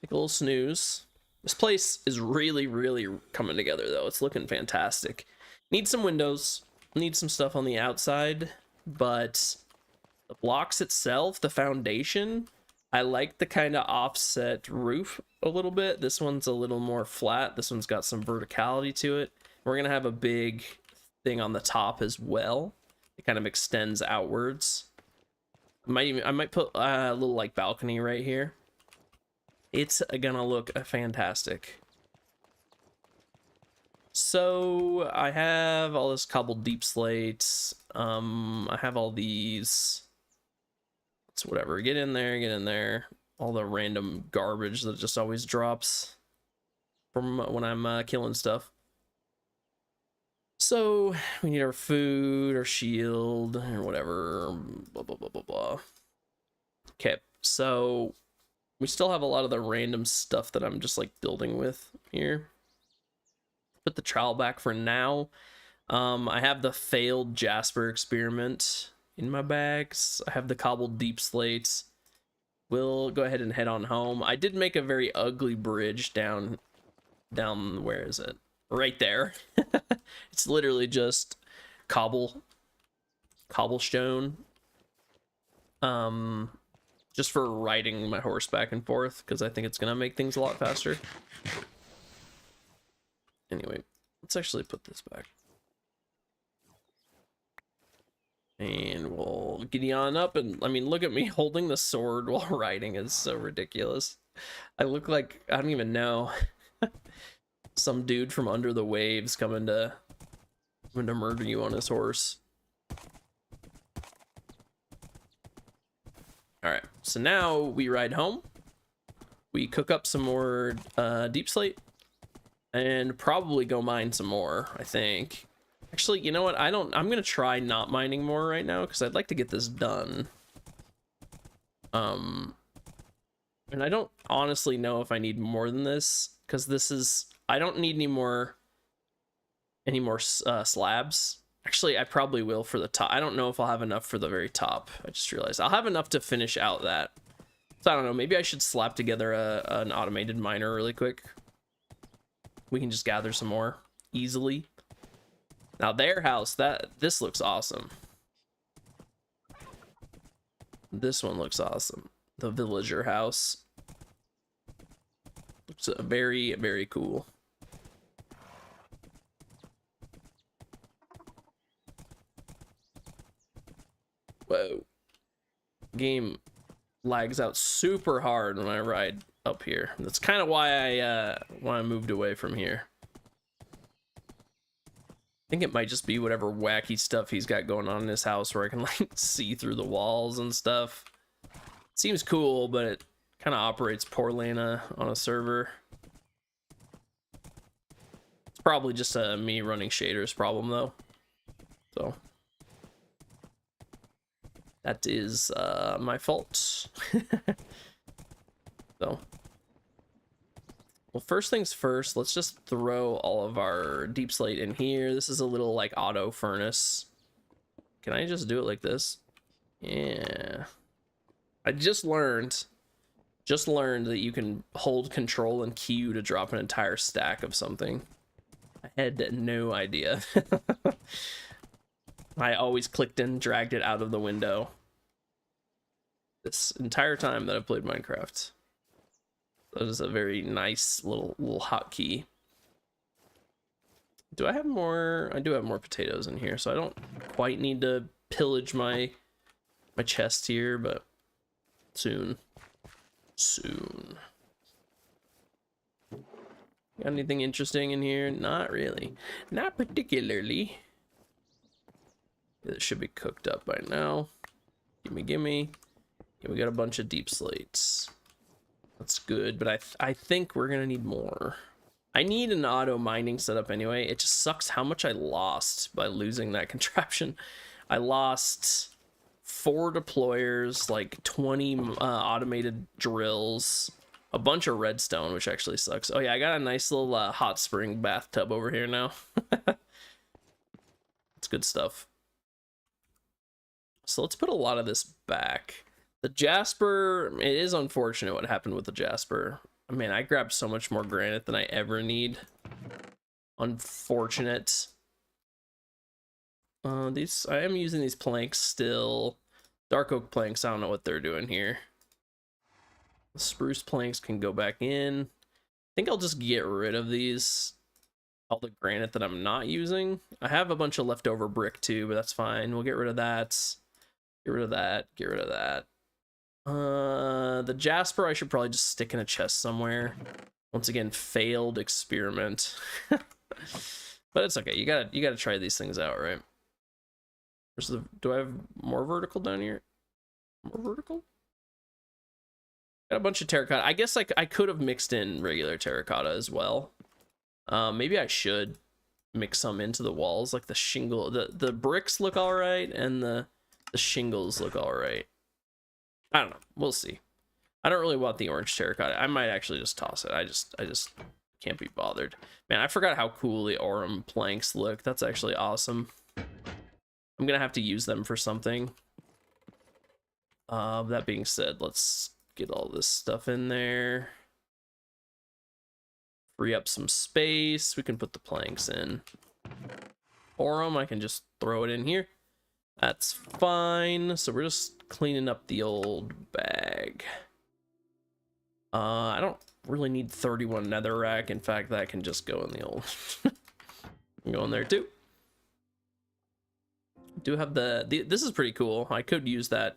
Take a little snooze. This place is really, really coming together, though. It's looking fantastic. Need some windows. Need some stuff on the outside. But the blocks itself, the foundation, I like the kind of offset roof a little bit. This one's a little more flat. This one's got some verticality to it. We're going to have a big thing on the top as well. It kind of extends outwards. I might put a little like balcony right here. It's gonna look fantastic. So I have all this cobbled deep slates. I have all these. It's whatever. Get in there. Get in there. All the random garbage that just always drops from when I'm killing stuff. So we need our food, our shield, or whatever. Blah blah blah blah blah. Okay, so we still have a lot of the random stuff that I'm just like building with here. Put the trowel back for now. I have the failed Jasper experiment in my bags. I have the cobbled deep slates. We'll go ahead and head on home. I did make a very ugly bridge down, where is it? Right there. It's literally just cobblestone. Just for riding my horse back and forth, because I think it's gonna make things a lot faster. Anyway, let's actually put this back. And we'll giddy on up, and I mean, look at me holding the sword while riding is so ridiculous. I look like, I don't even know, some dude from Under the Waves coming to murder you on his horse. Alright, so now we ride home. We cook up some more deep slate. And probably go mine some more, I think. Actually, you know what? I'm gonna try not mining more right now, because I'd like to get this done. And I don't honestly know if I need more than this, because this is... I don't need any more slabs. Actually, I probably will for the top. I don't know if I'll have enough for the very top. I just realized I'll have enough to finish out that. So I don't know. Maybe I should slap together an automated miner really quick. We can just gather some more easily. Now their house, this looks awesome. This one looks awesome. The villager house. Looks very, very cool. Whoa. Game lags out super hard when I ride up here. That's kind of why I moved away from here. I think it might just be whatever wacky stuff he's got going on in his house where I can like see through the walls and stuff. Seems cool, but it kind of operates poorly on a server. It's probably just me running shaders problem though. So that is my fault. So Well, first things first, let's just throw all of our deep slate in here. This is a little like auto furnace. Can I just do it like this? Yeah. I just learned that you can hold control and Q to drop an entire stack of something. I had no idea. I always clicked and dragged it out of the window this entire time that I've played Minecraft. That is a very nice little hotkey. Do I have more? I do have more potatoes in here, so I don't quite need to pillage my chest here, but soon. Got anything interesting in here? Not really. Not particularly. It should be cooked up by now. Gimme. Yeah, we got a bunch of deep slates. That's good, but I think we're gonna need more. I need an auto mining setup anyway. It just sucks how much I lost by losing that contraption. I lost 4 deployers, like 20 automated drills, a bunch of redstone, which actually sucks. Oh yeah, I got a nice little hot spring bathtub over here now. It's good stuff. So let's put a lot of this back. The Jasper, it is unfortunate what happened with the Jasper. I mean, I grabbed so much more granite than I ever need. Unfortunate. I am using these planks still. Dark oak planks, I don't know what they're doing here. The spruce planks can go back in. I think I'll just get rid of these. All the granite that I'm not using. I have a bunch of leftover brick too, but that's fine. We'll get rid of that. Get rid of that. Get rid of that. The Jasper I should probably just stick in a chest somewhere. Once again, failed experiment. But it's okay. You gotta try these things out, right? Do I have more vertical down here? More vertical? Got a bunch of terracotta. I guess I could have mixed in regular terracotta as well. Maybe I should mix some into the walls, like the shingle. The bricks look all right, and the shingles look all right. I don't know. We'll see. I don't really want the orange terracotta. I might actually just toss it. I just can't be bothered. Man, I forgot how cool the Aurum planks look. That's actually awesome. I'm gonna have to use them for something. That being said, let's get all this stuff in there. Free up some space. We can put the planks in. Aurum, I can just throw it in here. That's fine. So we're just cleaning up the old bag. I don't really need 31 netherrack. In fact, that can just go in the old. Go in there too. Do have this is pretty cool. I could use that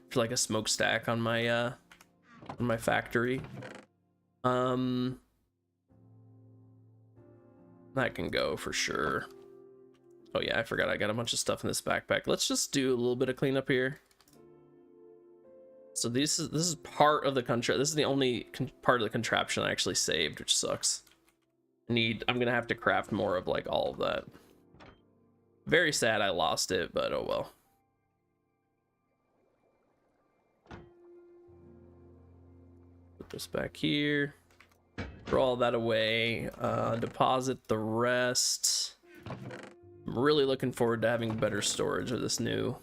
for like a smokestack on my factory. That can go for sure. Oh yeah, I forgot I got a bunch of stuff in this backpack. Let's just do a little bit of cleanup here. So this is part of the contraption. This is the only part of the contraption I actually saved, which sucks. I'm gonna have to craft more of like all of that. Very sad I lost it, but oh well. Put this back here. Throw all that away. Deposit the rest. I'm really looking forward to having better storage of this new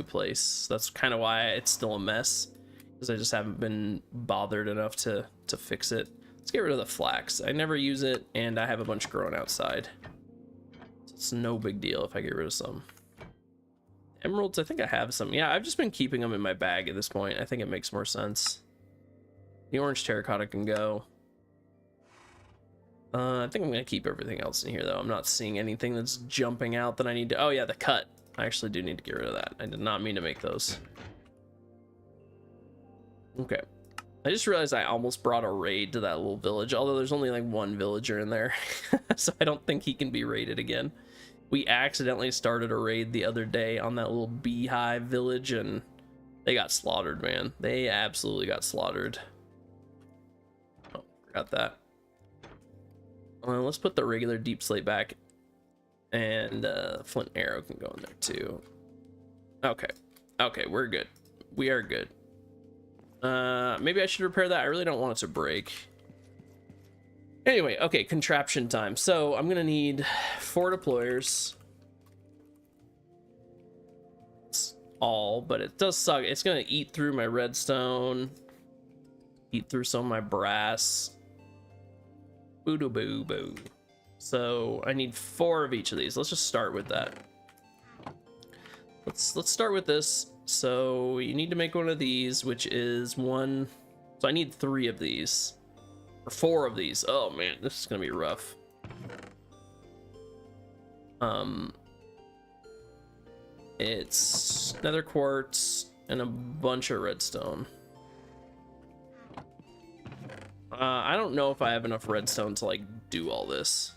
place. That's kind of why it's still a mess, because I just haven't been bothered enough to fix it. Let's get rid of the flax. I never use it, and I have a bunch growing outside. So it's no big deal if I get rid of some. Emeralds, I think I have some. Yeah, I've just been keeping them in my bag at this point. I think it makes more sense. The orange terracotta can go. I think I'm gonna keep everything else in here though. I'm not seeing anything that's jumping out that I need to. Oh yeah, the cut. I actually do need to get rid of that. I did not mean to make those. Okay. I just realized I almost brought a raid to that little village, although there's only like one villager in there. So I don't think he can be raided again. We accidentally started a raid the other day on that little beehive village, and they got slaughtered, man. They absolutely got slaughtered. Oh, forgot that. Let's put the regular deep slate back, and flint arrow can go in there too. Okay, we're good. We are good. Maybe I should repair that. I really don't want it to break. Anyway, okay, contraption time. So I'm gonna need 4 deployers. It's all, but it does suck. It's gonna eat through my redstone, eat through some of my brass. Boo doo boo boo. So I need 4 of each of these. Let's just start with that. Let's start with this. So you need to make one of these, which is 1. So I need 3 of these. Or 4 of these. Oh man, this is gonna be rough. It's nether quartz and a bunch of redstone. I don't know if I have enough redstone to like do all this.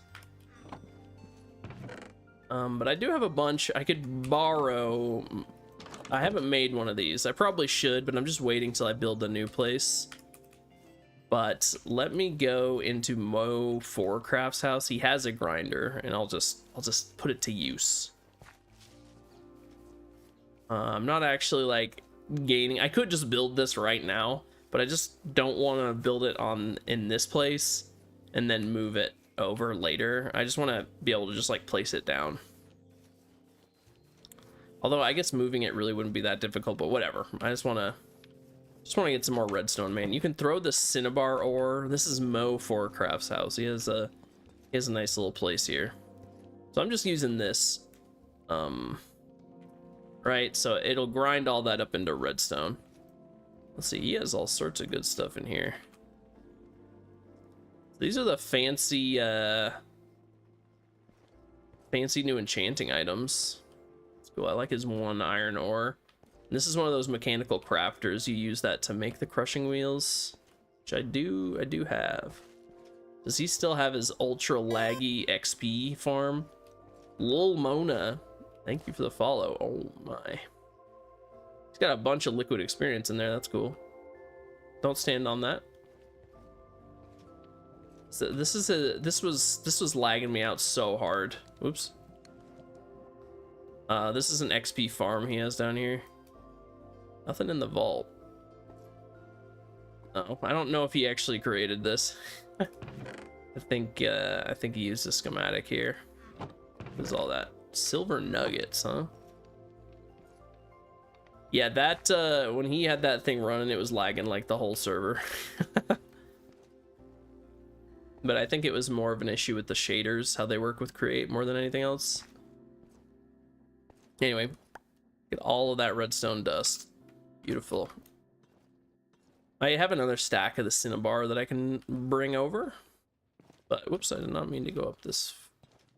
But I do have a bunch. I could borrow. I haven't made one of these. I probably should, but I'm just waiting till I build a new place. But let me go into Mo 4Craft's house. He has a grinder, and I'll just put it to use. I'm not actually like gaining. I could just build this right now, but I just don't want to build it in this place and then move it over later. I just want to be able to just like place it down. Although I guess moving it really wouldn't be that difficult, but whatever. I just want to get some more redstone, man. You can throw the cinnabar ore. This is Mo 4Craft's house. He has a nice little place here. So I'm just using this. Right, so it'll grind all that up into redstone. Let's see, he has all sorts of good stuff in here. These are the fancy new enchanting items. That's cool. I like his 1 iron ore. This is one of those mechanical crafters. You use that to make the crushing wheels, which I do have. Does he still have his ultra laggy XP farm? Lil Mona, thank you for the follow. Oh my. He's got a bunch of liquid experience in there. That's cool. Don't stand on that. So this was lagging me out so hard. Oops. This is an XP farm he has down here. Nothing in the vault. Oh, I don't know if he actually created this. I think he used a schematic here. What is all that? Silver nuggets, huh? Yeah, that when he had that thing running, it was lagging like the whole server. But I think it was more of an issue with the shaders, how they work with Create more than anything else. Anyway, get all of that redstone dust. Beautiful. I have another stack of the cinnabar that I can bring over. But, whoops, I did not mean to go up this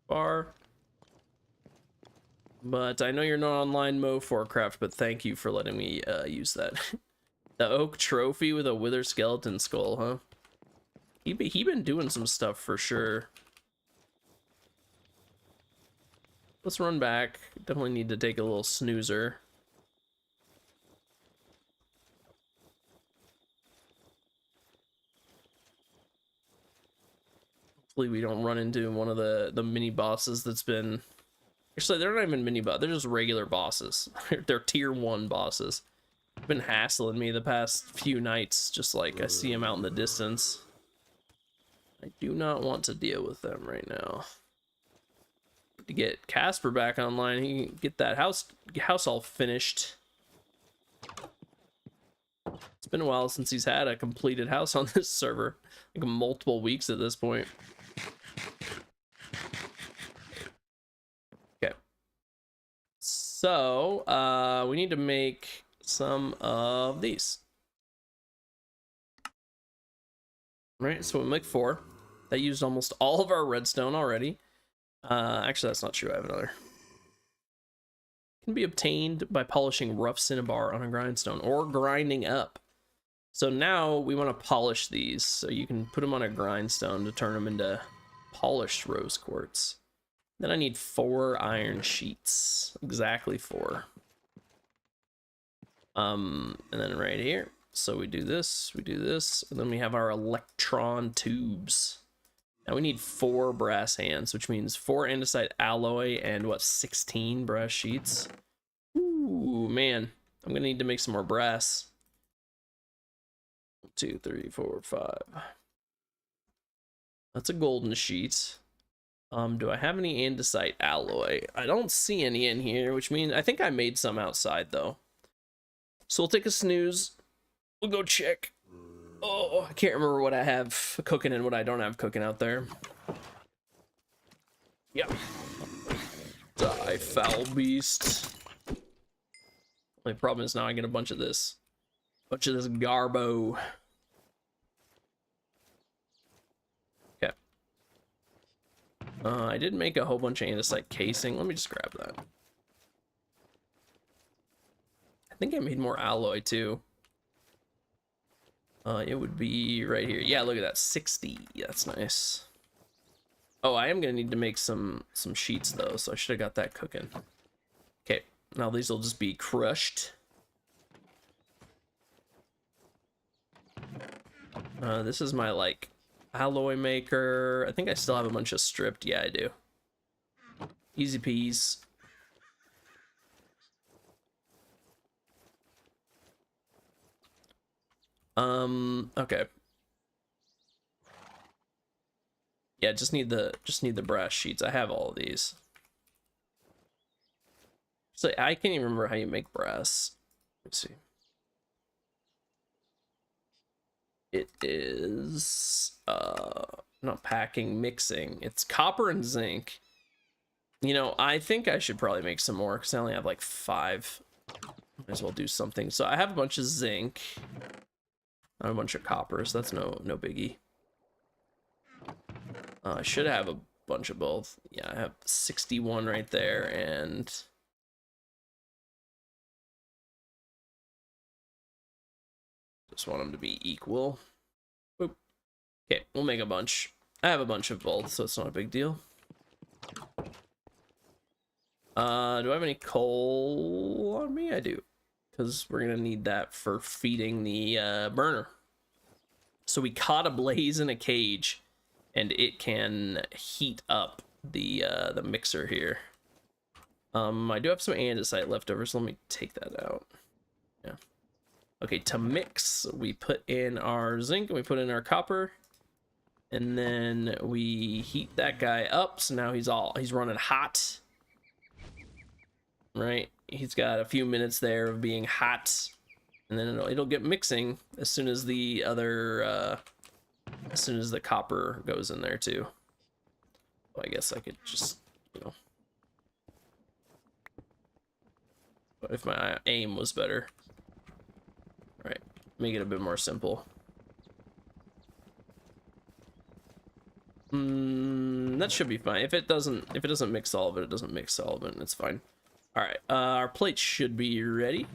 far. But I know you're not online, Mo 4Craft, but thank you for letting me use that. The oak trophy with a wither skeleton skull, huh? He been doing some stuff for sure. Let's run back. Definitely need to take a little snoozer. Hopefully we don't run into one of the mini bosses that's been... Actually, they're not even mini boss. They're just regular bosses. They're tier 1 bosses. Been hassling me the past few nights, just like I see them out in the distance. I do not want to deal with them right now. To get Casper back online, he can get that house all finished. It's been a while since he's had a completed house on this server, like multiple weeks at this point. Okay, so we need to make some of these. Right, so we'll make 4. That used almost all of our redstone already. Actually, that's not true. I have another. Can be obtained by polishing rough cinnabar on a grindstone or grinding up. So now we want to polish these. So you can put them on a grindstone to turn them into polished rose quartz. Then I need 4 iron sheets. Exactly 4. And then right here. So we do this, and then we have our electron tubes. Now we need 4 brass hands, which means 4 andesite alloy and what, 16 brass sheets? Ooh, man. I'm gonna need to make some more brass. 1, 2, 3, 4, 5. That's a golden sheet. Do I have any andesite alloy? I don't see any in here, which means I think I made some outside though. So we'll take a snooze. We'll go check. Oh, I can't remember what I have cooking and what I don't have cooking out there. Yep. Die, foul beast. Only problem is now I get a bunch of this. Bunch of this garbo. Okay. I did make a whole bunch of andesite casing. Let me just grab that. I think I made more alloy too. It would be right here. Yeah, look at that. 60. That's nice. Oh, I am gonna need to make some sheets though, so I should have got that cooking. Okay, now these will just be crushed. This is my like alloy maker. I think I still have a bunch of stripped. Yeah, I do. Easy peas. Okay. Yeah, just need the brass sheets. I have all of these. So I can't even remember how you make brass. Let's see. It is not packing, mixing. It's copper and zinc. You know, I think I should probably make some more because I only have like 5. Might as well do something. So I have a bunch of zinc. I have a bunch of copper, so that's no biggie. I should have a bunch of both. Yeah, I have 61 right there, and just want them to be equal. Boop. Okay, we'll make a bunch. I have a bunch of both, so it's not a big deal. Do I have any coal on me? I do, because we're gonna need that for feeding the burner. So we caught a blaze in a cage, and it can heat up the mixer here. I do have some andesite left over, so let me take that out. Yeah. Okay, to mix, we put in our zinc and we put in our copper, and then we heat that guy up. So now he's running hot. Right, he's got a few minutes there of being hot, and then it'll get mixing as soon as the other as soon as the copper goes in there too. Well, I guess I could just, you know, if my aim was better. All right, make it a bit more simple. That should be fine. If it doesn't mix all of it, it doesn't mix all of it, and it's fine. All right, our plates should be ready.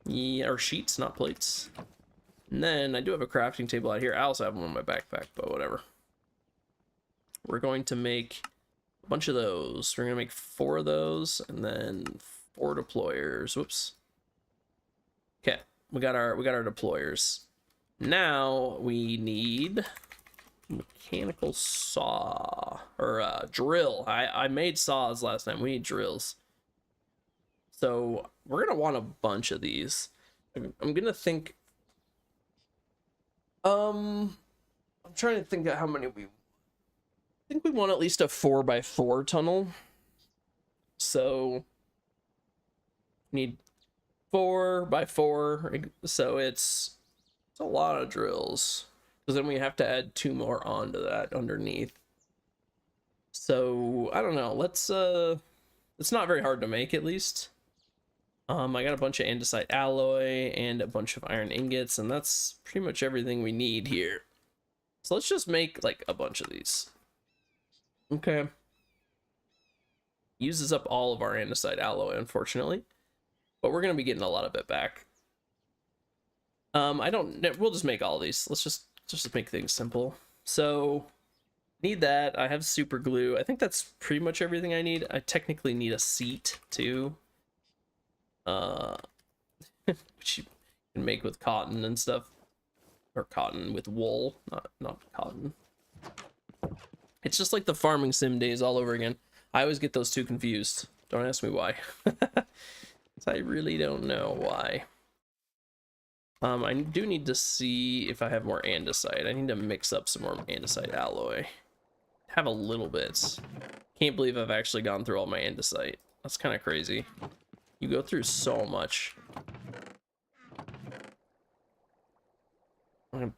Yeah, or sheets, not plates. And then I do have a crafting table out here. I also have one in my backpack, but whatever. We're going to make a bunch of those. We're gonna make 4 of those, and then 4 deployers. Whoops. Okay, we got our deployers. Now we need mechanical saw or drill. I made saws last time. We need drills. So we're gonna want a bunch of these. I'm gonna think. I'm trying to think of how many we. I think we want at least a 4x4 tunnel. So need 4x4. So it's a lot of drills. Because then we have to add 2 more onto that underneath. So I don't know. Let's it's not very hard to make, at least. I got a bunch of andesite alloy and a bunch of iron ingots, and that's pretty much everything we need here. So let's just make like a bunch of these. Okay. Uses up all of our andesite alloy, unfortunately, but we're gonna be getting a lot of it back. We'll just make all these. Let's just make things simple. So need that. I have super glue. I think that's pretty much everything I need. I technically need a seat too. Which you can make with cotton and stuff, or cotton with wool, not cotton. It's just like the farming sim days all over again. I always get those two confused. Don't ask me why. I really don't know why. I do need to see if I have more andesite. I need to mix up some more andesite alloy. have a little bit. Can't believe I've actually gone through all my andesite. That's kind of crazy. You go through so much.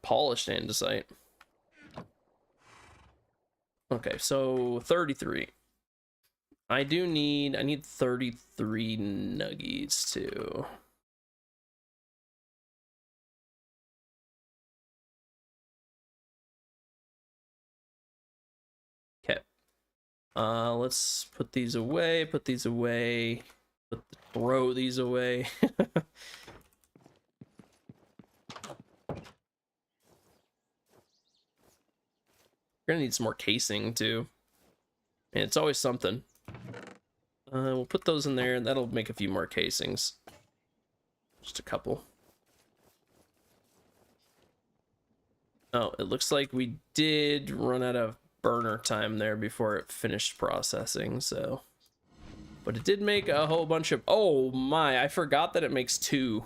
Polished andesite. Okay, so 33. I need 33 nuggies too. Okay. Let's put these away, throw these away. We're gonna need some more casing too. And it's always something. We'll put those in there, and that'll make a few more casings. Just a couple. Oh, it looks like we did run out of burner time there before it finished processing, so. But it did make a whole bunch of, oh my, I forgot that it makes 2.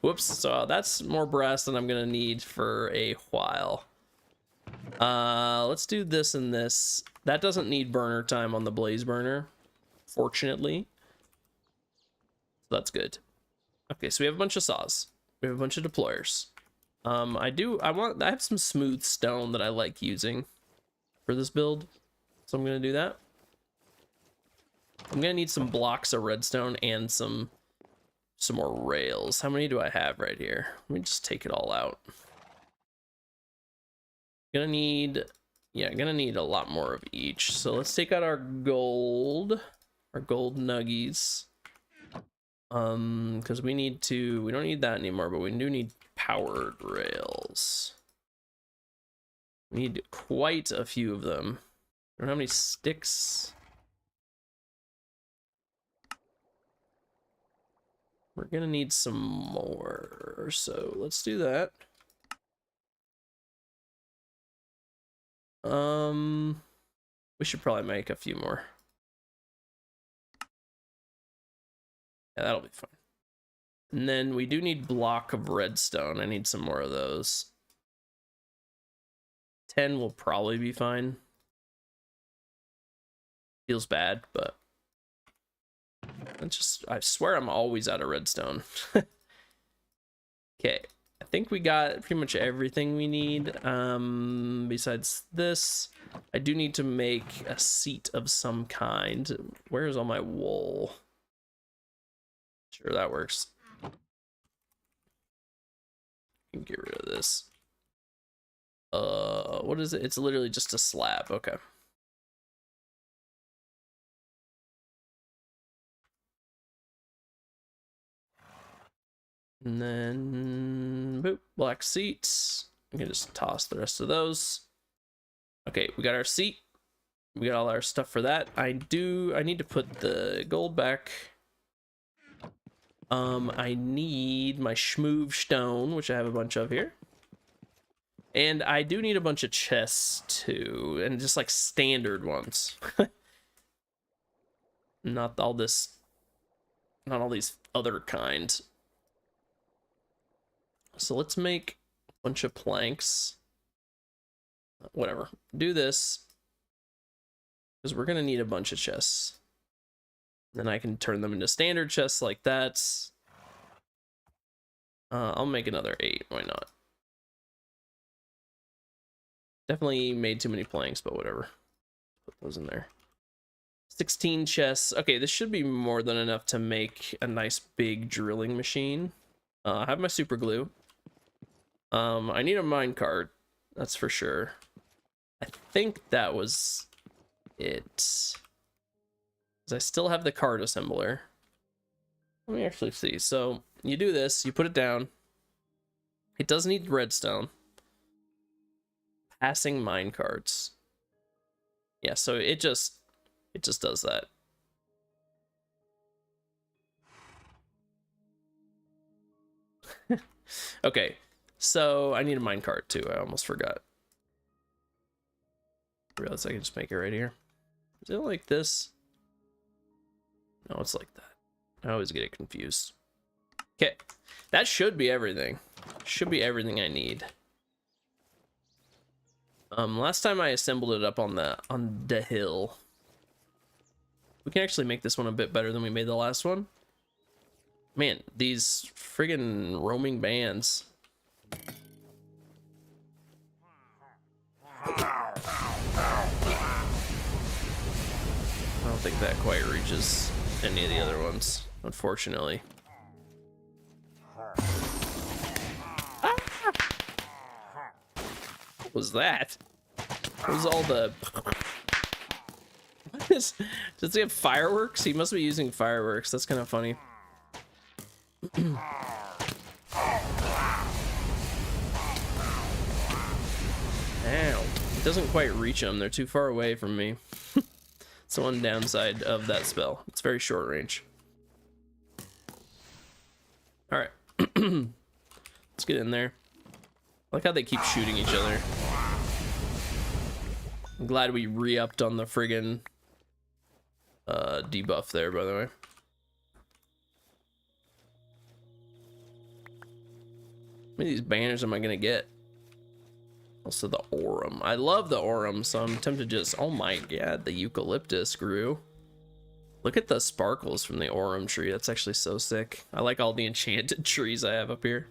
Whoops, so that's more brass than I'm gonna need for a while. Let's do this and this. That doesn't need burner time on the blaze burner, fortunately. So that's good. Okay, so we have a bunch of saws. We have a bunch of deployers. I have some smooth stone that I like using for this build, so I'm gonna do that. I'm gonna need some blocks of redstone and some more rails. How many do I have right here? Let me just take it all out. Gonna need a lot more of each. So let's take out our gold nuggies. Because we don't need that anymore, but we do need powered rails. We need quite a few of them. I don't know how many sticks. We're gonna need some more, so let's do that. We should probably make a few more. Yeah, that'll be fine. And then we do need block of redstone. I need some more of those. 10 will probably be fine. Feels bad, but I swear I'm always out of redstone. Okay, I think we got pretty much everything we need. Besides this, I do need to make a seat of some kind. Where's all my wool? Sure, that works. Get rid of this. What is it? It's literally just a slab. Okay. And then boop, black seats. We can just toss the rest of those. Okay, we got our seat. We got all our stuff for that. I need to put the gold back. I need my schmoove stone, which I have a bunch of here. And I do need a bunch of chests too, and just like standard ones. Not all these other kind. So let's make a bunch of planks. Whatever. Do this. Because we're going to need a bunch of chests. Then I can turn them into standard chests like that. I'll make another 8. Why not? Definitely made too many planks, but whatever. Put those in there. 16 chests. Okay, this should be more than enough to make a nice big drilling machine. I have my super glue. I need a minecart. That's for sure. I think that was it. Because I still have the card assembler. Let me actually see. So you do this, you put it down. It does need redstone. Passing minecarts. Yeah, so it just does that. Okay, so I need a minecart too. I almost forgot. I realized I can just make it right here. Is it like this? No, it's like that. I always get it confused. Okay, that should be everything. Should be everything I need. Last time I assembled it up on the hill. We can actually make this one a bit better than we made the last one. Man, these friggin' roaming bands. I don't think that quite reaches any of the other ones, unfortunately. Ah! What was that? What was all the... What is... Does he have fireworks? He must be using fireworks. That's kind of funny. Damn. It doesn't quite reach them. They're too far away from me. It's the one downside of that spell. It's very short range. Alright. Let's get in there. I like how they keep shooting each other. I'm glad we re-upped on the friggin' debuff there, by the way. How many of these banners am I gonna get? Also the Aurum. I love the Aurum, so I'm tempted to just... Oh my god, the eucalyptus grew. Look at the sparkles from the Aurum tree. That's actually so sick. I like all the enchanted trees I have up here.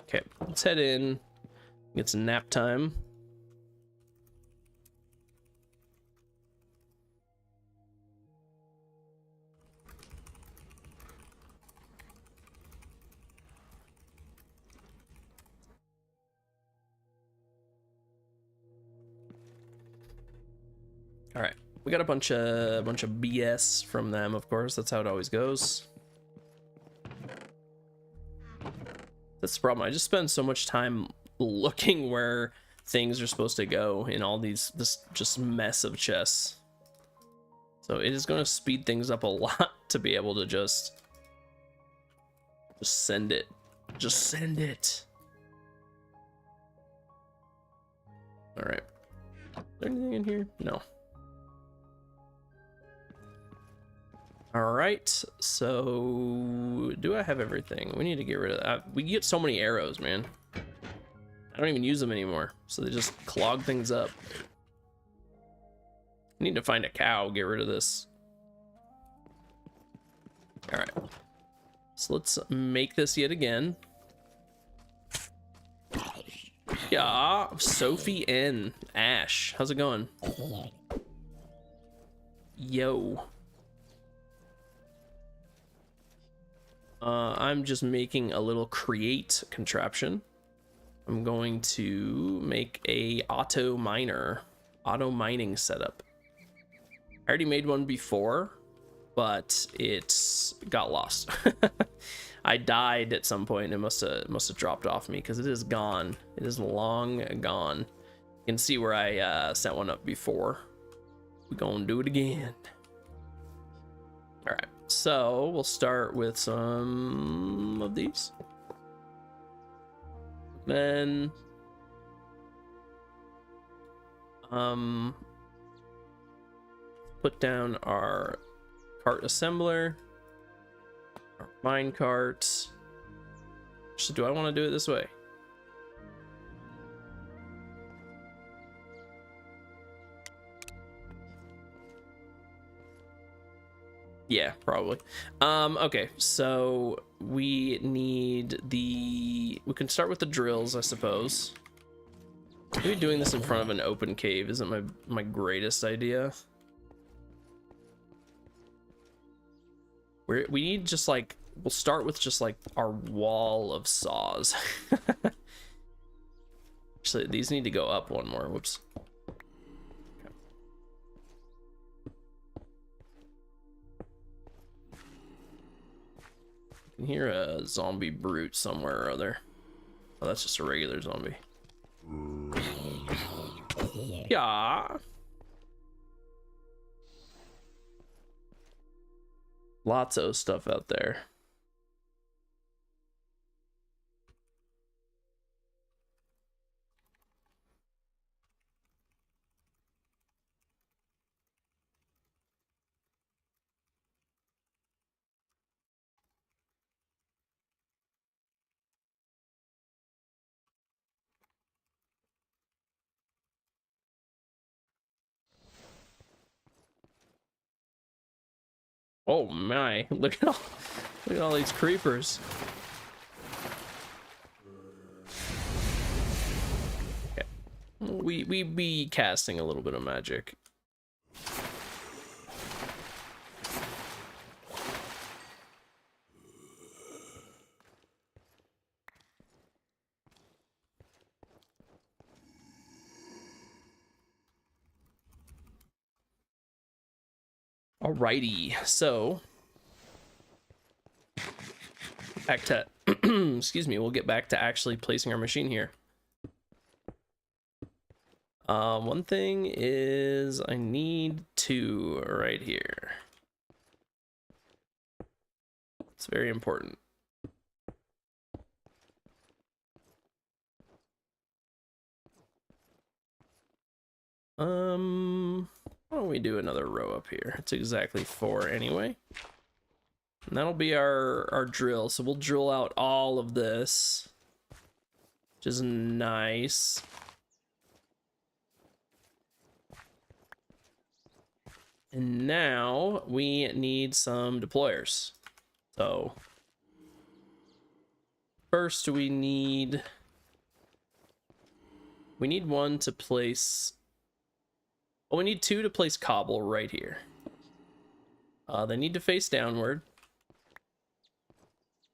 Okay, let's head in. It's nap time. All right, we got a bunch of BS from them, of course. That's how it always goes. That's the problem. I just spend so much time looking where things are supposed to go in all this just mess of chests. So it is going to speed things up a lot to be able to just send it. Just send it. All right. Is there anything in here? No. All right, so do I have everything? We need to get rid of that. We get so many arrows, man. I don't even use them anymore, so they just clog things up. I need to find a cow, get rid of this. All right, so let's make this yet again. Yeah, Sophie N. Ash, how's it going? Yo. I'm just making a little create contraption. I'm going to make a auto mining setup. I already made one before, but it got lost. I died at some point. It must have dropped off me because it is gone. It is long gone. You can see where I set one up before. We're gonna do it again. All right. So we'll start with some of these. Then put down our cart assembler, our mine cart. So do I want to do it this way? Yeah, probably. Okay, so we need we can start with the drills, I suppose. Maybe doing this in front of an open cave isn't my greatest idea. We need just like, we'll start with just like our wall of saws. Actually, these need to go up one more. Whoops. I can hear a zombie brute somewhere or other. Oh, that's just a regular zombie. Yeah. Lots of stuff out there. Oh my, look at all these creepers. Okay. We be casting a little bit of magic. Alrighty, so back to excuse me, we'll get back to actually placing our machine here. One thing is I need 2 right here. It's very important. Why don't we do another row up here? It's exactly 4 anyway. And that'll be our drill. So we'll drill out all of this, which is nice. And now we need some deployers. So first we need one to place. Well, we need 2 to place cobble right here. They need to face downward.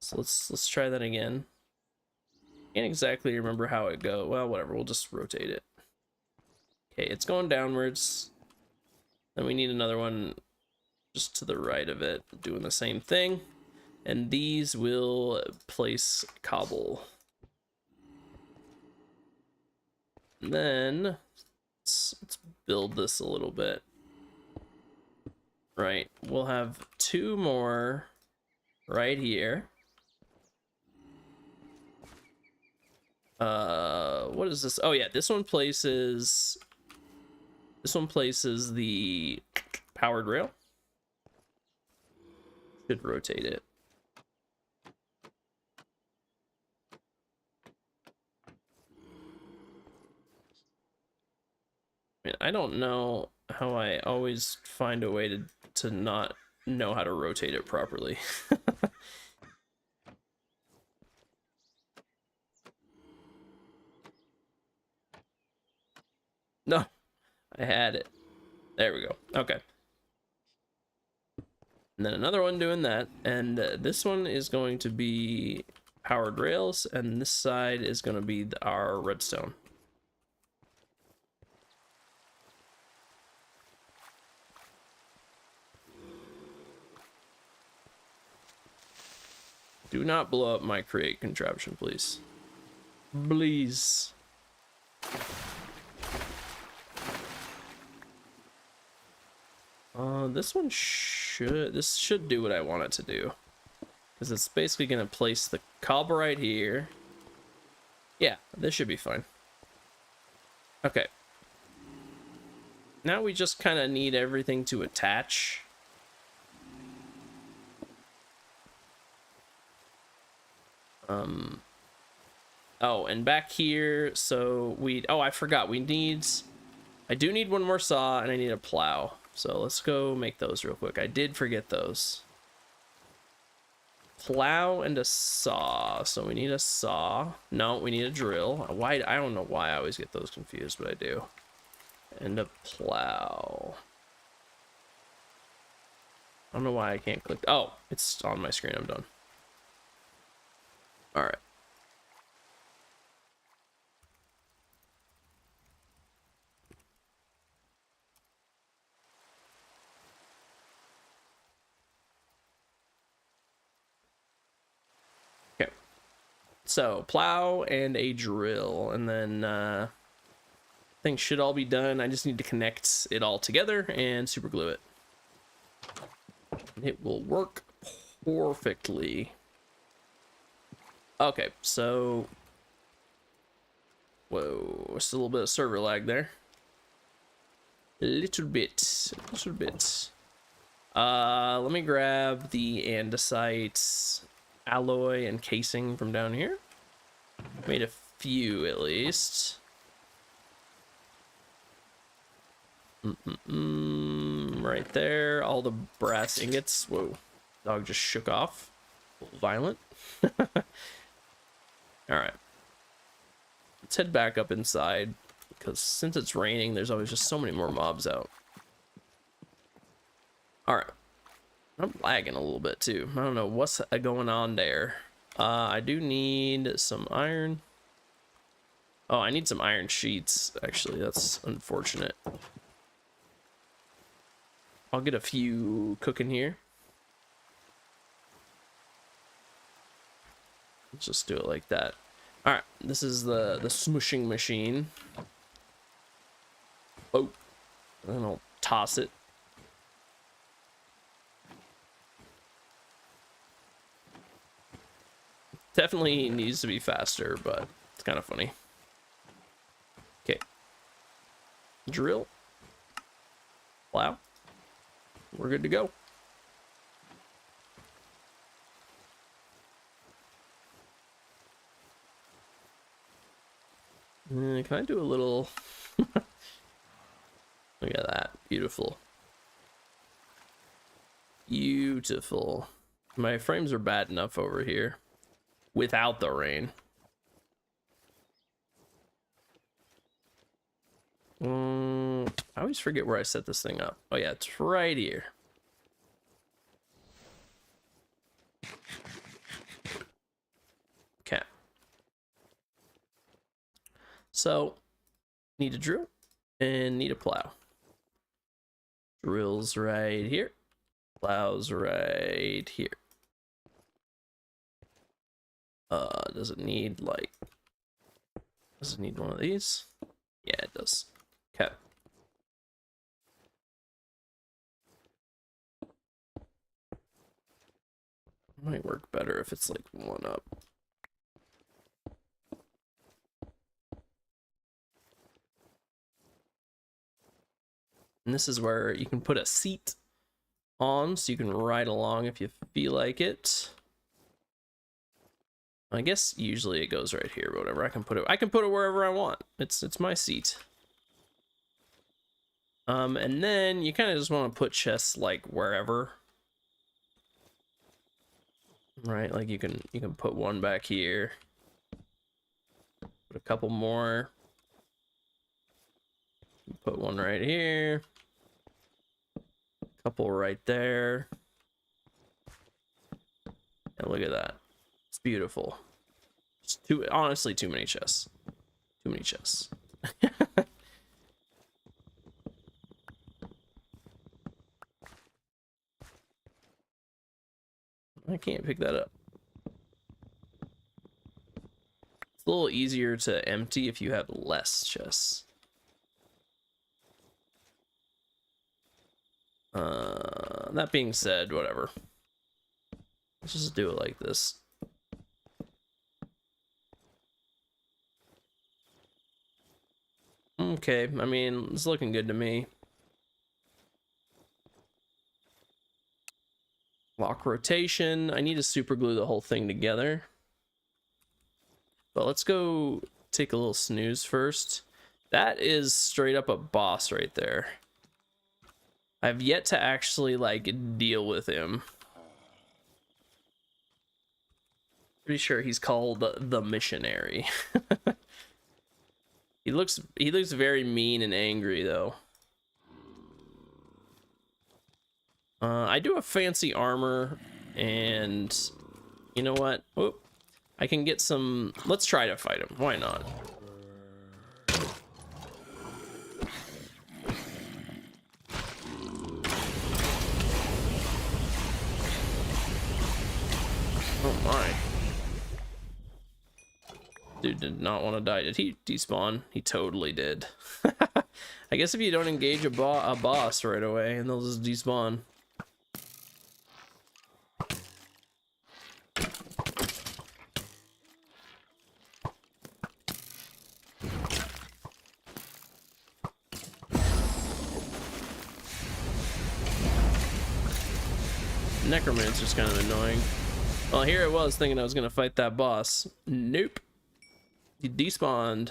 So let's try that again. Can't exactly remember how it goes. Well, whatever. We'll just rotate it. Okay, it's going downwards. Then we need another one just to the right of it, doing the same thing. And these will place cobble. And then let's build this a little bit. Right, we'll have 2 more right here. What is this? Oh yeah, this one places the powered rail. Should rotate it. I mean, I don't know how I always find a way to not know how to rotate it properly. No, I had it. There we go. Okay. And then another one doing that. And this one is going to be powered rails. And this side is going to be our redstone. Do not blow up my create contraption, please. Please. This one should do what I want it to do. Because it's basically going to place the cobble right here. Yeah, this should be fine. Okay. Now we just kind of need everything to attach. Oh, and back here, so I forgot, I do need one more saw, and I need a plow. So let's go make those real quick. I did forget those. Plow and a saw. So we need a saw. No, we need a drill. Why? I don't know why I always get those confused, but I do. And a plow. I don't know why I can't click. Oh, it's on my screen. I'm done. All right. Okay. So plow and a drill, and then things should all be done. I just need to connect it all together and super glue it. It will work perfectly. Okay, so whoa, just a little bit of server lag there. A little bit. Let me grab the andesite alloy and casing from down here. Made a few at least. Right there. All the brass ingots. Whoa. Dog just shook off. A little violent. Alright. Let's head back up inside. Because since it's raining, there's always just so many more mobs out. Alright. I'm lagging a little bit too. I don't know what's going on there. I do need some iron. Oh, I need some iron sheets. Actually, that's unfortunate. I'll get a few cooking here. Let's just do it like that. All right, this is the smushing machine. Oh, and I'll toss it. Definitely needs to be faster, but it's kind of funny. Okay. Drill. Plow. We're good to go. Can I do a little... Look at that. Beautiful. Beautiful. My frames are bad enough over here. Without the rain. I always forget where I set this thing up. Oh yeah, it's right here. Okay. So, need a drill and need a plow. Drill's right here. Plow's right here. Does it need like... Does it need one of these? Yeah, it does. Okay. Might work better if it's like one up. And this is where you can put a seat on so you can ride along if you feel like it. I guess usually it goes right here, but whatever. I can put it wherever I want. It's my seat. And then you kind of just want to put chests like wherever. Right, like you can put one back here. Put a couple more. Put one right here. Couple right there. And look at that. It's beautiful. Just honestly, too many chests. Too many chests. I can't pick that up. It's a little easier to empty if you have less chests. That being said, whatever. Let's just do it like this. Okay, I mean, it's looking good to me. Lock rotation. I need to super glue the whole thing together. But let's go take a little snooze first. That is straight up a boss right there. I've yet to actually like deal with him. Pretty sure he's called the missionary. He looks very mean and angry though. I do have fancy armor, and you know what? Oh, I can get some. Let's try to fight him. Why not? Oh my. Dude did not want to die. Did he despawn? He totally did. I guess if you don't engage a boss right away, and they'll just despawn. Necromancer's kind of annoying. Well, here it was thinking I was gonna fight that boss. Nope. He despawned.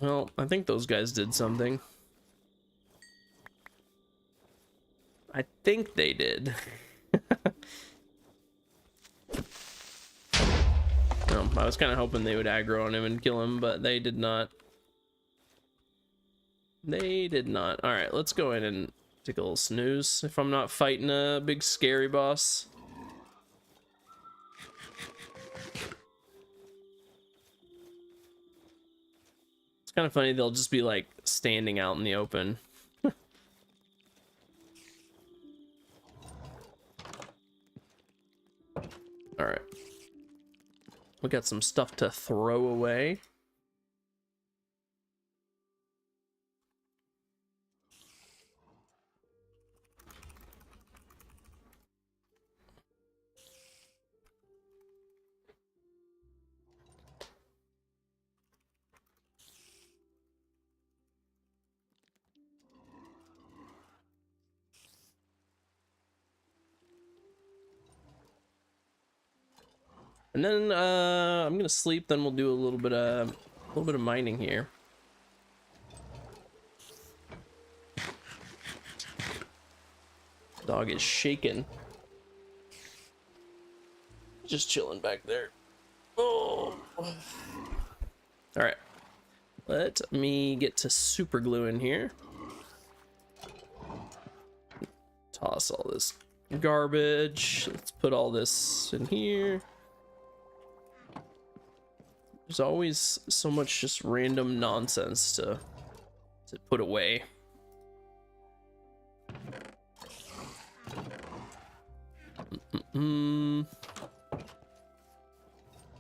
Well, I think those guys did something. I think they did. I was kind of hoping they would aggro on him and kill him, but they did not. They did not. All right, let's go in and take a little snooze if I'm not fighting a big scary boss. It's kind of funny, they'll just be like standing out in the open. All right. We got some stuff to throw away. And then I'm gonna sleep. Then we'll do a little bit of mining here. Dog is shaking. Just chilling back there. Oh. All right. Let me get to super glue in here. Toss all this garbage. Let's put all this in here. There's always so much just random nonsense to put away.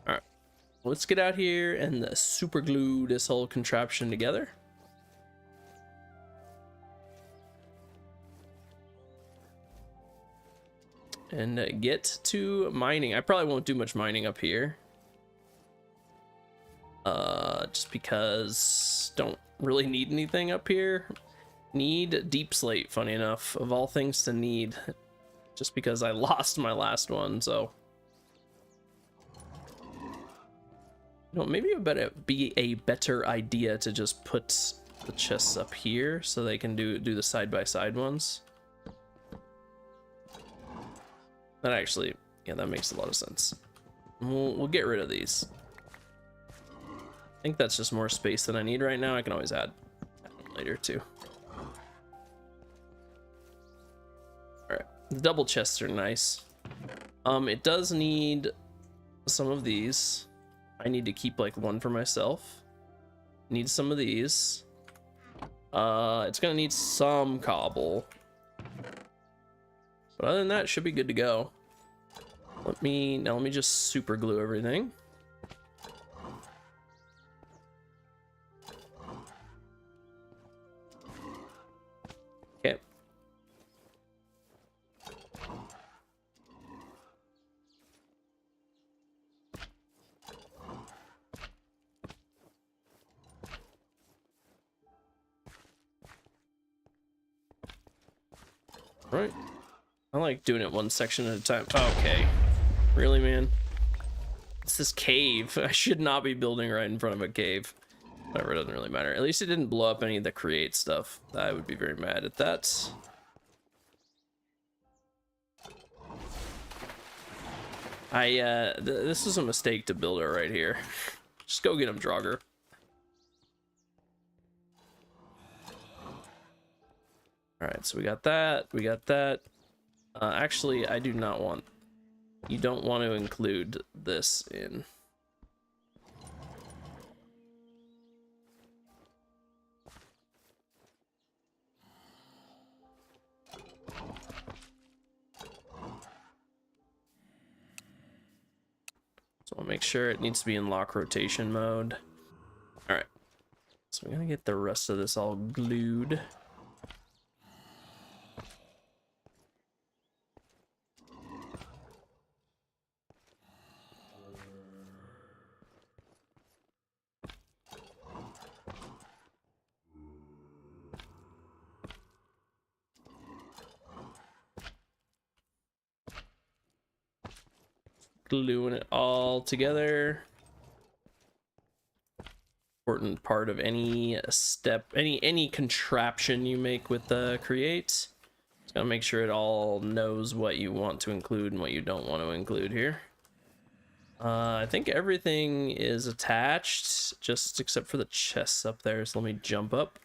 Alright, let's get out here and super glue this whole contraption together. And get to mining. I probably won't do much mining up here. Just because don't really need anything up here. Need deep slate, funny enough, of all things to need, just because I lost my last one. So maybe it would be a better idea to just put the chests up here so they can do the side-by-side ones. That actually, yeah, that makes a lot of sense. We'll get rid of these. I think that's just more space than I need right now. I can always add them later too. All right, the double chests are nice. It does need some of these. I need to keep like one for myself. Need some of these. It's gonna need some cobble, but other than that, it should be good to go. Let me just super glue everything. Okay. All right. I like doing it one section at a time. Okay. Really, man? It's this cave. I should not be building right in front of a cave. Whatever, it doesn't really matter. At least it didn't blow up any of the create stuff. I would be very mad at that. This was a mistake to build it right here. Just go get him, Draugr. Alright, so we got that. We got that. Actually, I do not want... You don't want to include this in... So I'll make sure it needs to be in lock rotation mode. All right, so we're gonna get the rest of this all glued. Gluing it all together. Of important part of any step, any contraption you make with the create. Just gotta make sure it all knows what you want to include and what you don't want to include here. I think everything is attached, just except for the chests up there, so let me jump up.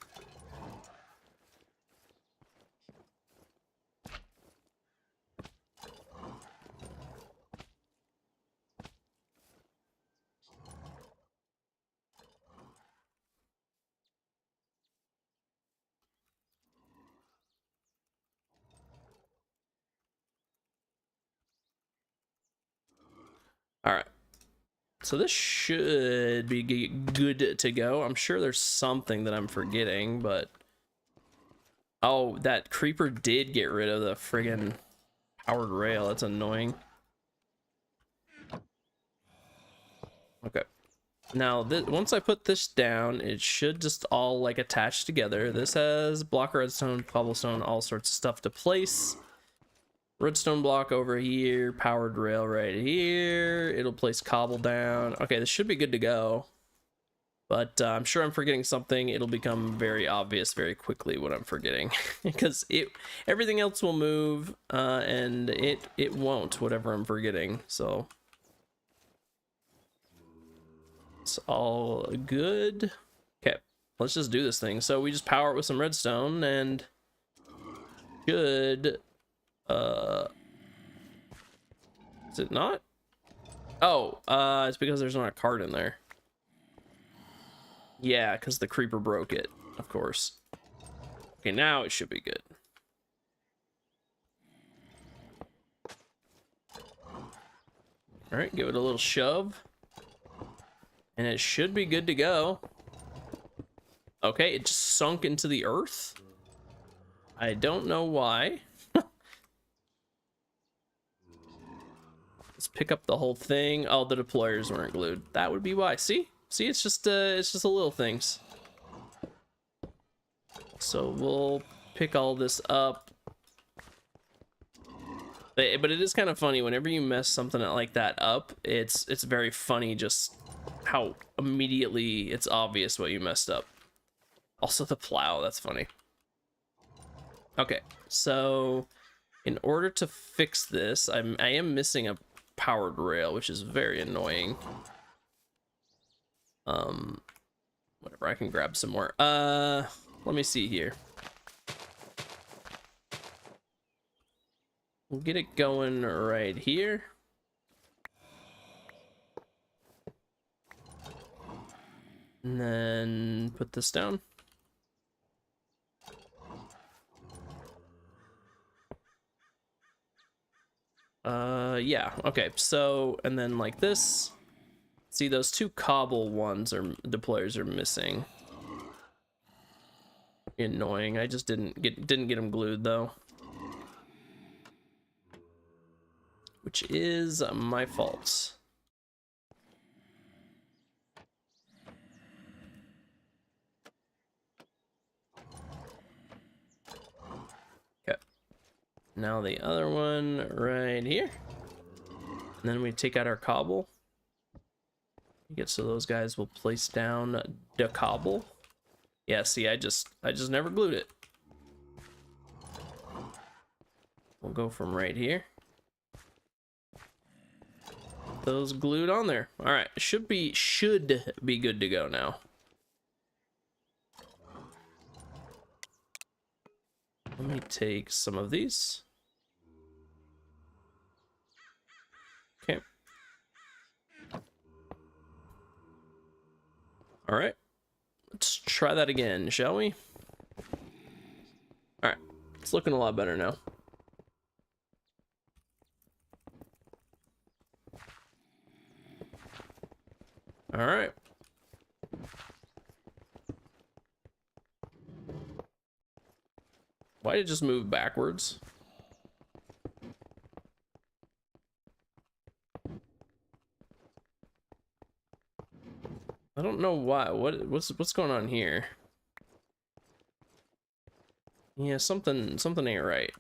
All right. So this should be good to go. I'm sure there's something that I'm forgetting, but... Oh, that creeper did get rid of the friggin' powered rail. That's annoying. Okay. Now, once I put this down, it should just all, like, attach together. This has block redstone, cobblestone, all sorts of stuff to place. Redstone block over here, powered rail right here. It'll place cobble down. Okay, this should be good to go. But I'm sure I'm forgetting something. It'll become very obvious very quickly what I'm forgetting. Because everything else will move, and it won't, whatever I'm forgetting. So... it's all good. Okay, let's just do this thing. So we just power it with some redstone and should is it not? Oh, it's because there's not a card in there. Yeah, because the creeper broke it, of course. Okay, now it should be good. All right, give it a little shove. And it should be good to go. Okay, it just sunk into the earth. I don't know why. Let's pick up the whole thing. Oh, the deployers weren't glued. That would be why. See, it's just the little things. So we'll pick all this up. But it is kind of funny whenever you mess something like that up. It's very funny just how immediately it's obvious what you messed up. Also the plow, that's funny. Okay, so in order to fix this, I am missing a powered rail, which is very annoying. Whatever, I can grab some more. Let me see here. We'll get it going right here. And then put this down. Yeah, okay, so, and then like this. See, those two cobble ones deployers are missing. Annoying. I just didn't get them glued though. Which is my fault. Okay. Now the other one right here. And then we take out our cobble. Get so those guys will place down the cobble. Yeah, see, I just never glued it. We'll go from right here. Those glued on there. All right, should be good to go now. Let me take some of these. Okay. All right. Let's try that again, shall we? All right. It's looking a lot better now. All right. Why did it just move backwards? I don't know why. What's going on here? Yeah, something ain't right.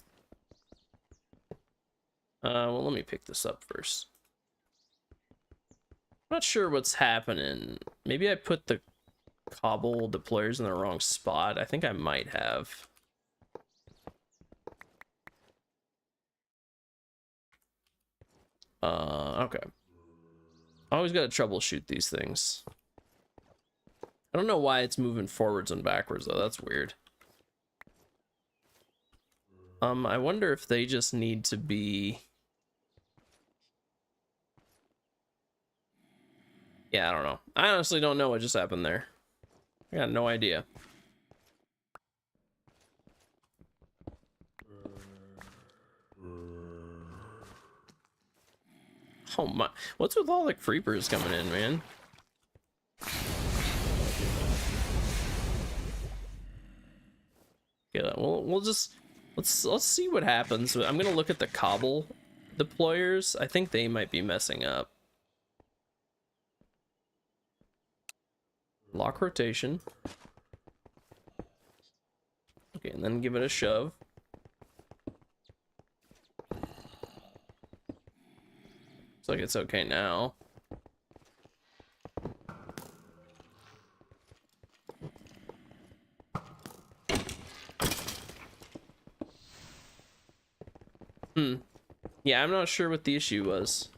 Well, let me pick this up first. I'm not sure what's happening. Maybe I put the cobble deployers in the wrong spot. I think I might have. Okay. I always gotta troubleshoot these things. I don't know why it's moving forwards and backwards though. That's weird. I wonder if they just need to be... Yeah, I don't know. I honestly don't know what just happened there. I got no idea. Oh my, what's with all the creepers coming in, man? Yeah, we'll just let's see what happens. I'm gonna look at the cobble deployers. I think they might be messing up. Lock rotation. Okay, and then give it a shove. Looks like it's okay now. Yeah, I'm not sure what the issue was.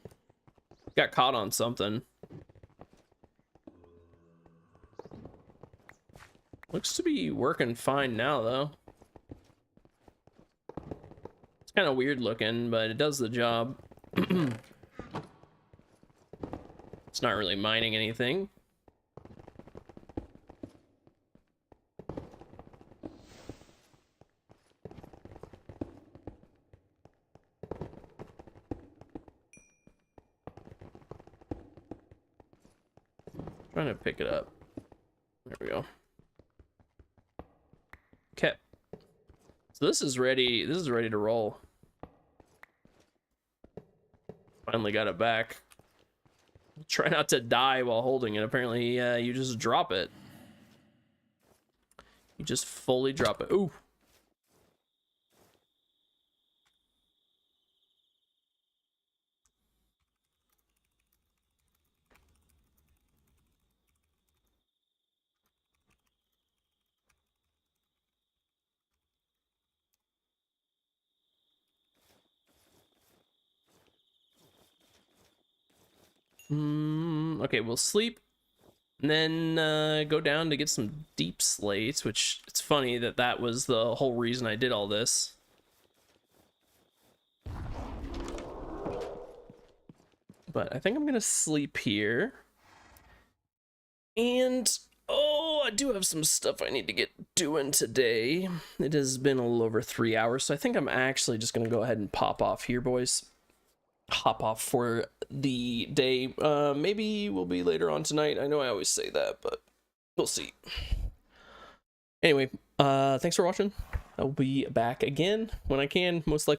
Got caught on something. Looks to be working fine now, though. It's kind of weird looking, but it does the job. It's not really mining anything. Trying to pick it up. There we go. Okay. So this is ready. This is ready to roll. Finally got it back. Try not to die while holding it. Apparently, you just drop it. You just fully drop it. Ooh. Okay, we'll sleep and then go down to get some deep slates, which it's funny that that was the whole reason I did all this. But I think I'm gonna sleep here. And oh, I do have some stuff I need to get doing today. It has been a little over 3 hours, so I think I'm actually just gonna go ahead and pop off here, boys. Hop off for the day. Maybe we'll be later on tonight. I know I always say that, but we'll see. Anyway, thanks for watching. I'll be back again when I can, most likely.